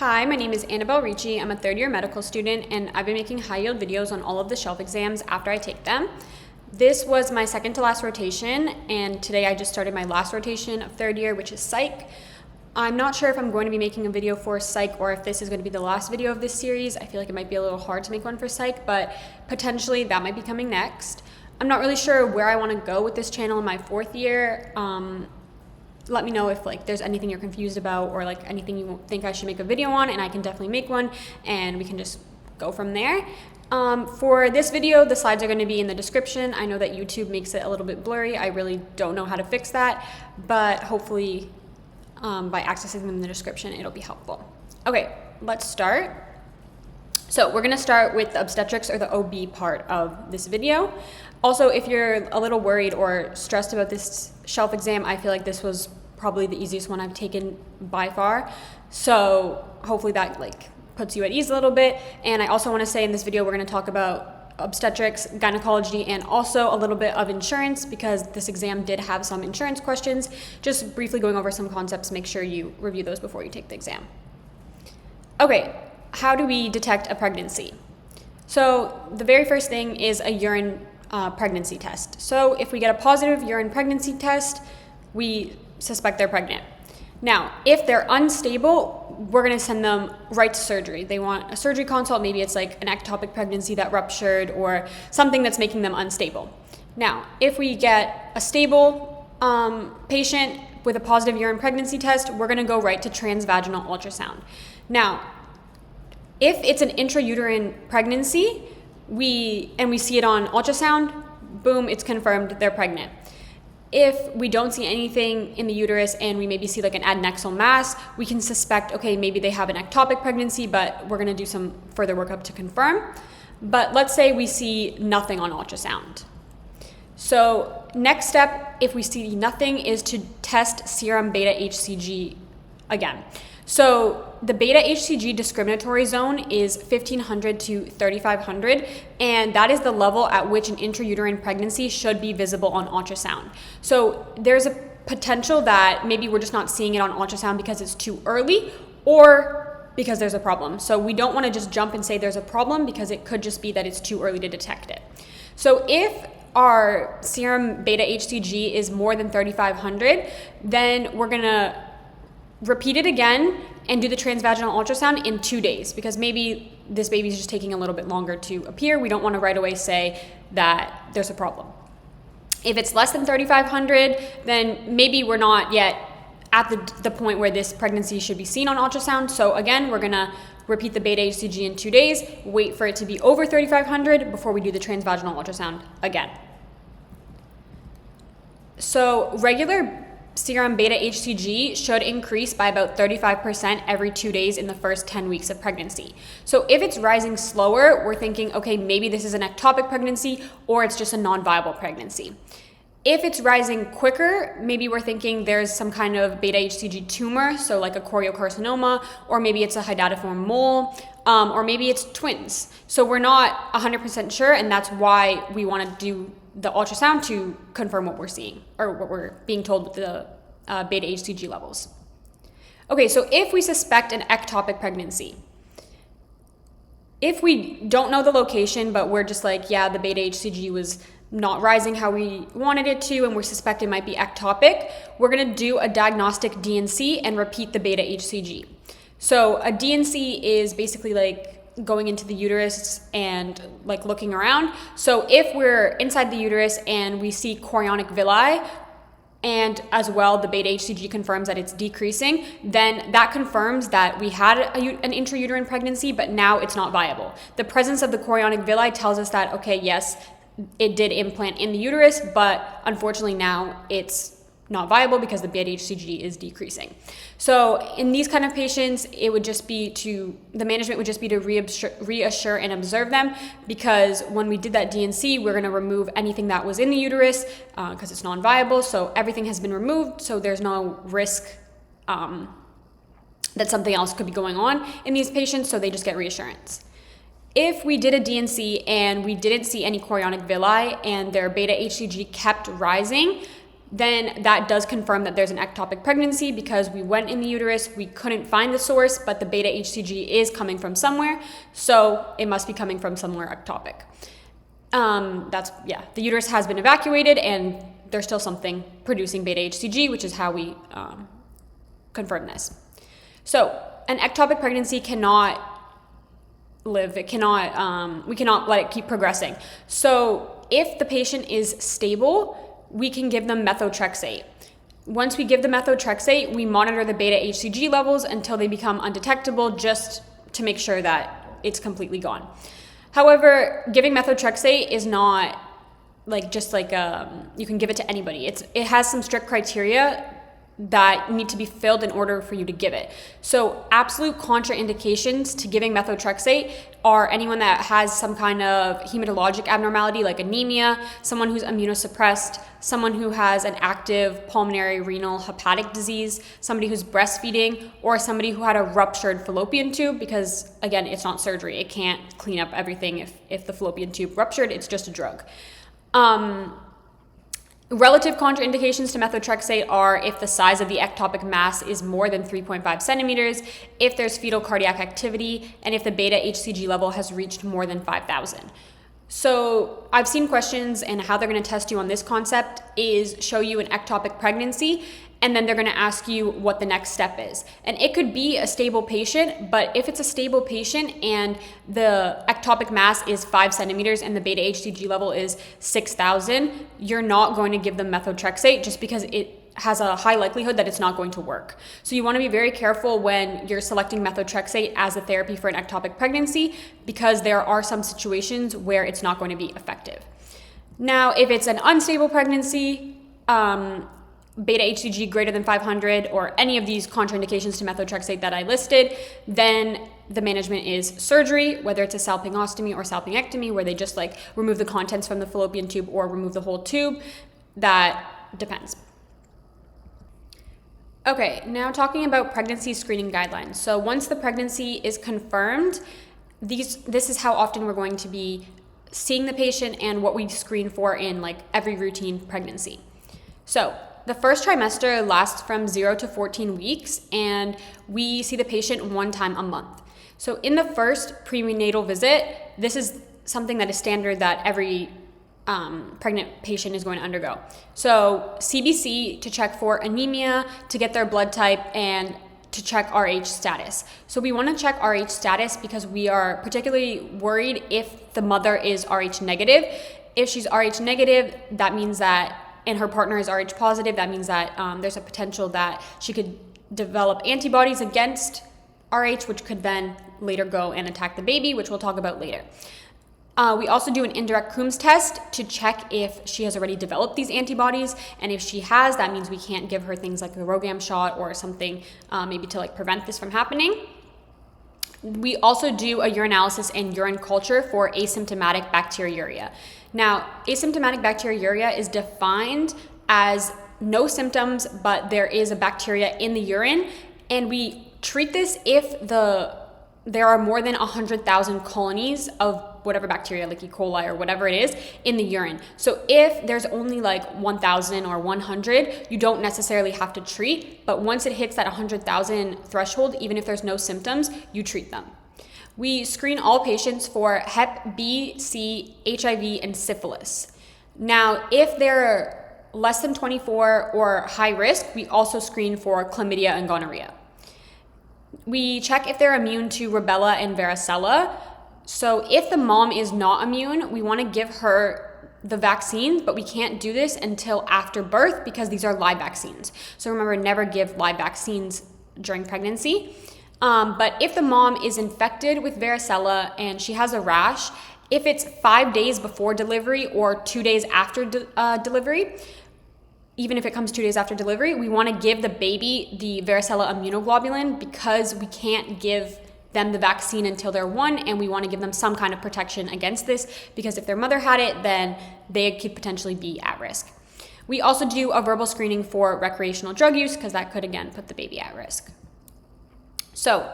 Hi, my name is Annabelle Ricci. I'm a third-year medical student, and I've been making high-yield videos on all of the shelf exams after I take them. This was my second to last rotation, and today I just started my last rotation of third year, which is psych. I'm not sure if I'm going to be making a video for psych or if this is going to be the last video of this series. I feel like it might be a little hard to make one for psych, but potentially that might be coming next. I'm not really sure where I want to go with this channel in my fourth year. Let me know if there's anything you're confused about or anything you think I should make a video on, and I can definitely make one and we can just go from there. For this video, the slides are going to be in the description. I know that YouTube makes it a little bit blurry. I really don't know how to fix that, but hopefully by accessing them in the description, it'll be helpful. Okay, let's start. So we're going to start with the obstetrics or the OB part of this video. Also, if you're a little worried or stressed about this shelf exam, I feel like this was probably the easiest one I've taken by far. So hopefully that puts you at ease a little bit. And I also want to say in this video, we're going to talk about obstetrics, gynecology, and also a little bit of insurance because this exam did have some insurance questions. Just briefly going over some concepts, make sure you review those before you take the exam. Okay, how do we detect a pregnancy? So the very first thing is a urine pregnancy test. So if we get a positive urine pregnancy test, we suspect they're pregnant. Now, if they're unstable, we're going to send them right to surgery. They want a surgery consult. Maybe it's an ectopic pregnancy that ruptured or something that's making them unstable. Now, if we get a stable patient with a positive urine pregnancy test, we're going to go right to transvaginal ultrasound. Now, if it's an intrauterine pregnancy, we see it on ultrasound, boom, it's confirmed they're pregnant. If we don't see anything in the uterus and we maybe see an adnexal mass, we can suspect, okay, maybe they have an ectopic pregnancy, but we're gonna do some further workup to confirm. But let's say we see nothing on ultrasound. So next step, if we see nothing, is to test serum beta HCG again. So the beta HCG discriminatory zone is 1500 to 3500, and that is the level at which an intrauterine pregnancy should be visible on ultrasound. So there's a potential that maybe we're just not seeing it on ultrasound because it's too early or because there's a problem. So we don't want to just jump and say there's a problem because it could just be that it's too early to detect it. So if our serum beta HCG is more than 3500, then we're going to repeat it again and do the transvaginal ultrasound in 2 days because maybe this baby is just taking a little bit longer to appear. We don't want to right away say that there's a problem. If it's less than 3,500, then maybe we're not yet at the point where this pregnancy should be seen on ultrasound. So again, we're going to repeat the beta HCG in 2 days, wait for it to be over 3,500 before we do the transvaginal ultrasound again. So regular serum beta HCG should increase by about 35% every 2 days in the first 10 weeks of pregnancy. So if it's rising slower, we're thinking, okay, maybe this is an ectopic pregnancy or it's just a non-viable pregnancy. If it's rising quicker, maybe we're thinking there's some kind of beta HCG tumor, so like a choriocarcinoma, or maybe it's a hydatiform mole, or maybe it's twins. So we're not 100% sure, and that's why we want to do the ultrasound to confirm what we're seeing or what we're being told with the beta HCG levels. Okay, so if we suspect an ectopic pregnancy, if we don't know the location, but we're just yeah, the beta HCG was not rising how we wanted it to, and we suspect it might be ectopic, we're gonna do a diagnostic DNC and repeat the beta HCG. So a DNC is basically going into the uterus and looking around. So if we're inside the uterus and we see chorionic villi, and as well the beta HCG confirms that it's decreasing, then that confirms that we had an intrauterine pregnancy, but now it's not viable. The presence of the chorionic villi tells us that, okay, yes, it did implant in the uterus, but unfortunately now it's not viable because the beta HCG is decreasing. So in these kind of patients, it would just be the management would just be to reassure and observe them, because when we did that DNC, we're gonna remove anything that was in the uterus because it's non-viable. So everything has been removed, so there's no risk that something else could be going on in these patients, so they just get reassurance. If we did a DNC and we didn't see any chorionic villi and their beta HCG kept rising, then that does confirm that there's an ectopic pregnancy because we went in the uterus, we couldn't find the source, but the beta HCG is coming from somewhere, so it must be coming from somewhere ectopic. The uterus has been evacuated and there's still something producing beta HCG, which is how we confirm this. So an ectopic pregnancy cannot live, we cannot let it keep progressing. So if the patient is stable, we can give them methotrexate. Once we give the methotrexate, we monitor the beta HCG levels until they become undetectable, just to make sure that it's completely gone. However, giving methotrexate is not you can give it to anybody. It has some strict criteria that need to be filled in order for you to give it. So absolute contraindications to giving methotrexate are anyone that has some kind of hematologic abnormality like anemia, someone who's immunosuppressed, someone who has an active pulmonary renal hepatic disease, somebody who's breastfeeding, or somebody who had a ruptured fallopian tube, because again, it's not surgery. It can't clean up everything if the fallopian tube ruptured, it's just a drug. Relative contraindications to methotrexate are if the size of the ectopic mass is more than 3.5 centimeters, if there's fetal cardiac activity, and if the beta HCG level has reached more than 5,000. So I've seen questions, and how they're going to test you on this concept is show you an ectopic pregnancy, and then they're going to ask you what the next step is. And it could be a stable patient, but if it's a stable patient and the ectopic mass is 5 centimeters and the beta HCG level is 6,000, you're not going to give them methotrexate just because it has a high likelihood that it's not going to work. So you want to be very careful when you're selecting methotrexate as a therapy for an ectopic pregnancy, because there are some situations where it's not going to be effective. Now, if it's an unstable pregnancy, beta HCG greater than 500, or any of these contraindications to methotrexate that I listed, then the management is surgery, whether it's a salpingostomy or salpingectomy, where they just remove the contents from the fallopian tube or remove the whole tube. That depends. Okay, now talking about pregnancy screening guidelines. So once the pregnancy is confirmed, this is how often we're going to be seeing the patient and what we screen for in every routine pregnancy. So the first trimester lasts from 0 to 14 weeks, and we see the patient one time a month. So in the first prenatal visit, this is something that is standard that every pregnant patient is going to undergo. So CBC to check for anemia, to get their blood type, and to check RH status. So we want to check RH status because we are particularly worried if the mother is RH negative. If she's RH negative, that means that, and her partner is RH positive, that means that there's a potential that she could develop antibodies against RH, which could then later go and attack the baby, which we'll talk about later. We also do an indirect Coombs test to check if she has already developed these antibodies, and if she has, that means we can't give her things like a RhoGAM shot or something maybe to prevent this from happening. We also do a urinalysis and urine culture for asymptomatic bacteriuria. Now, asymptomatic bacteriuria is defined as no symptoms, but there is a bacteria in the urine, and we treat this if there are more than 100,000 colonies of whatever bacteria, like E. coli or whatever it is, in the urine. So if there's only 1,000 or 100, you don't necessarily have to treat, but once it hits that 100,000 threshold, even if there's no symptoms, you treat them. We screen all patients for Hep B, C, HIV, and syphilis. Now, if they're less than 24 or high risk, we also screen for chlamydia and gonorrhea. We check if they're immune to rubella and varicella. So if the mom is not immune, we want to give her the vaccines, but we can't do this until after birth because these are live vaccines. So remember, never give live vaccines during pregnancy. But if the mom is infected with varicella and she has a rash, if it's 5 days before delivery or 2 days after delivery, even if it comes 2 days after delivery, we want to give the baby the varicella immunoglobulin because we can't give them the vaccine until they're 1, and we want to give them some kind of protection against this because if their mother had it, then they could potentially be at risk. We also do a verbal screening for recreational drug use because that could, again, put the baby at risk. So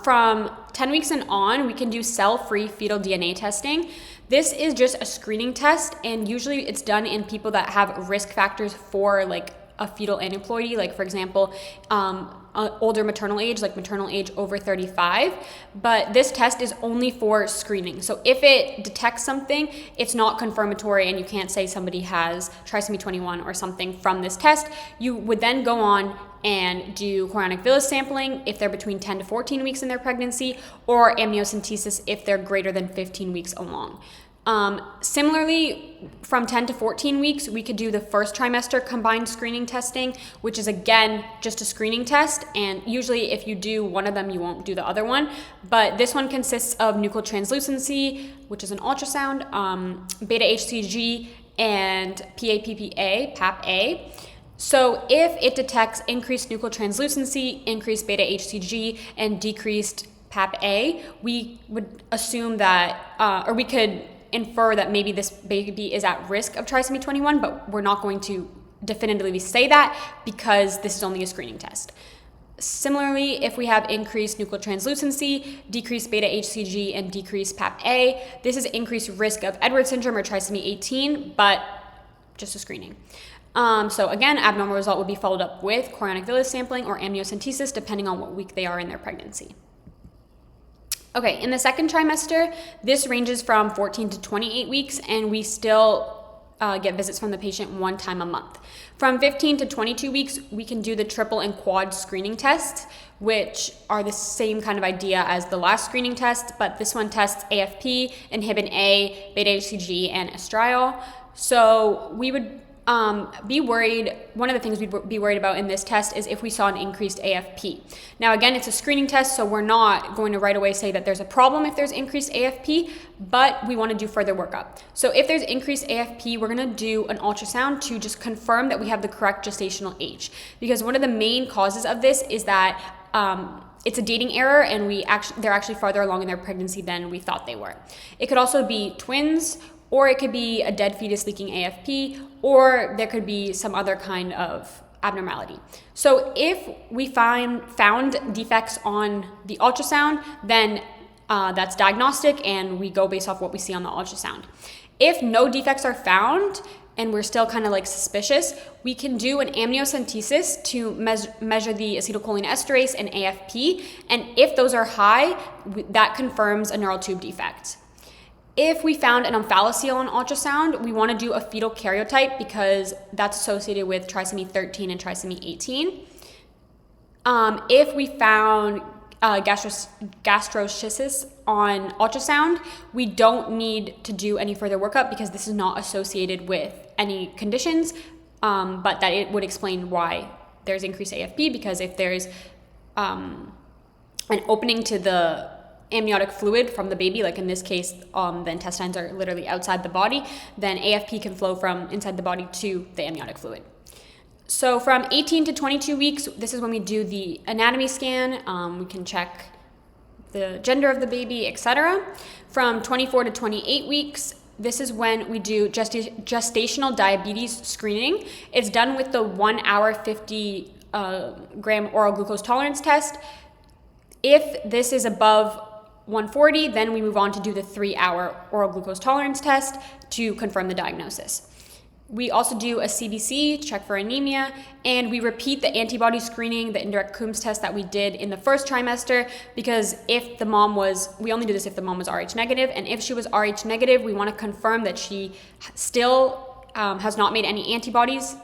from 10 weeks and on, we can do cell-free fetal DNA testing. This is just a screening test, and usually it's done in people that have risk factors for like a fetal aneuploidy, like for example, older maternal age, like maternal age over 35. But this test is only for screening. So if it detects something, it's not confirmatory, and you can't say somebody has trisomy 21 or something from this test. You would then go on and do chorionic villus sampling if they're between 10 to 14 weeks in their pregnancy, or amniocentesis if they're greater than 15 weeks along. Similarly, from 10 to 14 weeks, we could do the first trimester combined screening testing, which is again just a screening test. And usually if you do one of them, you won't do the other one. But this one consists of nuchal translucency, which is an ultrasound, beta HCG, and PAPA. So if it detects increased nuchal translucency, increased beta HCG, and decreased PAPA, we would assume that, or we could infer that maybe this baby is at risk of trisomy 21, but we're not going to definitively say that because this is only a screening test. Similarly, if we have increased nuchal translucency, decreased beta HCG, and decreased PAPA, this is increased risk of Edwards syndrome or trisomy 18, but just a screening. So again, abnormal result would be followed up with chorionic villus sampling or amniocentesis, depending on what week they are in their pregnancy. Okay, in the second trimester, this ranges from 14 to 28 weeks, and we still get visits from the patient one time a month. From 15 to 22 weeks, we can do the triple and quad screening tests, which are the same kind of idea as the last screening test, but this one tests AFP, inhibin A, beta HCG, and estriol. So we would be worried, one of the things we'd be worried about in this test is if we saw an increased AFP. Now again, it's a screening test, so we're not going to right away say that there's a problem if there's increased AFP, but we want to do further workup. So if there's increased AFP, we're going to do an ultrasound to just confirm that we have the correct gestational age. Because one of the main causes of this is that it's a dating error, and they're actually farther along in their pregnancy than we thought they were. It could also be twins, or it could be a dead fetus leaking AFP, or there could be some other kind of abnormality. So if we found defects on the ultrasound, then that's diagnostic, and we go based off what we see on the ultrasound. If no defects are found, and we're still kind of like suspicious, we can do an amniocentesis to measure the acetylcholine esterase and AFP, and if those are high, that confirms a neural tube defect. If we found an omphalocele on ultrasound, we want to do a fetal karyotype because that's associated with trisomy 13 and trisomy 18. If we found gastroschisis on ultrasound, we don't need to do any further workup because this is not associated with any conditions, but that it would explain why there's increased AFP, because if there's an opening to the amniotic fluid from the baby, like in this case, the intestines are literally outside the body, then AFP can flow from inside the body to the amniotic fluid. So from 18 to 22 weeks, this is when we do the anatomy scan. We can check the gender of the baby, etc. From 24 to 28 weeks, this is when we do gestational diabetes screening. It's done with the 1 hour 50 gram oral glucose tolerance test. If this is above 140, then we move on to do the 3 hour oral glucose tolerance test to confirm the diagnosis. We also do a CBC, check for anemia, and we repeat the antibody screening, the indirect Coombs test that we did in the first trimester, because if the mom was, we only do this if the mom was Rh negative, and if she was Rh negative, we want to confirm that she still has not made any antibodies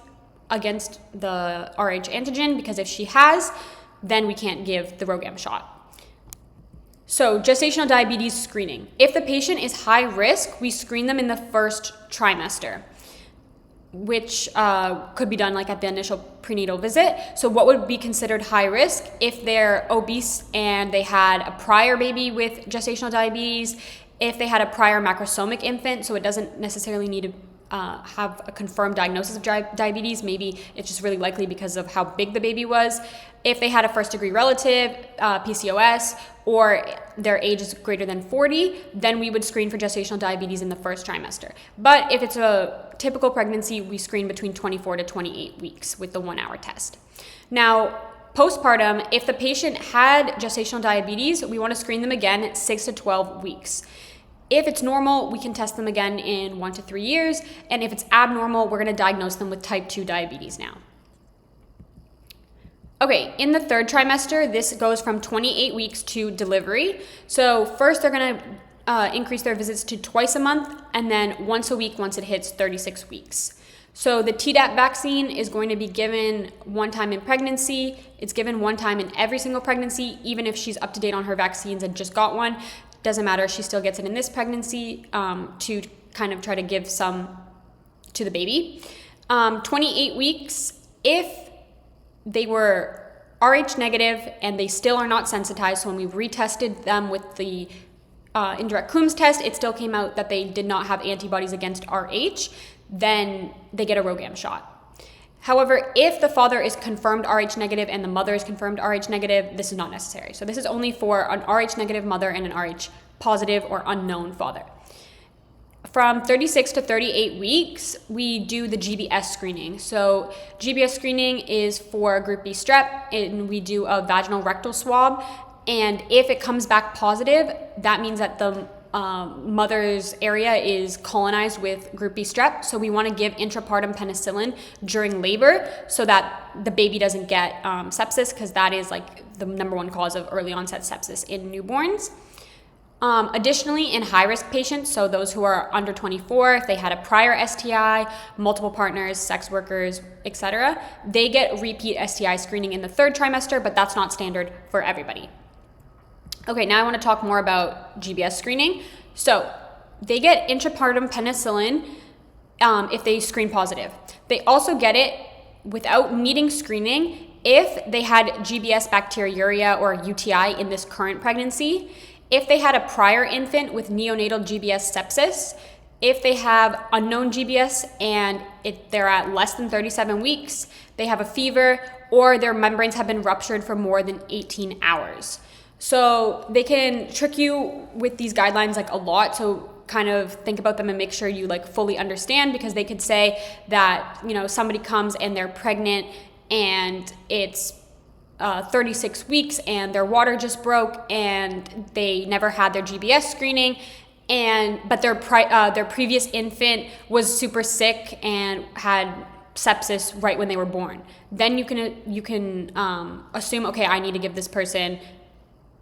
against the Rh antigen, because if she has, then we can't give the RhoGAM shot. So gestational diabetes screening. If the patient is high risk, we screen them in the first trimester, which could be done like at the initial prenatal visit. So what would be considered high risk? If they're obese and they had a prior baby with gestational diabetes, if they had a prior macrosomic infant, so it doesn't necessarily need to have a confirmed diagnosis of diabetes, maybe it's just really likely because of how big the baby was. If they had a first degree relative, PCOS, or their age is greater than 40, then we would screen for gestational diabetes in the first trimester. But if it's a typical pregnancy, we screen between 24 to 28 weeks with the 1 hour test. Now, postpartum, if the patient had gestational diabetes, we want to screen them again at 6 to 12 weeks. If it's normal, we can test them again in 1 to 3 years. And if it's abnormal, we're going to diagnose them with type 2 diabetes now. Okay, in the third trimester, this goes from 28 weeks to delivery. So first they're going to increase their visits to twice a month, and then once a week once it hits 36 weeks. So the Tdap vaccine is going to be given one time in pregnancy. It's given one time in every single pregnancy, even if she's up to date on her vaccines and just got one. Doesn't matter, she still gets it in this pregnancy to kind of try to give some to the baby. 28 weeks, if they were Rh negative and they still are not sensitized, so when we retested them with the indirect Coombs test, it still came out that they did not have antibodies against Rh, then they get a RhoGAM shot. However, if the father is confirmed Rh negative and the mother is confirmed Rh negative, this is not necessary. So this is only for an Rh negative mother and an Rh positive or unknown father. From 36 to 38 weeks, we do the GBS screening. So GBS screening is for group B strep, and we do a vaginal rectal swab. And if it comes back positive, that means that the mother's area is colonized with group B strep. So we want to give intrapartum penicillin during labor so that the baby doesn't get sepsis, because that is like the number one cause of early onset sepsis in newborns. Additionally, in high-risk patients, so those who are under 24, if they had a prior STI, multiple partners, sex workers, etc., they get repeat STI screening in the third trimester, but that's not standard for everybody. Okay, now I want to talk more about GBS screening. So they get intrapartum penicillin if they screen positive. They also get it without needing screening if they had GBS bacteriuria or UTI in this current pregnancy, if they had a prior infant with neonatal GBS sepsis, if they have unknown GBS and they're at less than 37 weeks, they have a fever, or their membranes have been ruptured for more than 18 hours. So they can trick you with these guidelines like a lot, so kind of think about them and make sure you like fully understand, because they could say that, you know, somebody comes and they're pregnant and it's 36 weeks and their water just broke and they never had their GBS screening, but their previous infant was super sick and had sepsis right when they were born. Then you can assume, okay, I need to give this person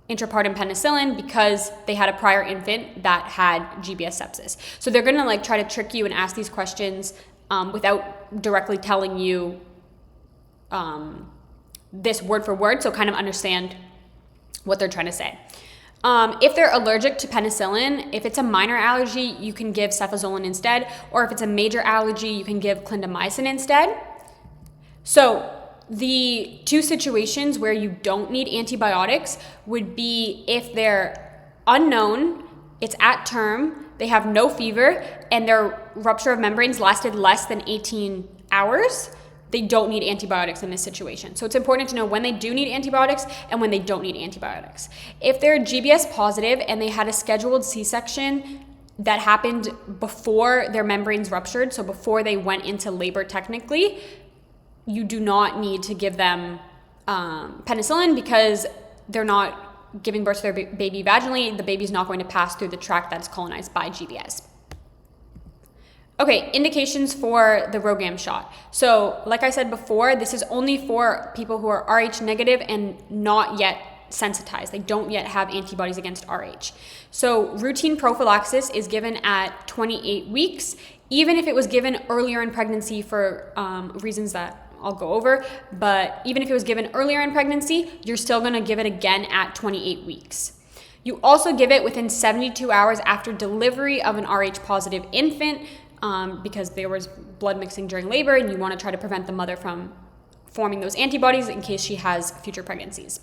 intrapartum penicillin because they had a prior infant that had GBS sepsis. So they're gonna like try to trick you and ask these questions without directly telling you this word for word, so kind of understand what they're trying to say. If they're allergic to penicillin, if it's a minor allergy, you can give cefazolin instead, or if it's a major allergy, you can give clindamycin instead. So the two situations where you don't need antibiotics would be if they're unknown, it's at term, they have no fever, and their rupture of membranes lasted less than 18 hours. They don't need antibiotics in this situation. So it's important to know when they do need antibiotics and when they don't need antibiotics. If they're GBS positive and they had a scheduled C-section that happened before their membranes ruptured, so before they went into labor technically, you do not need to give them penicillin, because they're not giving birth to their baby vaginally. The baby's not going to pass through the tract that's colonized by GBS. Okay, indications for the RhoGAM shot. So like I said before, this is only for people who are Rh negative and not yet sensitized. They don't yet have antibodies against Rh. So routine prophylaxis is given at 28 weeks, even if it was given earlier in pregnancy for reasons that I'll go over, but even if it was given earlier in pregnancy, you're still gonna give it again at 28 weeks. You also give it within 72 hours after delivery of an Rh positive infant, because there was blood mixing during labor and you want to try to prevent the mother from forming those antibodies in case she has future pregnancies.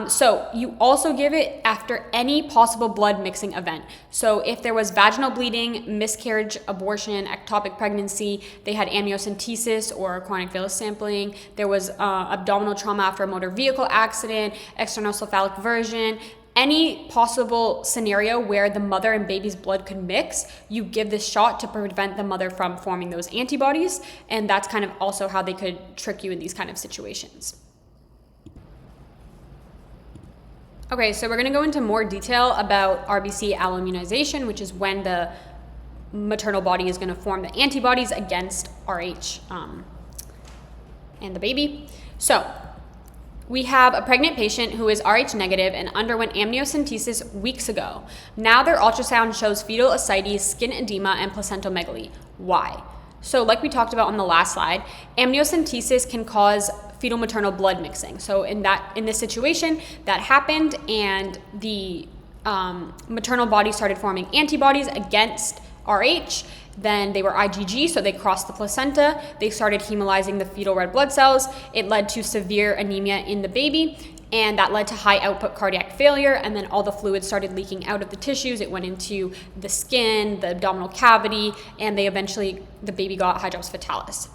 So you also give it after any possible blood mixing event. So if there was vaginal bleeding, miscarriage, abortion, ectopic pregnancy, they had amniocentesis or chronic villus sampling, there was abdominal trauma after a motor vehicle accident, external-cephalic version, any possible scenario where the mother and baby's blood could mix, you give this shot to prevent the mother from forming those antibodies, and that's kind of also how they could trick you in these kind of situations. Okay, so we're going to go into more detail about RBC alloimmunization, which is when the maternal body is going to form the antibodies against RH and the baby. So we have a pregnant patient who is Rh negative and underwent amniocentesis weeks ago. Now their ultrasound shows fetal ascites, skin edema, and placentalomegaly. Why? So like we talked about on the last slide, amniocentesis can cause fetal maternal blood mixing. So in this situation, that happened, and the maternal body started forming antibodies against Rh. Then they were IgG, so they crossed the placenta. They started hemolyzing the fetal red blood cells. It led to severe anemia in the baby, and that led to high output cardiac failure, and then all the fluid started leaking out of the tissues. It went into the skin, the abdominal cavity, and the baby got hydrops fetalis.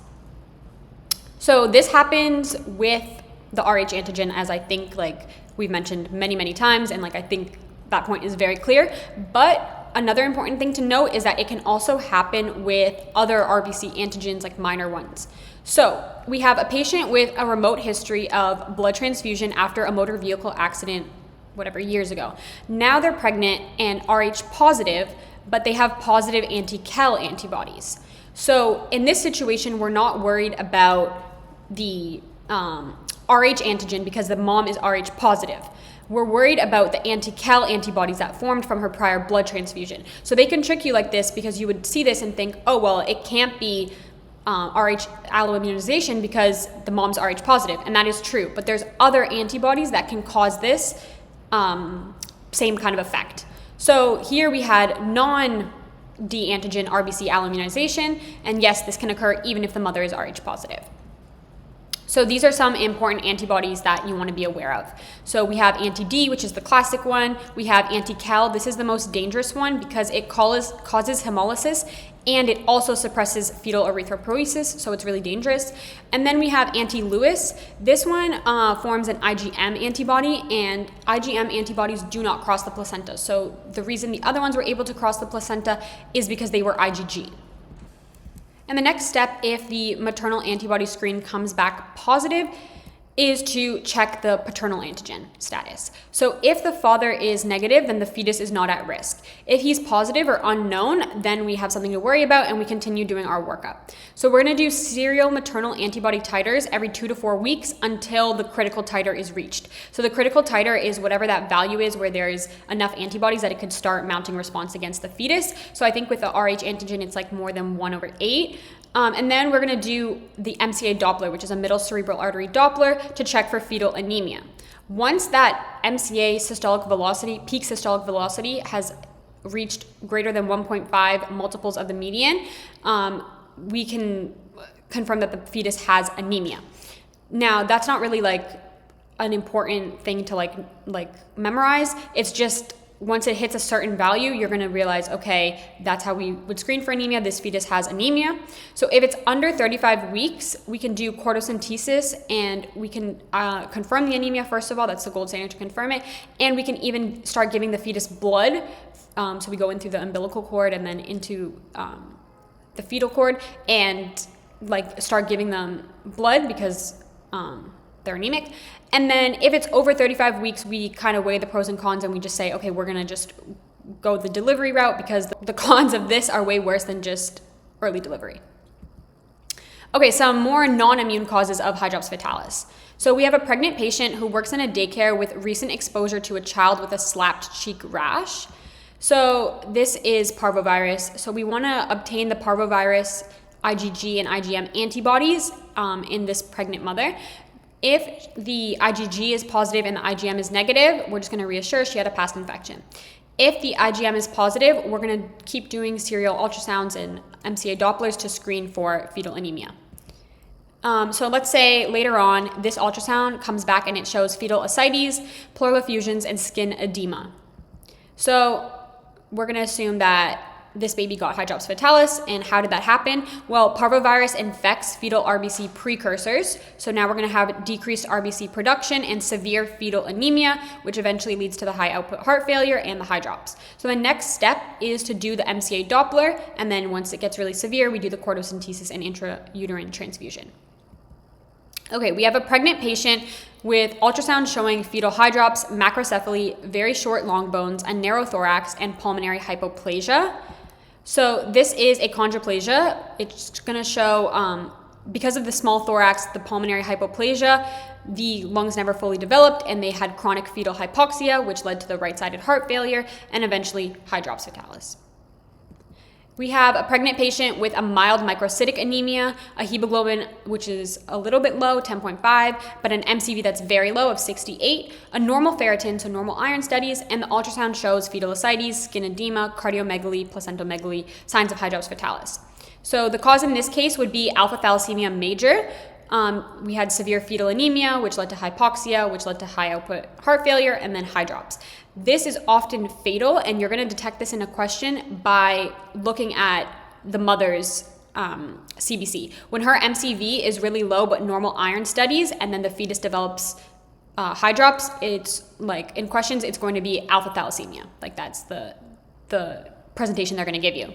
So this happens with the Rh antigen, as I think we've mentioned many, many times, and I think that point is very clear. But another important thing to note is that it can also happen with other RBC antigens, like minor ones. So we have a patient with a remote history of blood transfusion after a motor vehicle accident, years ago. Now they're pregnant and Rh positive, but they have positive anti-Kel antibodies. So in this situation, we're not worried about the Rh antigen because the mom is Rh positive. We're worried about the anti-Kel antibodies that formed from her prior blood transfusion. So they can trick you like this because you would see this and think, oh, well, it can't be Rh alloimmunization because the mom's Rh positive. And that is true. But there's other antibodies that can cause this same kind of effect. So here we had non-D antigen RBC alloimmunization. And yes, this can occur even if the mother is Rh positive. So these are some important antibodies that you want to be aware of. So we have anti-D, which is the classic one. We have anti-Kel. This is the most dangerous one because it causes hemolysis, and it also suppresses fetal erythropoiesis, so it's really dangerous. And then we have anti-Lewis. This one forms an IgM antibody, and IgM antibodies do not cross the placenta. So the reason the other ones were able to cross the placenta is because they were IgG. And the next step, if the maternal antibody screen comes back positive, is to check the paternal antigen status. So if the father is negative, then the fetus is not at risk. If he's positive or unknown, then we have something to worry about, and we continue doing our workup. So we're going to do serial maternal antibody titers every 2 to 4 weeks until the critical titer is reached. So the critical titer is whatever that value is where there is enough antibodies that it could start mounting response against the fetus. So I think with the Rh antigen, it's more than 1/8. And then we're going to do the MCA Doppler, which is a middle cerebral artery Doppler, to check for fetal anemia. Once that MCA systolic velocity, peak systolic velocity, has reached greater than 1.5 multiples of the median, we can confirm that the fetus has anemia. Now, that's not really an important thing to memorize. It's just once it hits a certain value, you're going to realize, okay, that's how we would screen for anemia. This fetus has anemia. So if it's under 35 weeks, we can do cortocentesis, and we can confirm the anemia, first of all. That's the gold standard to confirm it. And we can even start giving the fetus blood. So we go in through the umbilical cord and then into the fetal cord and start giving them blood because they're anemic. And then if it's over 35 weeks, we kind of weigh the pros and cons, and we just say, okay, we're going to just go the delivery route because the cons of this are way worse than just early delivery. Okay, some more non-immune causes of hydrops fetalis. So we have a pregnant patient who works in a daycare with recent exposure to a child with a slapped cheek rash. So this is parvovirus. So we want to obtain the parvovirus IgG and IgM antibodies in this pregnant mother. If the IgG is positive and the IgM is negative, we're just going to reassure she had a past infection. If the IgM is positive, we're going to keep doing serial ultrasounds and MCA Dopplers to screen for fetal anemia. So let's say later on, this ultrasound comes back and it shows fetal ascites, pleural effusions, and skin edema. So we're going to assume that this baby got hydrops fetalis. And how did that happen? Well, parvovirus infects fetal RBC precursors. So now we're going to have decreased RBC production and severe fetal anemia, which eventually leads to the high output heart failure and the hydrops. So the next step is to do the MCA Doppler. And then once it gets really severe, we do the cortocentesis and intrauterine transfusion. Okay, we have a pregnant patient with ultrasound showing fetal hydrops, macrocephaly, very short long bones, a narrow thorax, and pulmonary hypoplasia. So this is achondroplasia. It's going to show, because of the small thorax, the pulmonary hypoplasia, the lungs never fully developed, and they had chronic fetal hypoxia, which led to the right-sided heart failure, and eventually hydrops fetalis. We have a pregnant patient with a mild microcytic anemia, a hemoglobin which is a little bit low, 10.5, but an MCV that's very low of 68, a normal ferritin, so normal iron studies, and the ultrasound shows fetal ascites, skin edema, cardiomegaly, placentomegaly, signs of hydrops fetalis. So the cause in this case would be alpha thalassemia major. We had severe fetal anemia, which led to hypoxia, which led to high output heart failure, and then hydrops. This is often fatal, and you're going to detect this in a question by looking at the mother's CBC. When her MCV is really low but normal iron studies, and then the fetus develops hydrops, it's like in questions, it's going to be alpha thalassemia. Like that's the presentation they're going to give you.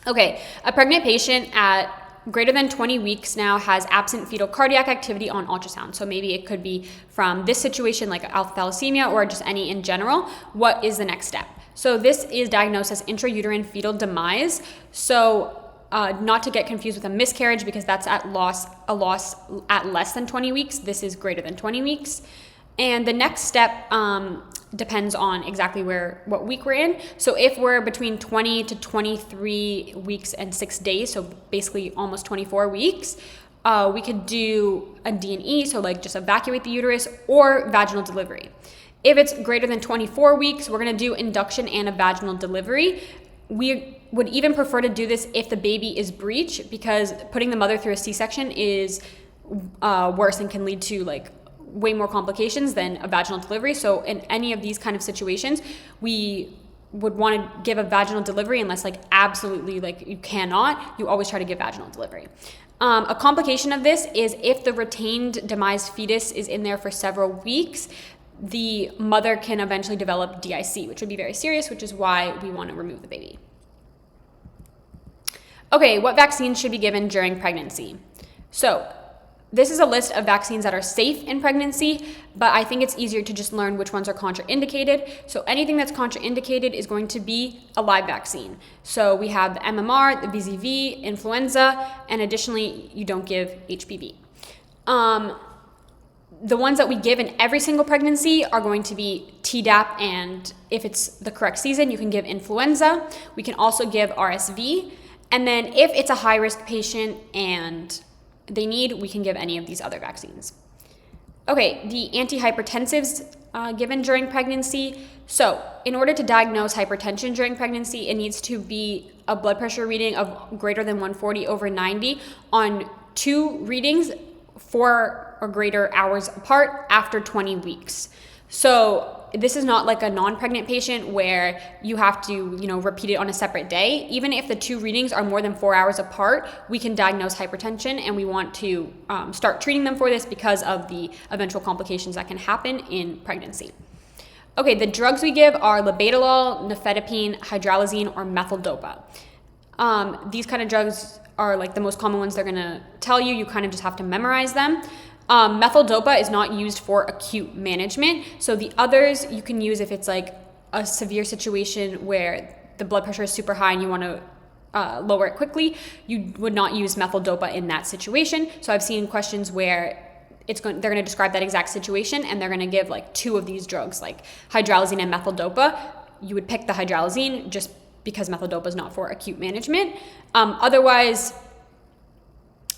Okay, a pregnant patient at greater than 20 weeks now has absent fetal cardiac activity on ultrasound. So maybe it could be from this situation like alpha thalassemia or just any in general. What is the next step? So this is diagnosed as intrauterine fetal demise. So not to get confused with a miscarriage because that's a loss at less than 20 weeks. This is greater than 20 weeks. And the next step depends on exactly what week we're in. So if we're between 20 to 23 weeks and 6 days, so basically almost 24 weeks, we could do a D&E, so like just evacuate the uterus, or vaginal delivery. If it's greater than 24 weeks, we're going to do induction and a vaginal delivery. We would even prefer to do this if the baby is breech, because putting the mother through a C-section is worse and can lead to like way more complications than a vaginal delivery. So in any of these kind of situations, we would want to give a vaginal delivery unless like absolutely like you cannot. You always try to give vaginal delivery. A complication of this is if the retained demised fetus is in there for several weeks, the mother can eventually develop DIC, which would be very serious, which is why we want to remove the baby. Okay, what vaccines should be given during pregnancy? So this is a list of vaccines that are safe in pregnancy, but I think it's easier to just learn which ones are contraindicated. So anything that's contraindicated is going to be a live vaccine. So we have the MMR, the VZV, influenza, and additionally, you don't give HPV. The ones that we give in every single pregnancy are going to be Tdap, and if it's the correct season, you can give influenza. We can also give RSV. And then if it's a high-risk patient and we can give any of these other vaccines. Okay, the antihypertensives given during pregnancy. So in order to diagnose hypertension during pregnancy, it needs to be a blood pressure reading of greater than 140/90 on 2 readings 4 or greater hours apart after 20 weeks. So this is not like a non-pregnant patient where you have to, repeat it on a separate day. Even if the 2 readings are more than 4 hours apart, we can diagnose hypertension, and we want to start treating them for this because of the eventual complications that can happen in pregnancy. Okay, the drugs we give are labetalol, nifedipine, hydralazine, or methyldopa. These kind of drugs are like the most common ones they're gonna tell you. You kind of just have to memorize them. Methyldopa is not used for acute management. So the others you can use if it's like a severe situation where the blood pressure is super high and you want to lower it quickly. You would not use methyldopa in that situation. So I've seen questions where they're going to describe that exact situation and they're going to give like 2 of these drugs, like hydralazine and methyldopa. You would pick the hydralazine just because methyldopa is not for acute management. Otherwise,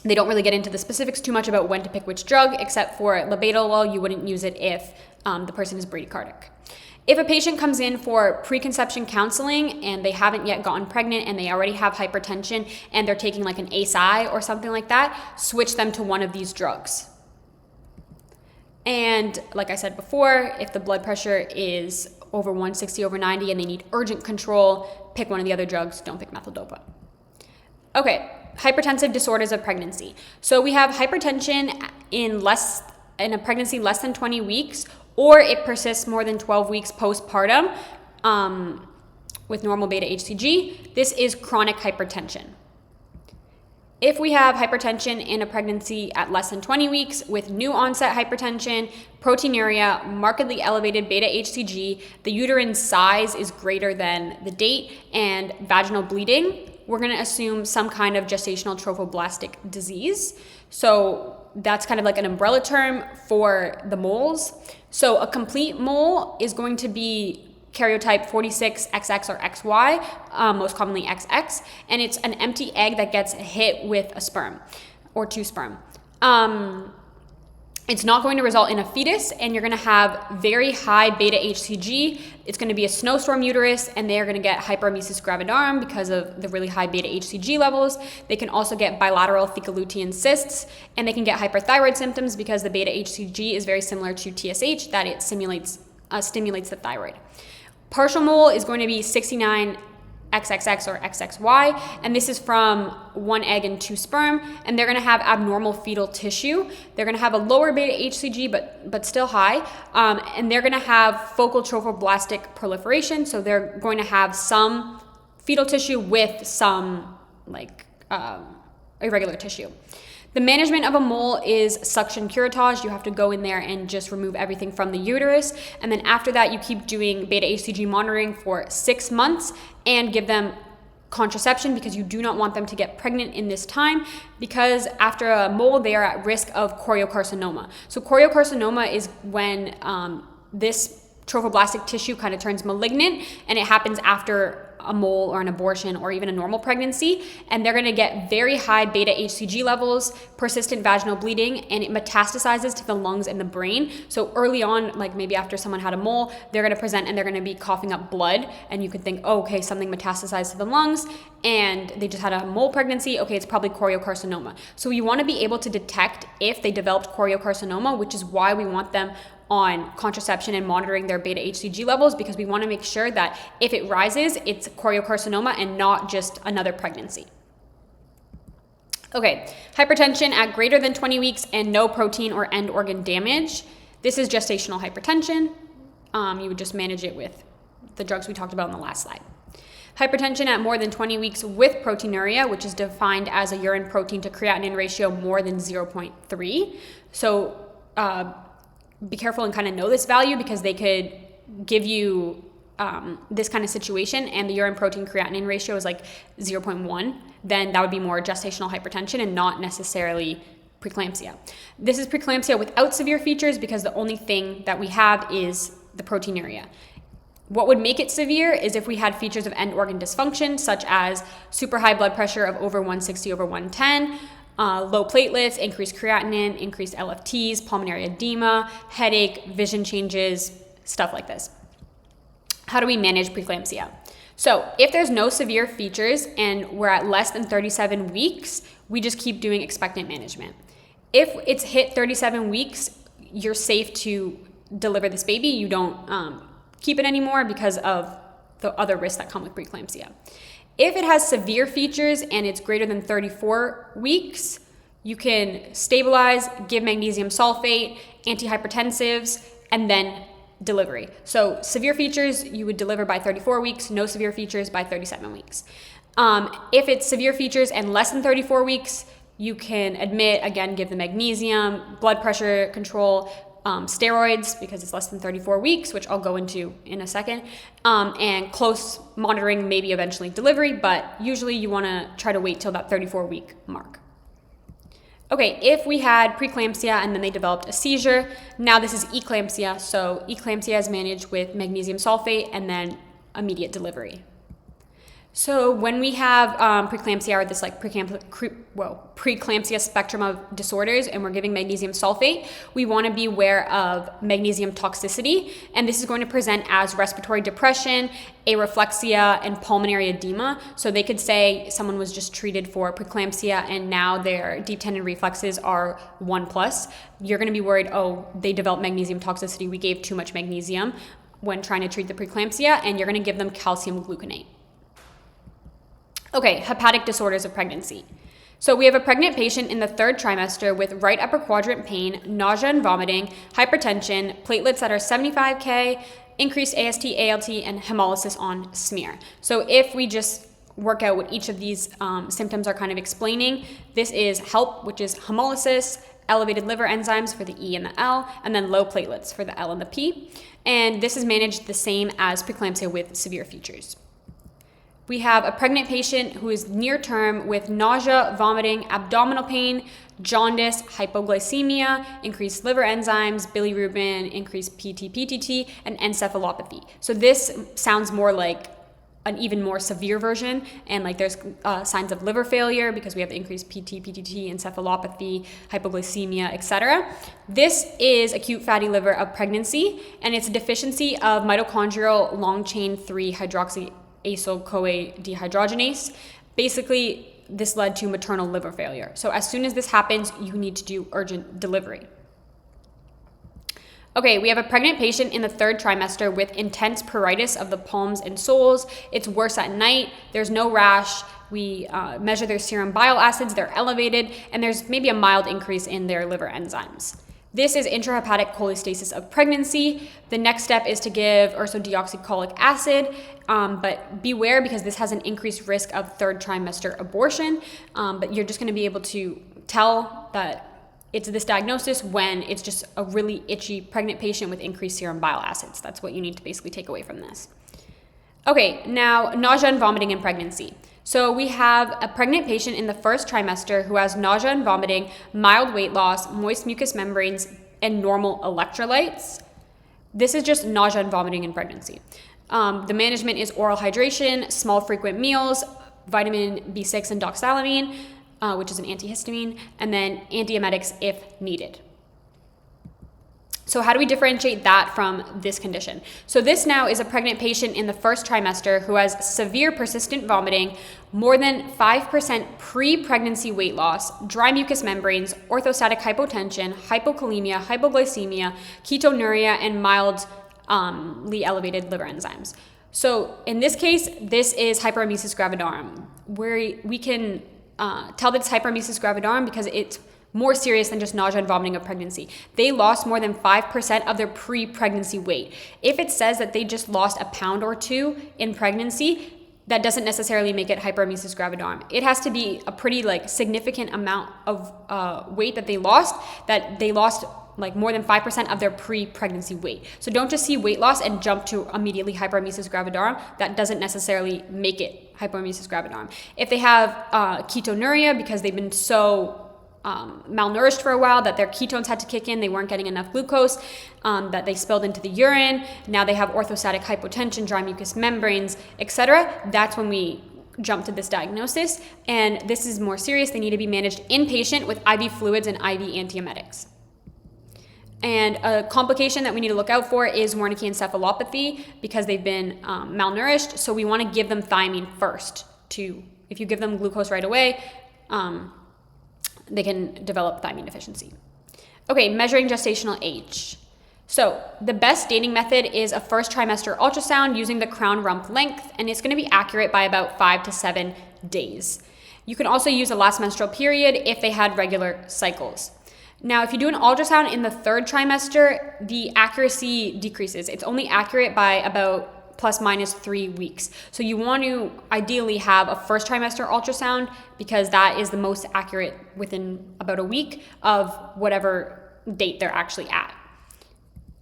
they don't really get into the specifics too much about when to pick which drug, except for labetalol. You wouldn't use it if the person is bradycardic. If a patient comes in for preconception counseling and they haven't yet gotten pregnant and they already have hypertension and they're taking like an ACE or something like that, switch them to one of these drugs. And like I said before, if the blood pressure is over 160/90 and they need urgent control, pick one of the other drugs. Don't pick methyldopa. Okay. Hypertensive disorders of pregnancy. So we have hypertension in a pregnancy less than 20 weeks, or it persists more than 12 weeks postpartum with normal beta HCG. This is chronic hypertension. If we have hypertension in a pregnancy at less than 20 weeks with new onset hypertension, proteinuria, markedly elevated beta HCG, the uterine size is greater than the date, and vaginal bleeding, we're going to assume some kind of gestational trophoblastic disease. So that's kind of like an umbrella term for the moles. So a complete mole is going to be karyotype 46XX or XY, most commonly XX, and it's an empty egg that gets hit with a sperm or two sperm. It's not going to result in a fetus, and you're going to have very high beta HCG. It's going to be a snowstorm uterus, and they're going to get hyperemesis gravidarum because of the really high beta HCG levels. They can also get bilateral fecal lutein cysts, and they can get hyperthyroid symptoms because the beta HCG is very similar to TSH, that it stimulates the thyroid. Partial mole is going to be 69XXX or XXY, and this is from one egg and two sperm, and they're going to have abnormal fetal tissue. They're going to have a lower beta HCG, but still high, and they're going to have focal trophoblastic proliferation, so they're going to have some fetal tissue with some irregular tissue. The management of a mole is suction curettage. You have to go in there and just remove everything from the uterus. And then after that, you keep doing beta HCG monitoring for 6 months and give them contraception because you do not want them to get pregnant in this time, because after a mole, they are at risk of choriocarcinoma. So choriocarcinoma is when this trophoblastic tissue kind of turns malignant, and it happens after a mole or an abortion or even a normal pregnancy, and they're going to get very high beta HCG levels, persistent vaginal bleeding, and it metastasizes to the lungs and the brain. So early on, like maybe after someone had a mole, they're going to present and they're going to be coughing up blood, and you could think, oh, okay, something metastasized to the lungs and they just had a mole pregnancy. Okay, it's probably choriocarcinoma. So you want to be able to detect if they developed choriocarcinoma, which is why we want them on contraception and monitoring their beta HCG levels, because we want to make sure that if it rises, it's choriocarcinoma and not just another pregnancy. Okay, hypertension at greater than 20 weeks and no protein or end organ damage. This is gestational hypertension. You would just manage it with the drugs we talked about in the last slide. Hypertension at more than 20 weeks with proteinuria, which is defined as a urine protein to creatinine ratio more than 0.3. So be careful and kind of know this value, because they could give you this kind of situation and the urine protein creatinine ratio is like 0.1, then that would be more gestational hypertension and not necessarily preeclampsia. This is preeclampsia without severe features because the only thing that we have is the proteinuria. What would make it severe is if we had features of end organ dysfunction, such as super high blood pressure of over 160 over 110, low platelets, increased creatinine, increased LFTs, pulmonary edema, headache, vision changes, stuff like this. How do we manage preeclampsia? So if there's no severe features and we're at less than 37 weeks, we just keep doing expectant management. If it's hit 37 weeks, you're safe to deliver this baby. You don't keep it anymore because of the other risks that come with preeclampsia. If it has severe features and it's greater than 34 weeks, you can stabilize, give magnesium sulfate, antihypertensives, and then delivery. So severe features, you would deliver by 34 weeks, no severe features by 37 weeks. If it's severe features and less than 34 weeks, you can admit, again, give the magnesium, blood pressure control, steroids because it's less than 34 weeks, which I'll go into in a second, and close monitoring, maybe eventually delivery, but usually you want to try to wait till that 34-week mark. Okay, if we had preeclampsia and then they developed a seizure, now this is eclampsia, so eclampsia is managed with magnesium sulfate and then immediate delivery. So when we have preeclampsia, or this like preeclampsia spectrum of disorders, and we're giving magnesium sulfate, we want to be aware of magnesium toxicity, and this is going to present as respiratory depression, areflexia, and pulmonary edema. So they could say someone was just treated for preeclampsia and now their deep tendon reflexes are 1+. You're going to be worried, oh, they developed magnesium toxicity, we gave too much magnesium when trying to treat the preeclampsia, and you're going to give them calcium gluconate. Okay, hepatic disorders of pregnancy. So we have a pregnant patient in the 3rd trimester with right upper quadrant pain, nausea and vomiting, hypertension, platelets that are 75K, increased AST, ALT, and hemolysis on smear. So if we just work out what each of these symptoms are kind of explaining. This is HELP, which is hemolysis, elevated liver enzymes for the E and the L, and then low platelets for the L and the P. And this is managed the same as preeclampsia with severe features. We have a pregnant patient who is near term with nausea, vomiting, abdominal pain, jaundice, hypoglycemia, increased liver enzymes, bilirubin, increased PT-PTT, and encephalopathy. So this sounds more like an even more severe version, and like there's signs of liver failure because we have increased PT-PTT, encephalopathy, hypoglycemia, etc. This is acute fatty liver of pregnancy, and it's a deficiency of mitochondrial long-chain 3-hydroxyacyl-CoA dehydrogenase. Basically, this led to maternal liver failure. So as soon as this happens, you need to do urgent delivery. Okay, we have a pregnant patient in the 3rd trimester with intense pruritus of the palms and soles. It's worse at night. There's no rash. We measure their serum bile acids. They're elevated, and there's maybe a mild increase in their liver enzymes. This is intrahepatic cholestasis of pregnancy. The next step is to give ursodeoxycholic acid, but beware because this has an increased risk of 3rd trimester abortion. But you're just going to be able to tell that it's this diagnosis when it's just a really itchy pregnant patient with increased serum bile acids. That's what you need to basically take away from this. Okay, now nausea and vomiting in pregnancy. So we have a pregnant patient in the 1st trimester who has nausea and vomiting, mild weight loss, moist mucous membranes, and normal electrolytes. This is just nausea and vomiting in pregnancy. The management is oral hydration, small frequent meals, vitamin B6 and doxalamine, which is an antihistamine, and then antiemetics if needed. So how do we differentiate that from this condition? So this now is a pregnant patient in the 1st trimester who has severe persistent vomiting, more than 5% pre-pregnancy weight loss, dry mucous membranes, orthostatic hypotension, hypokalemia, hypoglycemia, ketonuria, and mildly elevated liver enzymes. So in this case, this is hyperemesis gravidarum, where we can tell that it's hyperemesis gravidarum because it's more serious than just nausea and vomiting of pregnancy. They lost more than 5% of their pre-pregnancy weight. If it says that they just lost a pound or 2 in pregnancy, that doesn't necessarily make it hyperemesis gravidarum. It has to be a pretty significant amount of weight that they lost more than 5% of their pre-pregnancy weight. So don't just see weight loss and jump to immediately hyperemesis gravidarum. That doesn't necessarily make it hyperemesis gravidarum. If they have ketonuria because they've been so malnourished for a while that their ketones had to kick in, they weren't getting enough glucose, that they spilled into the urine, now they have orthostatic hypotension, dry mucous membranes, etc., that's when we jump to this diagnosis. And this is more serious. They need to be managed inpatient with IV fluids and IV antiemetics. And a complication that we need to look out for is Wernicke encephalopathy because they've been malnourished. So we want to give them thiamine first. If you give them glucose right away, they can develop thiamine deficiency. Okay, measuring gestational age. So the best dating method is a 1st trimester ultrasound using the crown rump length, and it's going to be accurate by about 5 to 7 days. You can also use a last menstrual period if they had regular cycles. Now, if you do an ultrasound in the 3rd trimester, the accuracy decreases. It's only accurate by about plus minus 3 weeks. So you want to ideally have a 1st trimester ultrasound because that is the most accurate within about a week of whatever date they're actually at.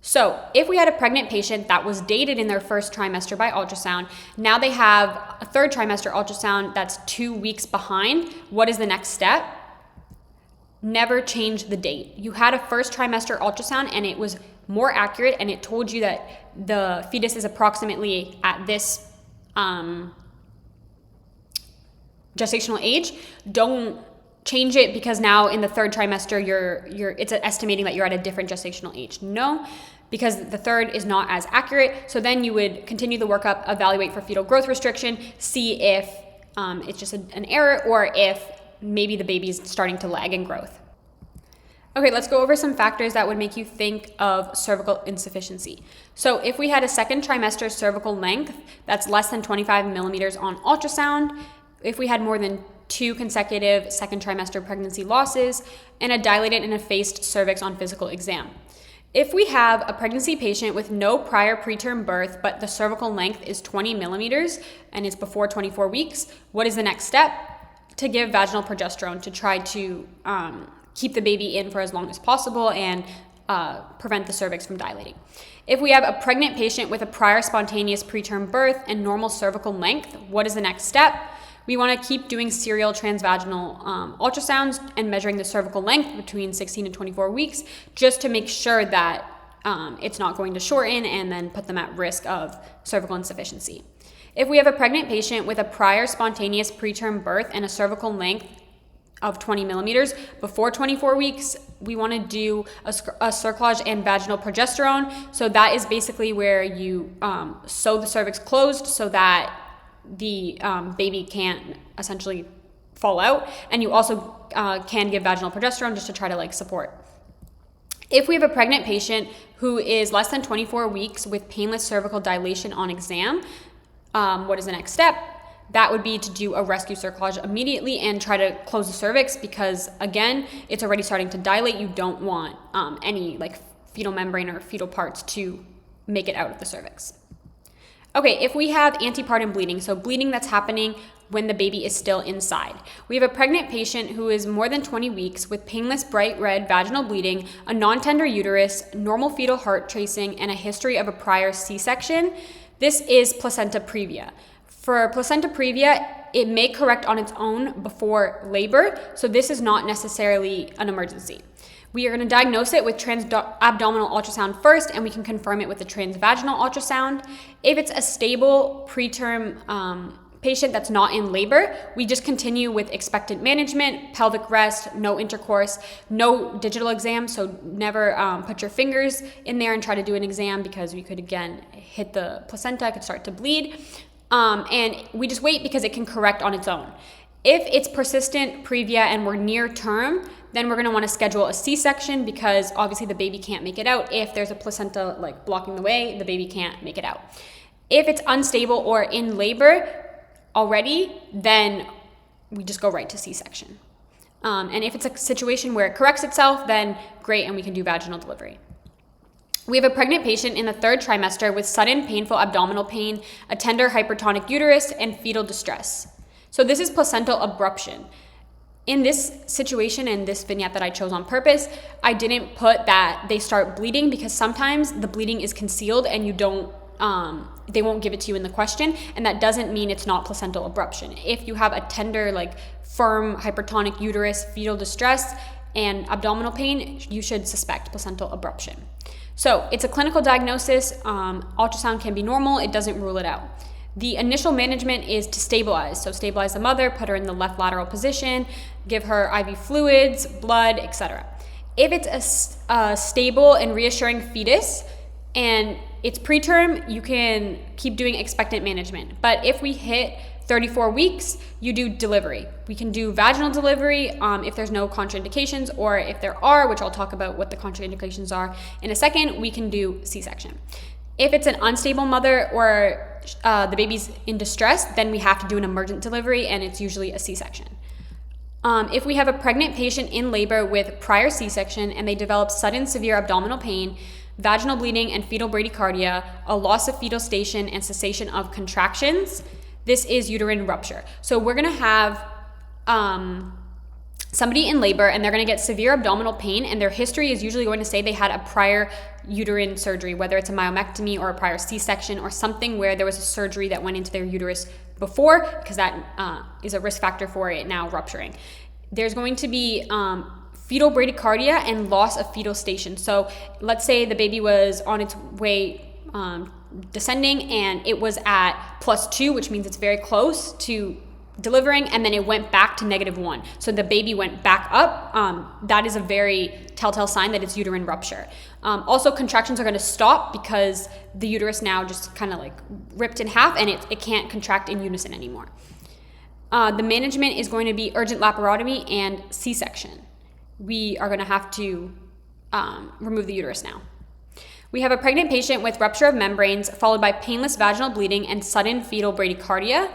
So if we had a pregnant patient that was dated in their 1st trimester by ultrasound, now they have a 3rd trimester ultrasound that's 2 weeks behind, what is the next step? Never change the date. You had a 1st trimester ultrasound and it was more accurate and it told you that the fetus is approximately at this gestational age. Don't change it because now in the 3rd trimester it's estimating that you're at a different gestational age. No, because the 3rd is not as accurate. So then you would continue the workup, evaluate for fetal growth restriction, see if it's just an error or if maybe the baby's starting to lag in growth. Okay, let's go over some factors that would make you think of cervical insufficiency. So if we had a 2nd trimester cervical length that's less than 25 millimeters on ultrasound, if we had more than 2 consecutive 2nd trimester pregnancy losses, and a dilated and effaced cervix on physical exam. If we have a pregnancy patient with no prior preterm birth, but the cervical length is 20 millimeters and it's before 24 weeks, what is the next step? To give vaginal progesterone to try to keep the baby in for as long as possible and prevent the cervix from dilating. If we have a pregnant patient with a prior spontaneous preterm birth and normal cervical length, what is the next step? We want to keep doing serial transvaginal ultrasounds and measuring the cervical length between 16 and 24 weeks just to make sure that it's not going to shorten and then put them at risk of cervical insufficiency. If we have a pregnant patient with a prior spontaneous preterm birth and a cervical length of 20 millimeters before 24 weeks, we want to do a cerclage and vaginal progesterone. So that is basically where you sew the cervix closed so that the baby can't essentially fall out, and you also can give vaginal progesterone just to try to like support. If we have a pregnant patient who is less than 24 weeks with painless cervical dilation on exam, what is the next step? That would be to do a rescue cerclage immediately and try to close the cervix because, again, it's already starting to dilate. You don't want any like fetal membrane or fetal parts to make it out of the cervix. Okay, if we have antepartum bleeding, so bleeding that's happening when the baby is still inside. We have a pregnant patient who is more than 20 weeks with painless bright red vaginal bleeding, a non-tender uterus, normal fetal heart tracing, and a history of a prior C-section. This is placenta previa. For placenta previa, it may correct on its own before labor, so this is not necessarily an emergency. We are going to diagnose it with trans-abdominal ultrasound first, and we can confirm it with a transvaginal ultrasound. If it's a stable preterm patient that's not in labor, we just continue with expectant management, pelvic rest, no intercourse, no digital exam, so never put your fingers in there and try to do an exam because we could, again, hit the placenta, it could start to bleed. And we just wait because it can correct on its own. If it's persistent previa and we're near term, then we're going to want to schedule a C-section because obviously the baby can't make it out. If there's a placenta like blocking the way, the baby can't make it out. If it's unstable or in labor already, then we just go right to C-section. And if it's a situation where it corrects itself, then great, and we can do vaginal delivery. We have a pregnant patient in the 3rd trimester with sudden painful abdominal pain, a tender hypertonic uterus, and fetal distress. So this is placental abruption. In this situation, in this vignette that I chose on purpose, I didn't put that they start bleeding because sometimes the bleeding is concealed and you don't, they won't give it to you in the question, and that doesn't mean it's not placental abruption. If you have a tender, like firm hypertonic uterus, fetal distress, and abdominal pain, you should suspect placental abruption. So it's a clinical diagnosis. Ultrasound can be normal. It doesn't rule it out. The initial management is to stabilize. So stabilize the mother, put her in the left lateral position, give her IV fluids, blood, etc. If it's a stable and reassuring fetus and it's preterm, you can keep doing expectant management. But if we hit 34 weeks, you do delivery. We can do vaginal delivery if there's no contraindications, or if there are, which I'll talk about what the contraindications are in a second, we can do C-section. If it's an unstable mother or the baby's in distress, then we have to do an emergent delivery, and it's usually a C-section. If we have a pregnant patient in labor with prior C-section and they develop sudden severe abdominal pain, vaginal bleeding and fetal bradycardia, a loss of fetal station and cessation of contractions, this is uterine rupture. So we're gonna have somebody in labor and they're gonna get severe abdominal pain, and their history is usually going to say they had a prior uterine surgery, whether it's a myomectomy or a prior C-section or something where there was a surgery that went into their uterus before, because that is a risk factor for it now rupturing. There's going to be fetal bradycardia and loss of fetal station. So let's say the baby was on its way descending and it was at +2, which means it's very close to delivering, and then it went back to -1. So the baby went back up. That is a very telltale sign that it's uterine rupture. Also, contractions are going to stop because the uterus now just kind of like ripped in half and it can't contract in unison anymore. The management is going to be urgent laparotomy and C-section. We are going to have to remove the uterus now. We have a pregnant patient with rupture of membranes followed by painless vaginal bleeding and sudden fetal bradycardia.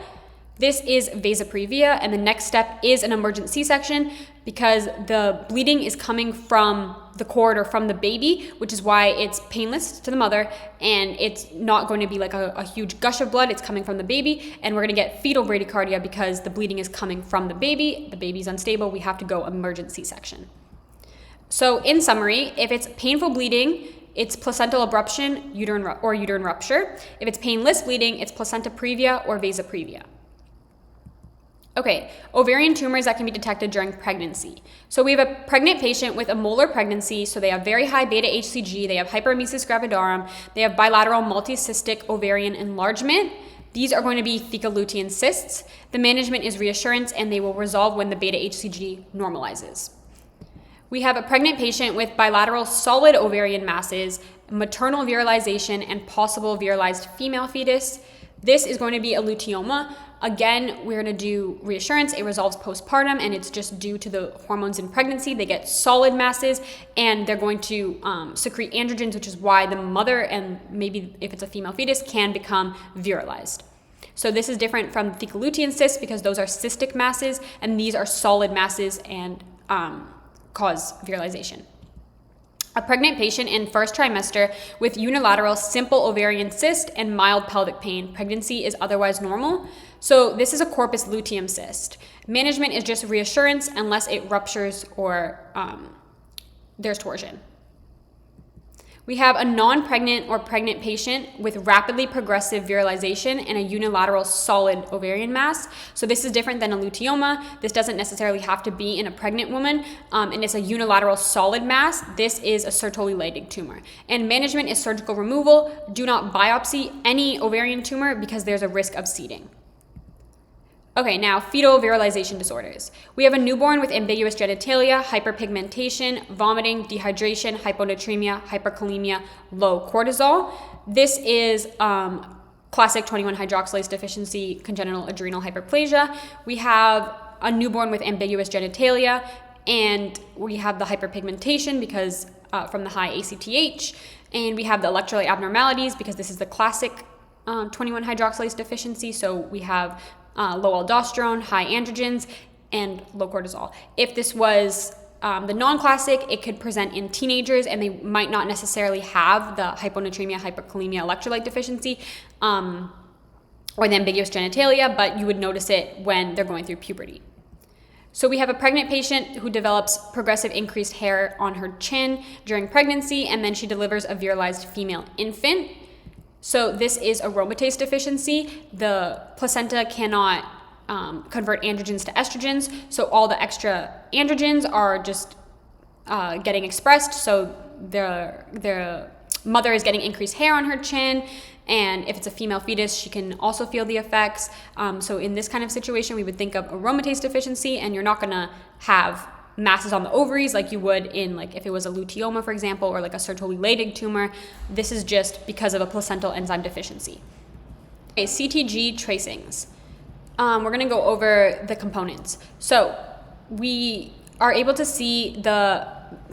This is vasoprevia, and the next step is an emergent C-section because the bleeding is coming from the cord or from the baby, which is why it's painless to the mother, and it's not going to be like a huge gush of blood. It's coming from the baby, and we're going to get fetal bradycardia because the bleeding is coming from the baby. The baby's unstable. We have to go emergent C-section. So in summary, if it's painful bleeding, it's placental abruption uterine rupture. If it's painless bleeding, it's placenta previa or vasoprevia. Okay, ovarian tumors that can be detected during pregnancy. So we have a pregnant patient with a molar pregnancy, so they have very high beta HCG, they have hyperemesis gravidarum, they have bilateral multicystic ovarian enlargement. These are going to be fecal lutein cysts. The management is reassurance, and they will resolve when the beta HCG normalizes. We have a pregnant patient with bilateral solid ovarian masses, maternal virilization, and possible virilized female fetus. This is going to be a luteoma. Again, we're going to do reassurance. It resolves postpartum, and it's just due to the hormones in pregnancy. They get solid masses, and they're going to secrete androgens, which is why the mother, and maybe if it's a female fetus, can become virilized. So this is different from fecal lutein cysts because those are cystic masses, and these are solid masses and cause virilization. A pregnant patient in first trimester with unilateral simple ovarian cyst and mild pelvic pain. Pregnancy is otherwise normal. So this is a corpus luteum cyst. Management is just reassurance unless it ruptures or there's torsion. We have a non-pregnant or pregnant patient with rapidly progressive virilization and a unilateral solid ovarian mass. So this is different than a luteoma. This doesn't necessarily have to be in a pregnant woman, and it's a unilateral solid mass. This is a Sertoli-Leydig tumor. And management is surgical removal. Do not biopsy any ovarian tumor because there's a risk of seeding. Okay, now fetal virilization disorders. We have a newborn with ambiguous genitalia, hyperpigmentation, vomiting, dehydration, hyponatremia, hyperkalemia, low cortisol. This is classic 21-hydroxylase deficiency, congenital adrenal hyperplasia. We have a newborn with ambiguous genitalia, and we have the hyperpigmentation because from the high ACTH, and we have the electrolyte abnormalities because this is the classic 21-hydroxylase deficiency. So we have low aldosterone, high androgens, and low cortisol. If this was the non-classic, it could present in teenagers, and they might not necessarily have the hyponatremia, hyperkalemia, electrolyte deficiency, or the ambiguous genitalia, but you would notice it when they're going through puberty. So we have a pregnant patient who develops progressive increased hair on her chin during pregnancy, and then she delivers a virilized female infant. So this is aromatase deficiency. The placenta cannot convert androgens to estrogens, so all the extra androgens are just getting expressed. So the mother is getting increased hair on her chin, and if it's a female fetus, she can also feel the effects. So in this kind of situation, we would think of aromatase deficiency, and you're not going to have masses on the ovaries like you would in, like, if it was a luteoma, for example, or like a Sertoli-Leydig tumor. This is just because of a placental enzyme deficiency. Okay, CTG tracings. We're going to go over the components. So we are able to see the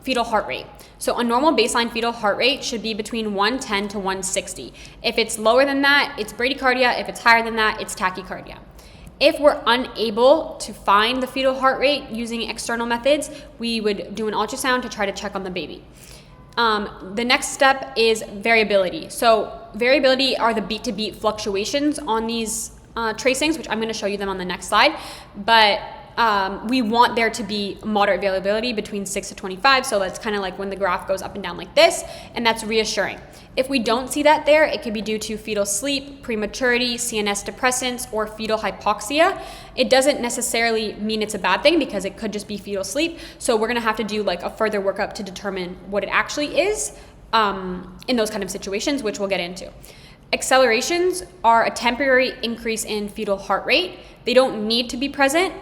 fetal heart rate. So a normal baseline fetal heart rate should be between 110 to 160. If it's lower than that, it's bradycardia. If it's higher than that, it's tachycardia. If we're unable to find the fetal heart rate using external methods, we would do an ultrasound to try to check on the baby. The next step is variability. So variability are the beat-to-beat fluctuations on these tracings, which I'm going to show you them on the next slide. But we want there to be moderate variability between 6 to 25. So that's kind of like when the graph goes up and down like this, and that's reassuring. If we don't see that there, it could be due to fetal sleep, prematurity, CNS depressants, or fetal hypoxia. It doesn't necessarily mean it's a bad thing because it could just be fetal sleep. So we're going to have to do like a further workup to determine what it actually is in those kind of situations, which we'll get into. Accelerations are a temporary increase in fetal heart rate. They don't need to be present,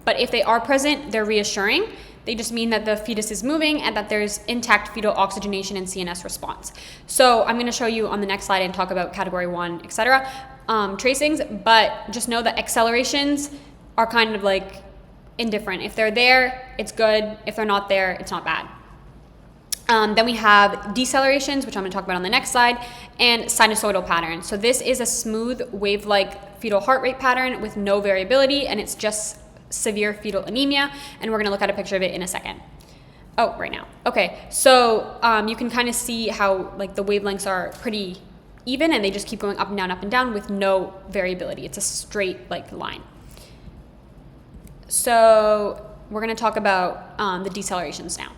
but if they are present, they're reassuring. They just mean that the fetus is moving and that there's intact fetal oxygenation and CNS response. So I'm going to show you on the next slide and talk about category 1, etc. Tracings, but just know that accelerations are kind of like indifferent. If they're there, it's good. If they're not there, it's not bad. Then we have decelerations, which I'm going to talk about on the next slide, and sinusoidal patterns. So this is a smooth wave-like fetal heart rate pattern with no variability, and it's just severe fetal anemia, and we're going to look at a picture of it in a second. Oh, right now. Okay, so you can kind of see how like the wavelengths are pretty even, and they just keep going up and down with no variability. It's a straight like line. So we're going to talk about the decelerations now.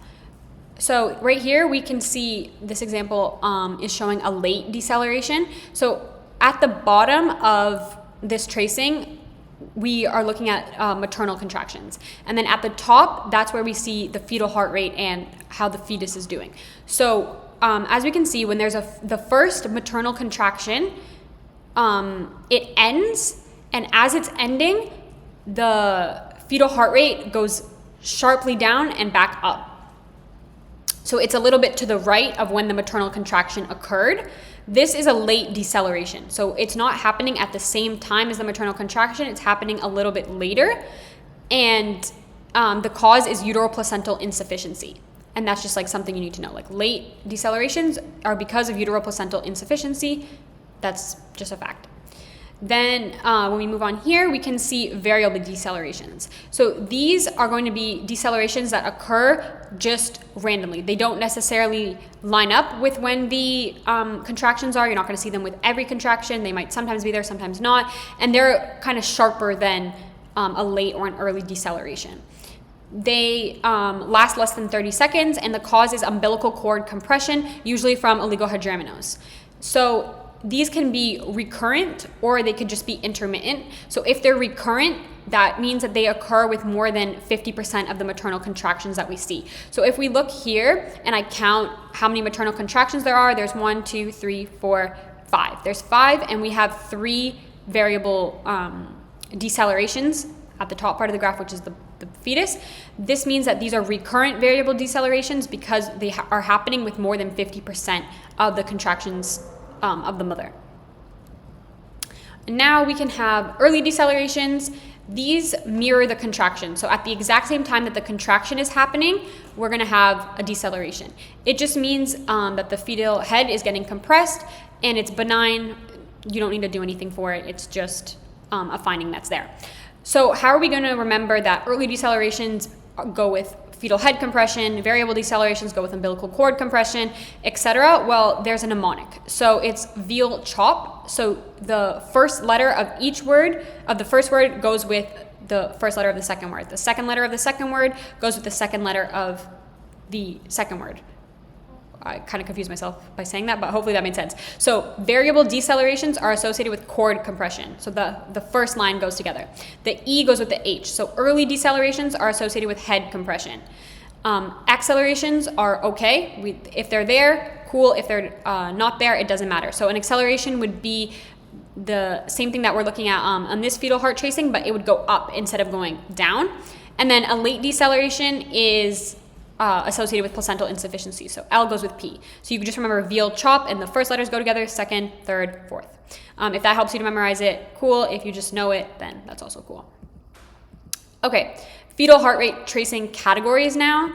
So right here we can see this example is showing a late deceleration. So at the bottom of this tracing, we are looking at maternal contractions. And then at the top, that's where we see the fetal heart rate and how the fetus is doing. So as we can see, when there's the first maternal contraction, it ends, and as it's ending, the fetal heart rate goes sharply down and back up. So it's a little bit to the right of when the maternal contraction occurred. This is a late deceleration. So it's not happening at the same time as the maternal contraction. It's happening a little bit later. And the cause is uteroplacental insufficiency. And that's just like something you need to know. Like late decelerations are because of uteroplacental insufficiency. That's just a fact. Then when we move on here, we can see variable decelerations. So these are going to be decelerations that occur just randomly. They don't necessarily line up with when the contractions are. You're not going to see them with every contraction. They might sometimes be there, sometimes not. And they're kind of sharper than a late or an early deceleration. They last less than 30 seconds, and the cause is umbilical cord compression, usually from oligohydramnios. So these can be recurrent or they could just be intermittent. So if they're recurrent, that means that they occur with more than 50% of the maternal contractions that we see. So if we look here and I count how many maternal contractions there are, there's 1, 2, 3, 4, 5. There's 5, and we have 3 variable decelerations at the top part of the graph, which is the fetus. This means that these are recurrent variable decelerations because they are happening with more than 50% of the contractions of the mother. Now we can have early decelerations. These mirror the contraction. So at the exact same time that the contraction is happening, we're going to have a deceleration. It just means that the fetal head is getting compressed, and it's benign. You don't need to do anything for it. It's just a finding that's there. So how are we going to remember that early decelerations go with fetal head compression, variable decelerations go with umbilical cord compression, etc.? Well, there's a mnemonic. So it's veal chop. So the first letter of each word, of the first word, goes with the first letter of the second word. The second letter of the second word goes with the second letter of the second word. I kind of confused myself by saying that, but hopefully that made sense. So variable decelerations are associated with cord compression. So the first line goes together. The E goes with the H. So early decelerations are associated with head compression. Accelerations are okay. If they're there, cool. If they're not there, it doesn't matter. So an acceleration would be the same thing that we're looking at on this fetal heart tracing, but it would go up instead of going down. And then a late deceleration is associated with placental insufficiency. So L goes with P. So you can just remember veal chop, and the first letters go together, second, third, fourth. If that helps you to memorize it, cool. If you just know it, then that's also cool. Okay, fetal heart rate tracing categories now.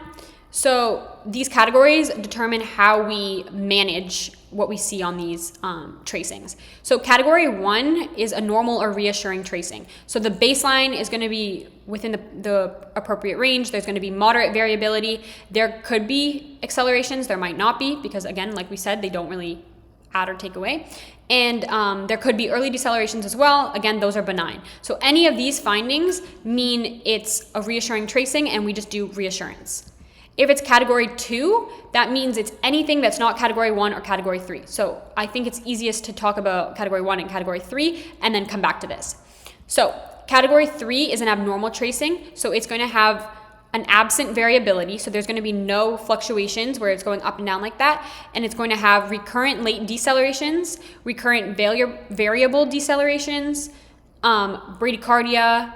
So these categories determine how we manage what we see on these tracings. So category 1 is a normal or reassuring tracing. So the baseline is going to be within the appropriate range. There's going to be moderate variability. There could be accelerations. There might not be, because again, like we said, they don't really add or take away. And there could be early decelerations as well. Again, those are benign. So any of these findings mean it's a reassuring tracing, and we just do reassurance. If it's category 2, that means it's anything that's not category 1 or category 3. So I think it's easiest to talk about category 1 and category 3 and then come back to this. So category 3 is an abnormal tracing. So it's going to have an absent variability. So there's going to be no fluctuations where it's going up and down like that. And it's going to have recurrent late decelerations, recurrent variable decelerations, bradycardia.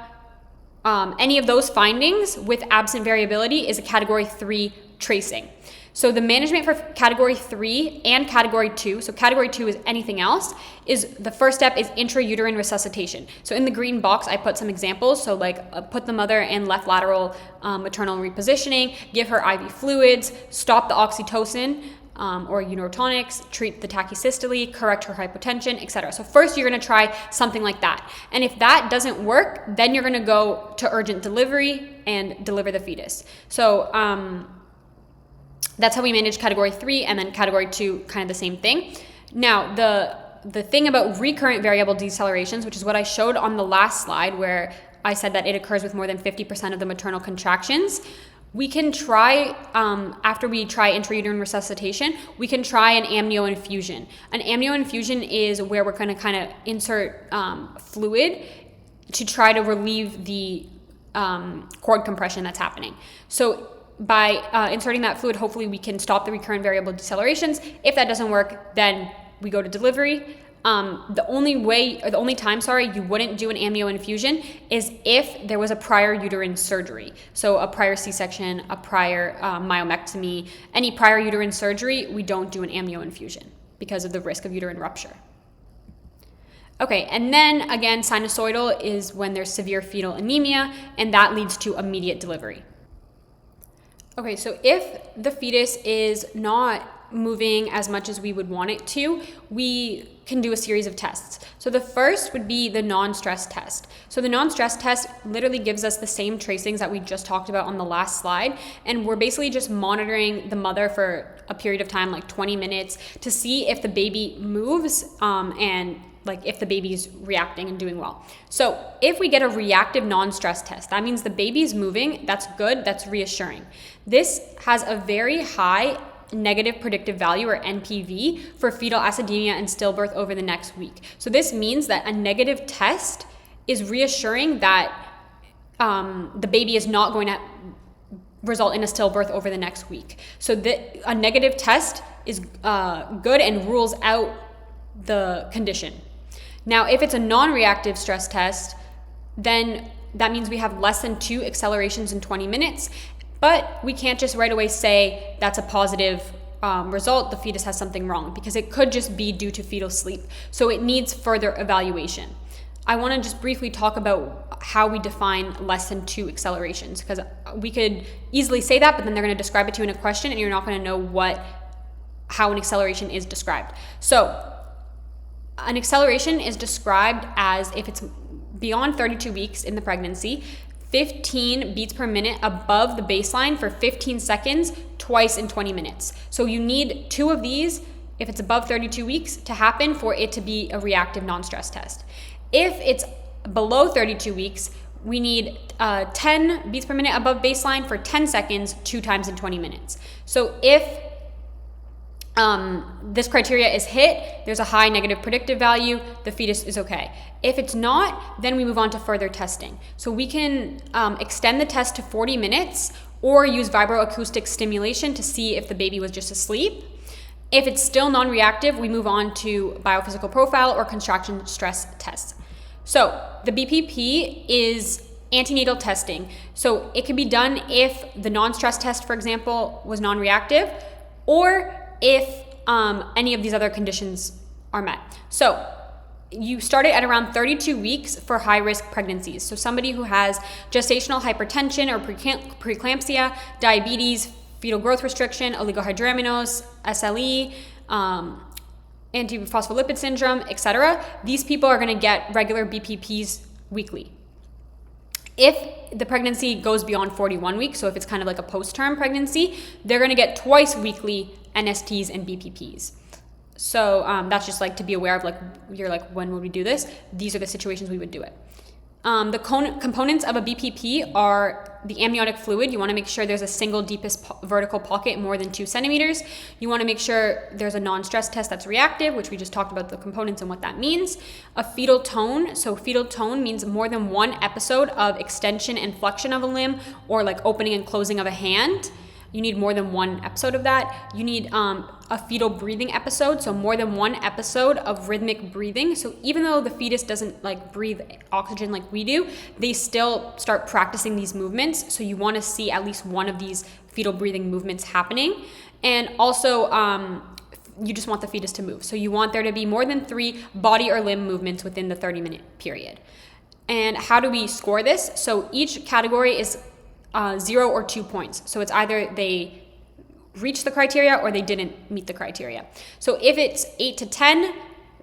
Any of those findings with absent variability is a category 3 tracing. So the management for category 3 and category 2, so category 2 is anything else, is the first step is intrauterine resuscitation. So in the green box, I put some examples. So like put the mother in left lateral maternal repositioning, give her IV fluids, stop the oxytocin or unitonics, treat the tachysystole, correct her hypotension, etc. So first you're gonna try something like that. And if that doesn't work, then you're gonna go to urgent delivery and deliver the fetus. So that's how we manage category 3, and then category 2, kind of the same thing. Now, the thing about recurrent variable decelerations, which is what I showed on the last slide where I said that it occurs with more than 50% of the maternal contractions, we can try, after we try intrauterine resuscitation, we can try an amnio infusion. An amnio infusion is where we're going to kind of insert fluid to try to relieve the cord compression that's happening. So by inserting that fluid, hopefully we can stop the recurrent variable decelerations. If that doesn't work, then we go to delivery. The only time you wouldn't do an amnio infusion is if there was a prior uterine surgery. So a prior C-section, a prior myomectomy, any prior uterine surgery, we don't do an amnio infusion because of the risk of uterine rupture. Okay, and then again, sinusoidal is when there's severe fetal anemia, and that leads to immediate delivery. Okay, so if the fetus is not moving as much as we would want it to, we can do a series of tests. So the first would be the non-stress test. So the non-stress test literally gives us the same tracings that we just talked about on the last slide, and we're basically just monitoring the mother for a period of time, like 20 minutes, to see if the baby moves and like if the baby's reacting and doing well. So if we get a reactive non-stress test, that means the baby's moving, that's good, that's reassuring. This has a very high negative predictive value, or NPV, for fetal acidemia and stillbirth over the next week. So this means that a negative test is reassuring that the baby is not going to result in a stillbirth over the next week. So a negative test is good and rules out the condition. Now, if it's a non-reactive stress test, then that means we have less than 2 accelerations in 20 minutes, but we can't just right away say that's a positive result, the fetus has something wrong, because it could just be due to fetal sleep. So it needs further evaluation. I want to just briefly talk about how we define less than 2 accelerations, because we could easily say that, but then they're going to describe it to you in a question, and you're not going to know how an acceleration is described. So an acceleration is described as if it's beyond 32 weeks in the pregnancy, 15 beats per minute above the baseline for 15 seconds, twice in 20 minutes. So you need 2 of these, if it's above 32 weeks, to happen for it to be a reactive non-stress test. If it's below 32 weeks, we need 10 beats per minute above baseline for 10 seconds, 2 times in 20 minutes. So if this criteria is hit, there's a high negative predictive value, the fetus is okay. If it's not, then we move on to further testing. So we can extend the test to 40 minutes or use vibroacoustic stimulation to see if the baby was just asleep. If it's still non-reactive, we move on to biophysical profile or contraction stress tests. So the BPP is antenatal testing. So it can be done if the non-stress test, for example, was non-reactive, or if any of these other conditions are met. So you start it at around 32 weeks for high-risk pregnancies. So somebody who has gestational hypertension or preeclampsia, diabetes, fetal growth restriction, oligohydramnios, SLE, antiphospholipid syndrome, etc. These people are going to get regular BPPs weekly. If the pregnancy goes beyond 41 weeks, so if it's kind of like a post-term pregnancy, they're going to get twice weekly NSTs and BPPs. So that's just like to be aware of, like, you're like, when would we do this? These are the situations we would do it. The components of a BPP are the amniotic fluid. You want to make sure there's a single deepest vertical pocket more than 2 centimeters. You want to make sure there's a non-stress test that's reactive, which we just talked about the components and what that means. A fetal tone. So fetal tone means more than 1 episode of extension and flexion of a limb, or like opening and closing of a hand. You need more than 1 episode of that. You need a fetal breathing episode, so more than 1 episode of rhythmic breathing. So even though the fetus doesn't like breathe oxygen like we do, they still start practicing these movements. So you want to see at least one of these fetal breathing movements happening. And also, you just want the fetus to move. So you want there to be more than 3 body or limb movements within the 30-minute period. And how do we score this? So each category is 0 or 2 points. So it's either they reached the criteria or they didn't meet the criteria. So if it's 8 to 10,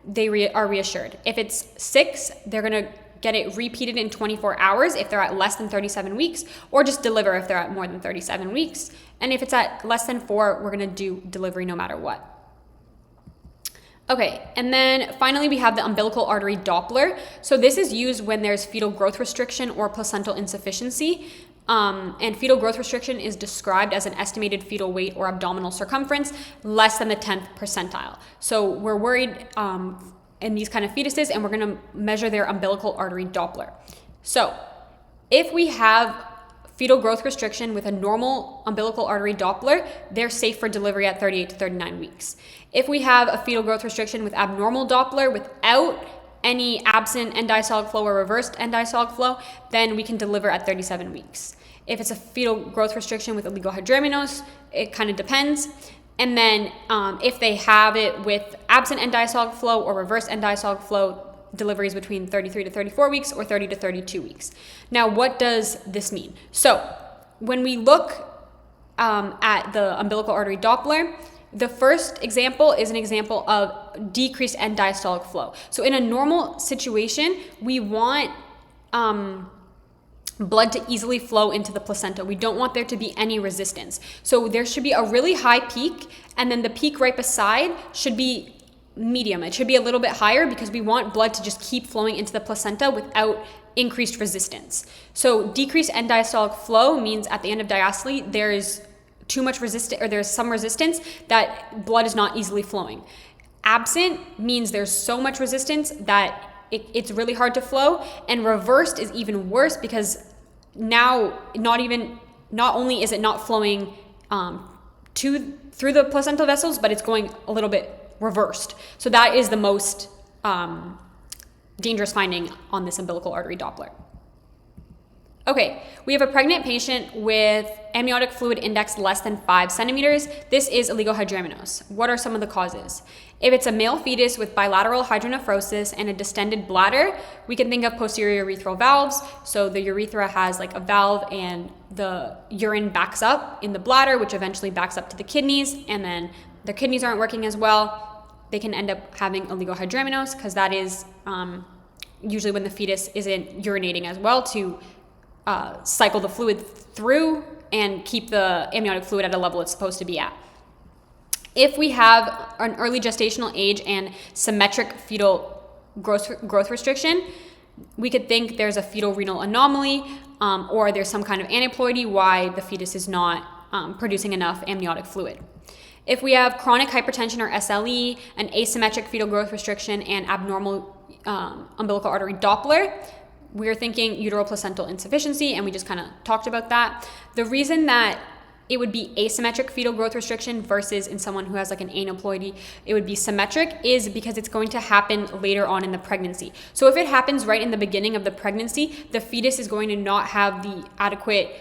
they are reassured. If it's 6, they're going to get it repeated in 24 hours if they're at less than 37 weeks, or just deliver if they're at more than 37 weeks. And if it's at less than 4, we're going to do delivery no matter what. Okay, and then finally we have the umbilical artery Doppler. So this is used when there's fetal growth restriction or placental insufficiency. And fetal growth restriction is described as an estimated fetal weight or abdominal circumference less than the 10th percentile. So we're worried in these kind of fetuses, and we're going to measure their umbilical artery Doppler. So if we have fetal growth restriction with a normal umbilical artery Doppler, they're safe for delivery at 38 to 39 weeks. If we have a fetal growth restriction with abnormal Doppler without any absent end-diastolic flow or reversed end-diastolic flow, then we can deliver at 37 weeks. If it's a fetal growth restriction with oligohydramnios, it kind of depends. And then if they have it with absent end-diastolic flow or reversed end-diastolic flow, deliveries between 33 to 34 weeks or 30 to 32 weeks. Now, what does this mean? So when we look at the umbilical artery Doppler, the first example is an example of decreased end diastolic flow. So in a normal situation, we want blood to easily flow into the placenta. We don't want there to be any resistance. So there should be a really high peak, and then the peak right beside should be medium. It should be a little bit higher because we want blood to just keep flowing into the placenta without increased resistance. So decreased end diastolic flow means at the end of diastole, there is too much resistance, or there's some resistance that blood is not easily flowing. Absent means there's so much resistance that it's really hard to flow, and reversed is even worse because now not only is it not flowing through the placental vessels, but it's going a little bit reversed. So that is the most dangerous finding on this umbilical artery Doppler. Okay, we have a pregnant patient with amniotic fluid index less than 5 centimeters. This is oligohydramnios. What are some of the causes? If it's a male fetus with bilateral hydronephrosis and a distended bladder, we can think of posterior urethral valves. So the urethra has like a valve and the urine backs up in the bladder, which eventually backs up to the kidneys, and then the kidneys aren't working as well. They can end up having oligohydramnios because that is usually when the fetus isn't urinating as well to cycle the fluid through and keep the amniotic fluid at a level it's supposed to be at. If we have an early gestational age and symmetric fetal growth restriction, we could think there's a fetal renal anomaly or there's some kind of aneuploidy why the fetus is not producing enough amniotic fluid. If we have chronic hypertension or SLE, an asymmetric fetal growth restriction, and abnormal umbilical artery Doppler, we're thinking uteroplacental insufficiency, and we just kind of talked about that. The reason that it would be asymmetric fetal growth restriction versus in someone who has like an aneuploidy, it would be symmetric, is because it's going to happen later on in the pregnancy. So if it happens right in the beginning of the pregnancy, the fetus is going to not have the adequate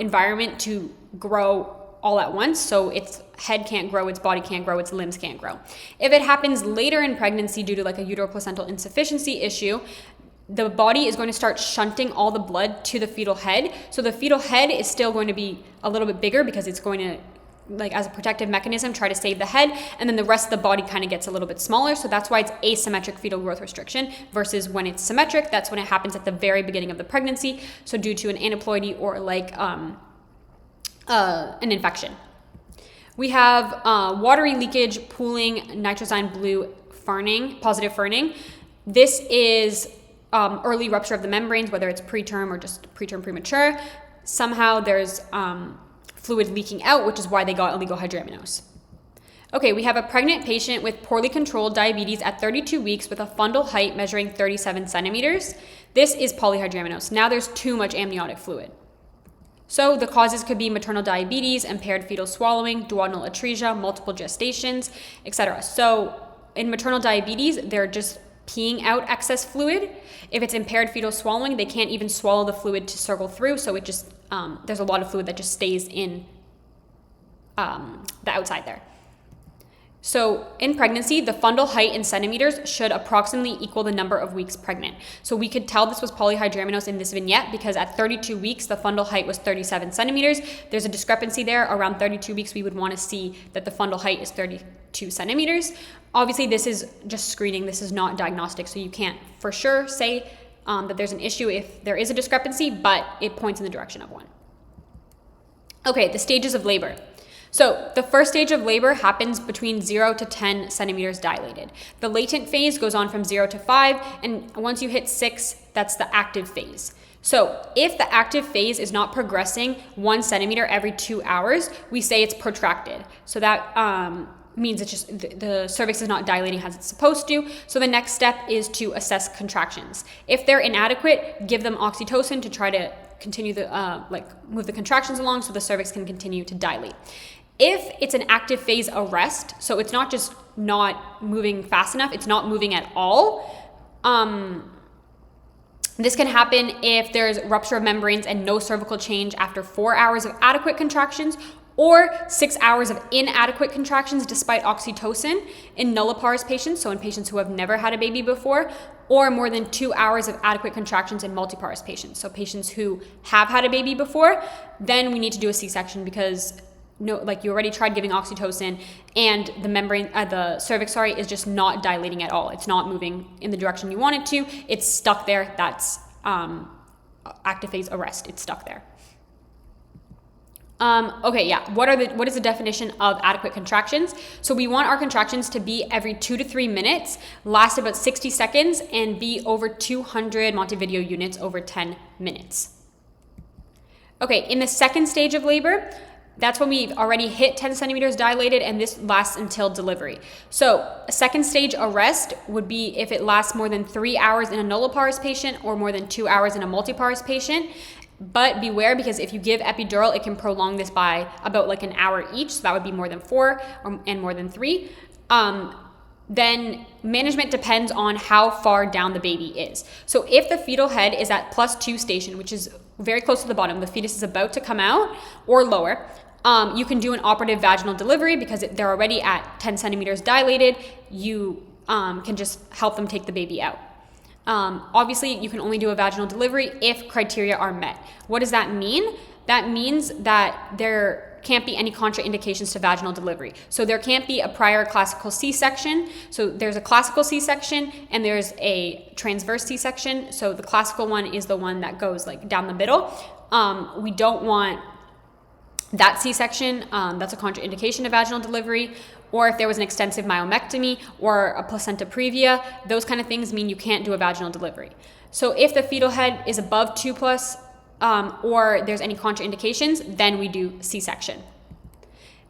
environment to grow all at once. So its head can't grow, its body can't grow, its limbs can't grow. If it happens later in pregnancy due to like a uteroplacental insufficiency issue, the body is going to start shunting all the blood to the fetal head. So the fetal head is still going to be a little bit bigger because it's going to, like as a protective mechanism, try to save the head. And then the rest of the body kind of gets a little bit smaller. So that's why it's asymmetric fetal growth restriction versus when it's symmetric, that's when it happens at the very beginning of the pregnancy. So due to an aneuploidy or like an infection. We have watery leakage, pooling, nitrozyme blue farning, positive farning. This is early rupture of the membranes, whether it's preterm or just preterm premature. Somehow there's fluid leaking out, which is why they got oligohydramnios. Okay, we have a pregnant patient with poorly controlled diabetes at 32 weeks with a fundal height measuring 37 centimeters. This is polyhydramnios. Now there's too much amniotic fluid. So the causes could be maternal diabetes, impaired fetal swallowing, duodenal atresia, multiple gestations, etc. So in maternal diabetes, they're just peeing out excess fluid. If it's impaired fetal swallowing, they can't even swallow the fluid to circle through. So it just there's a lot of fluid that just stays in the outside there. So in pregnancy, the fundal height in centimeters should approximately equal the number of weeks pregnant. So we could tell this was polyhydramnios in this vignette because at 32 weeks, the fundal height was 37 centimeters. There's a discrepancy there. Around 32 weeks, we would want to see that the fundal height is 32 centimeters. Obviously, this is just screening. This is not diagnostic, so you can't for sure say that there's an issue if there is a discrepancy, but it points in the direction of one. Okay, the stages of labor. So the first stage of labor happens between 0 to 10 centimeters dilated. The latent phase goes on from 0 to 5, and once you hit 6, that's the active phase. So if the active phase is not progressing 1 centimeter every 2 hours, we say it's protracted. So that means it's just the cervix is not dilating as it's supposed to. So the next step is to assess contractions. If they're inadequate, give them oxytocin to try to continue move the contractions along so the cervix can continue to dilate. If it's an active phase arrest, so it's not just not moving fast enough, it's not moving at all. This can happen if there's rupture of membranes and no cervical change after 4 hours of adequate contractions, or 6 hours of inadequate contractions despite oxytocin in nulliparous patients, so in patients who have never had a baby before, or more than 2 hours of adequate contractions in multiparous patients, so patients who have had a baby before. Then we need to do a C-section because you already tried giving oxytocin and the membrane, the cervix, is just not dilating at all. It's not moving in the direction you want it to. It's stuck there. That's active phase arrest. It's stuck there. What is the definition of adequate contractions? So we want our contractions to be every 2 to 3 minutes, last about 60 seconds, and be over 200 Montevideo units over 10 minutes. Okay, in the second stage of labor, that's when we've already hit 10 centimeters dilated, and this lasts until delivery. So a second stage arrest would be if it lasts more than 3 hours in a nulliparous patient or more than 2 hours in a multiparous patient. But beware, because if you give epidural, it can prolong this by about an hour each. So that would be more than 4 and more than 3. Then management depends on how far down the baby is. So if the fetal head is at +2 station, which is very close to the bottom, the fetus is about to come out, or lower, you can do an operative vaginal delivery because they're already at 10 centimeters dilated. You can just help them take the baby out. Obviously, you can only do a vaginal delivery if criteria are met. What does that mean? That means that there can't be any contraindications to vaginal delivery. So there can't be a prior classical C-section. So there's a classical C-section and there's a transverse C-section. So the classical one is the one that goes down the middle. We don't want that C-section. That's a contraindication to vaginal delivery. Or if there was an extensive myomectomy or a placenta previa, those kind of things mean you can't do a vaginal delivery. So if the fetal head is above 2+, or there's any contraindications, then we do C-section.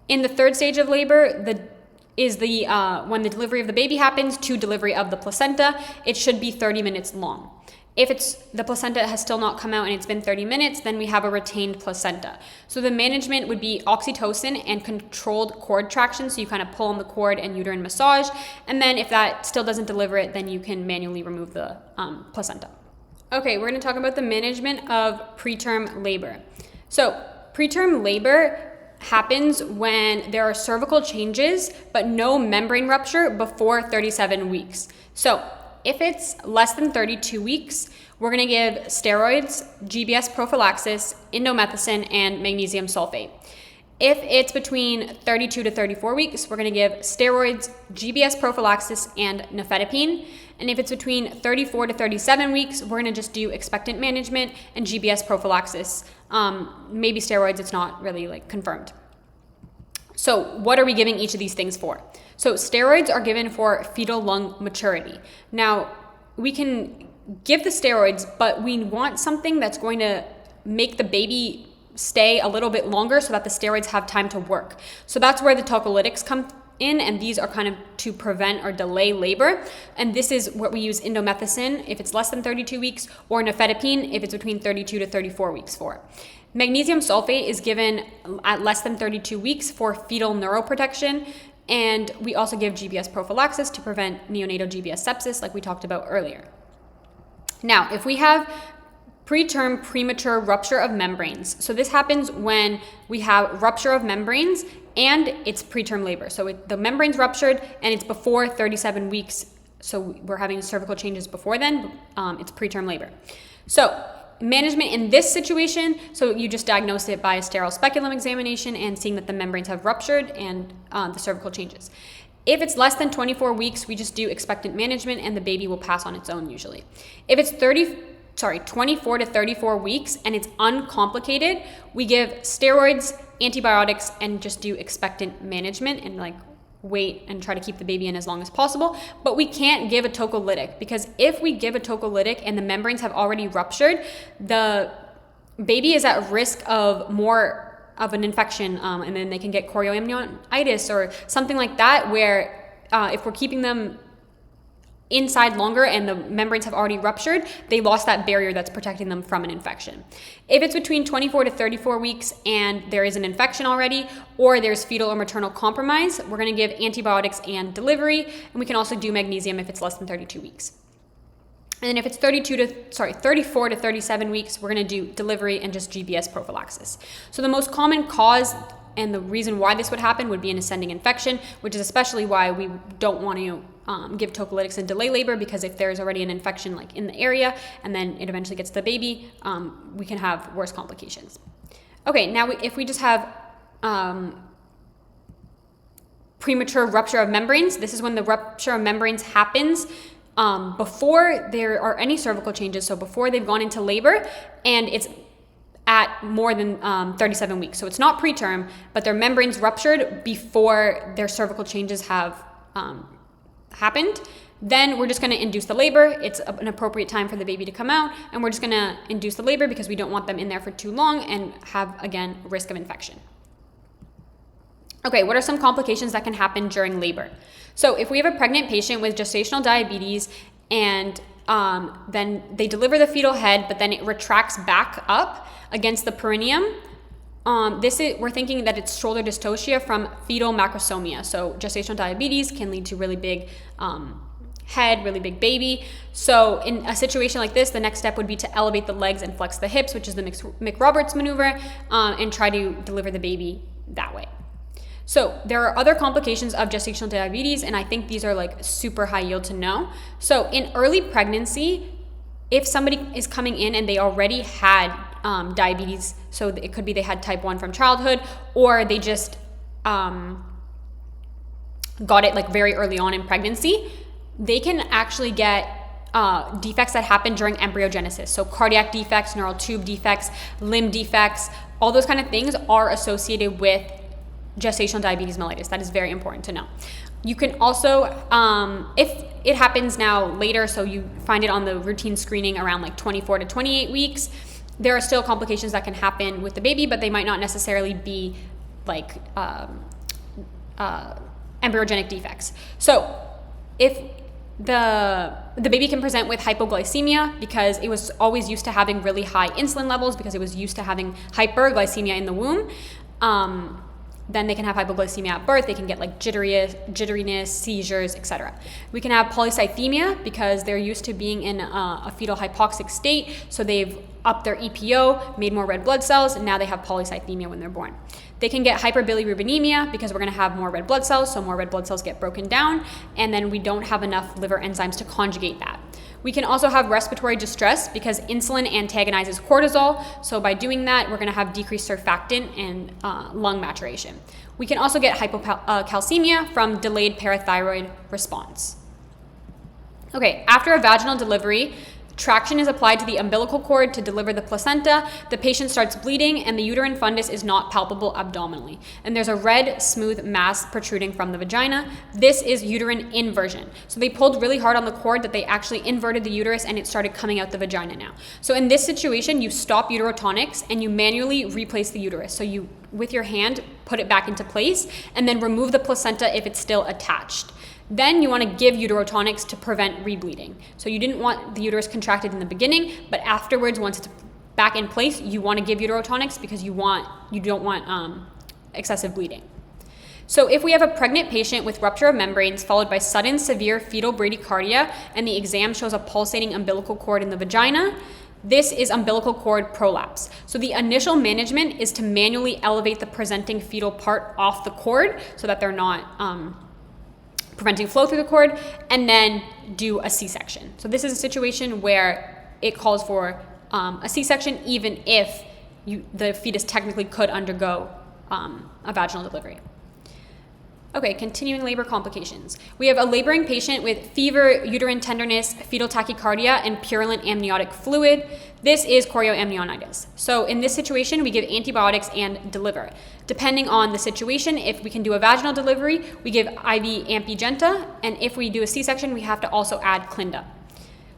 In the third stage of labor, when the delivery of the baby happens to delivery of the placenta, it should be 30 minutes long. If the placenta has still not come out and it's been 30 minutes, then we have a retained placenta. So the management would be oxytocin and controlled cord traction. So you kind of pull on the cord and uterine massage. And then if that still doesn't deliver it, then you can manually remove the placenta. Okay, we're going to talk about the management of preterm labor. So preterm labor happens when there are cervical changes, but no membrane rupture before 37 weeks. So if it's less than 32 weeks, we're going to give steroids, GBS prophylaxis, indomethacin, and magnesium sulfate. If it's between 32 to 34 weeks, we're going to give steroids, GBS prophylaxis, and nifedipine. And if it's between 34 to 37 weeks, we're going to just do expectant management and GBS prophylaxis. Maybe steroids, it's not really confirmed. So what are we giving each of these things for? So steroids are given for fetal lung maturity. Now, we can give the steroids, but we want something that's going to make the baby stay a little bit longer so that the steroids have time to work. So that's where the tocolytics come in, and these are kind of to prevent or delay labor. And this is what we use indomethacin if it's less than 32 weeks, or nifedipine if it's between 32 to 34 weeks for. Magnesium sulfate is given at less than 32 weeks for fetal neuroprotection. And we also give GBS prophylaxis to prevent neonatal GBS sepsis like we talked about earlier. Now, if we have premature rupture of membranes. So this happens when we have rupture of membranes and it's preterm labor. So the membrane's ruptured and it's before 37 weeks. So we're having cervical changes before then. It's preterm labor. So management in this situation, so you just diagnose it by a sterile speculum examination and seeing that the membranes have ruptured and the cervical changes. If it's less than 24 weeks, we just do expectant management and the baby will pass on its own usually. If it's 24 to 34 weeks and it's uncomplicated, we give steroids, antibiotics, and just do expectant management and like wait and try to keep the baby in as long as possible. But we can't give a tocolytic, because if we give a tocolytic and the membranes have already ruptured, the baby is at risk of more of an infection, and then they can get chorioamnionitis or something like that, where if we're keeping them inside longer and the membranes have already ruptured, they lost that barrier that's protecting them from an infection. If it's between 24 to 34 weeks and there is an infection already, or there's fetal or maternal compromise, we're going to give antibiotics and delivery, and we can also do magnesium if it's less than 32 weeks. And then if it's 34 to 37 weeks, we're going to do delivery and just GBS prophylaxis. So the most common cause and the reason why this would happen would be an ascending infection, which is especially why we don't want to give tocolytics and delay labor, because if there's already an infection like in the area and then it eventually gets to the baby, we can have worse complications. Okay, now if we just have premature rupture of membranes, this is when the rupture of membranes happens before there are any cervical changes, so before they've gone into labor, and it's at more than 37 weeks. So it's not preterm, but their membranes ruptured before their cervical changes have happened. Then we're just going to induce the labor. It's an appropriate time for the baby to come out, and we're just going to induce the labor because we don't want them in there for too long and have, again, risk of infection. Okay, what are some complications that can happen during labor? So if we have a pregnant patient with gestational diabetes and then they deliver the fetal head, but then it retracts back up against the perineum, we're thinking that it's shoulder dystocia from fetal macrosomia. So gestational diabetes can lead to really big head, really big baby. So in a situation like this, the next step would be to elevate the legs and flex the hips, which is the McRoberts maneuver, and try to deliver the baby that way. So there are other complications of gestational diabetes, and I think these are like super high yield to know. So in early pregnancy, if somebody is coming in and they already had diabetes, so it could be they had type 1 from childhood, or they just got it like very early on in pregnancy, they can actually get defects that happen during embryogenesis. So cardiac defects, neural tube defects, limb defects, all those kind of things are associated with gestational diabetes mellitus. That is very important to know. You can also, if it happens now later, so you find it on the routine screening around like 24 to 28 weeks, there are still complications that can happen with the baby, but they might not necessarily be like embryogenic defects. So if the baby can present with hypoglycemia because it was always used to having really high insulin levels because it was used to having hyperglycemia in the womb, then they can have hypoglycemia at birth. They can get like jitteriness, seizures, etc. We can have polycythemia because they're used to being in a fetal hypoxic state, so they've upped their EPO, made more red blood cells, and now they have polycythemia when they're born. They can get hyperbilirubinemia because we're going to have more red blood cells, so more red blood cells get broken down, and then we don't have enough liver enzymes to conjugate that. We can also have respiratory distress because insulin antagonizes cortisol. So by doing that, we're going to have decreased surfactant and lung maturation. We can also get hypocalcemia from delayed parathyroid response. Okay, after a vaginal delivery, traction is applied to the umbilical cord to deliver the placenta. The patient starts bleeding and the uterine fundus is not palpable abdominally. And there's a red, smooth mass protruding from the vagina. This is uterine inversion. So they pulled really hard on the cord that they actually inverted the uterus and it started coming out the vagina now. So in this situation, you stop uterotonics and you manually replace the uterus. So you, with your hand, put it back into place and then remove the placenta if it's still attached. Then you want to give uterotonics to prevent rebleeding. So you didn't want the uterus contracted in the beginning, but afterwards, once it's back in place, you want to give uterotonics because you don't want excessive bleeding. So if we have a pregnant patient with rupture of membranes followed by sudden severe fetal bradycardia and the exam shows a pulsating umbilical cord in the vagina, This is umbilical cord prolapse. So the initial management is to manually elevate the presenting fetal part off the cord so that they're not preventing flow through the cord, and then do a C-section. So this is a situation where it calls for a C-section even if the fetus technically could undergo a vaginal delivery. Okay, continuing labor complications. We have a laboring patient with fever, uterine tenderness, fetal tachycardia, and purulent amniotic fluid. This is chorioamnionitis. So in this situation, we give antibiotics and deliver. Depending on the situation, if we can do a vaginal delivery, we give IV Ampigenta, and if we do a C-section, we have to also add Clinda.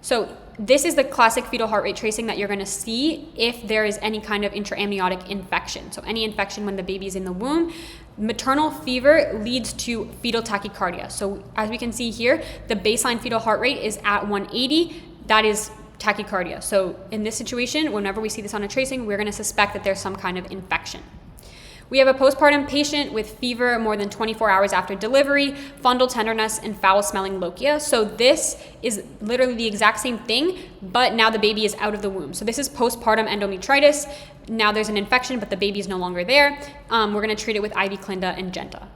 So this is the classic fetal heart rate tracing that you're going to see if there is any kind of intraamniotic infection. So any infection when the baby is in the womb. Maternal fever leads to fetal tachycardia. So as we can see here, the baseline fetal heart rate is at 180. That is tachycardia. So in this situation, whenever we see this on a tracing, we're going to suspect that there's some kind of infection. We have a postpartum patient with fever more than 24 hours after delivery, fundal tenderness, and foul-smelling lochia. So this is literally the exact same thing, but now the baby is out of the womb. So this is postpartum endometritis. Now there's an infection, but the baby is no longer there. We're going to treat it with IV Clinda and Genta.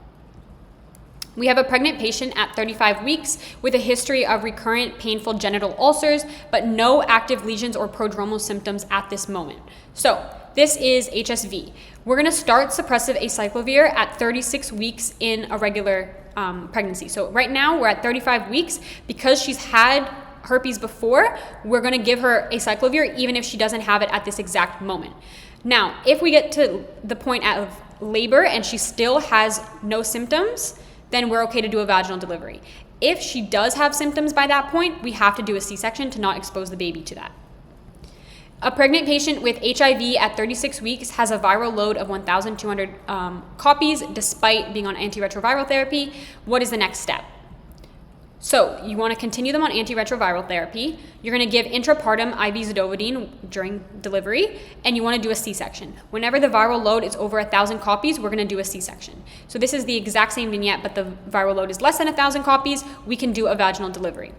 We have a pregnant patient at 35 weeks with a history of recurrent painful genital ulcers, but no active lesions or prodromal symptoms at this moment. So this is HSV. We're going to start suppressive acyclovir at 36 weeks in a regular pregnancy. So right now we're at 35 weeks. Because she's had herpes before, we're going to give her acyclovir even if she doesn't have it at this exact moment. Now, if we get to the point of labor and she still has no symptoms, then we're okay to do a vaginal delivery. If she does have symptoms by that point, we have to do a C-section to not expose the baby to that. A pregnant patient with HIV at 36 weeks has a viral load of 1,200 copies despite being on antiretroviral therapy. What is the next step? So you want to continue them on antiretroviral therapy. You're going to give intrapartum IV zidovudine during delivery, and you want to do a C-section. Whenever the viral load is over 1,000 copies, we're going to do a C-section. So this is the exact same vignette, but the viral load is less than 1,000 copies, we can do a vaginal delivery.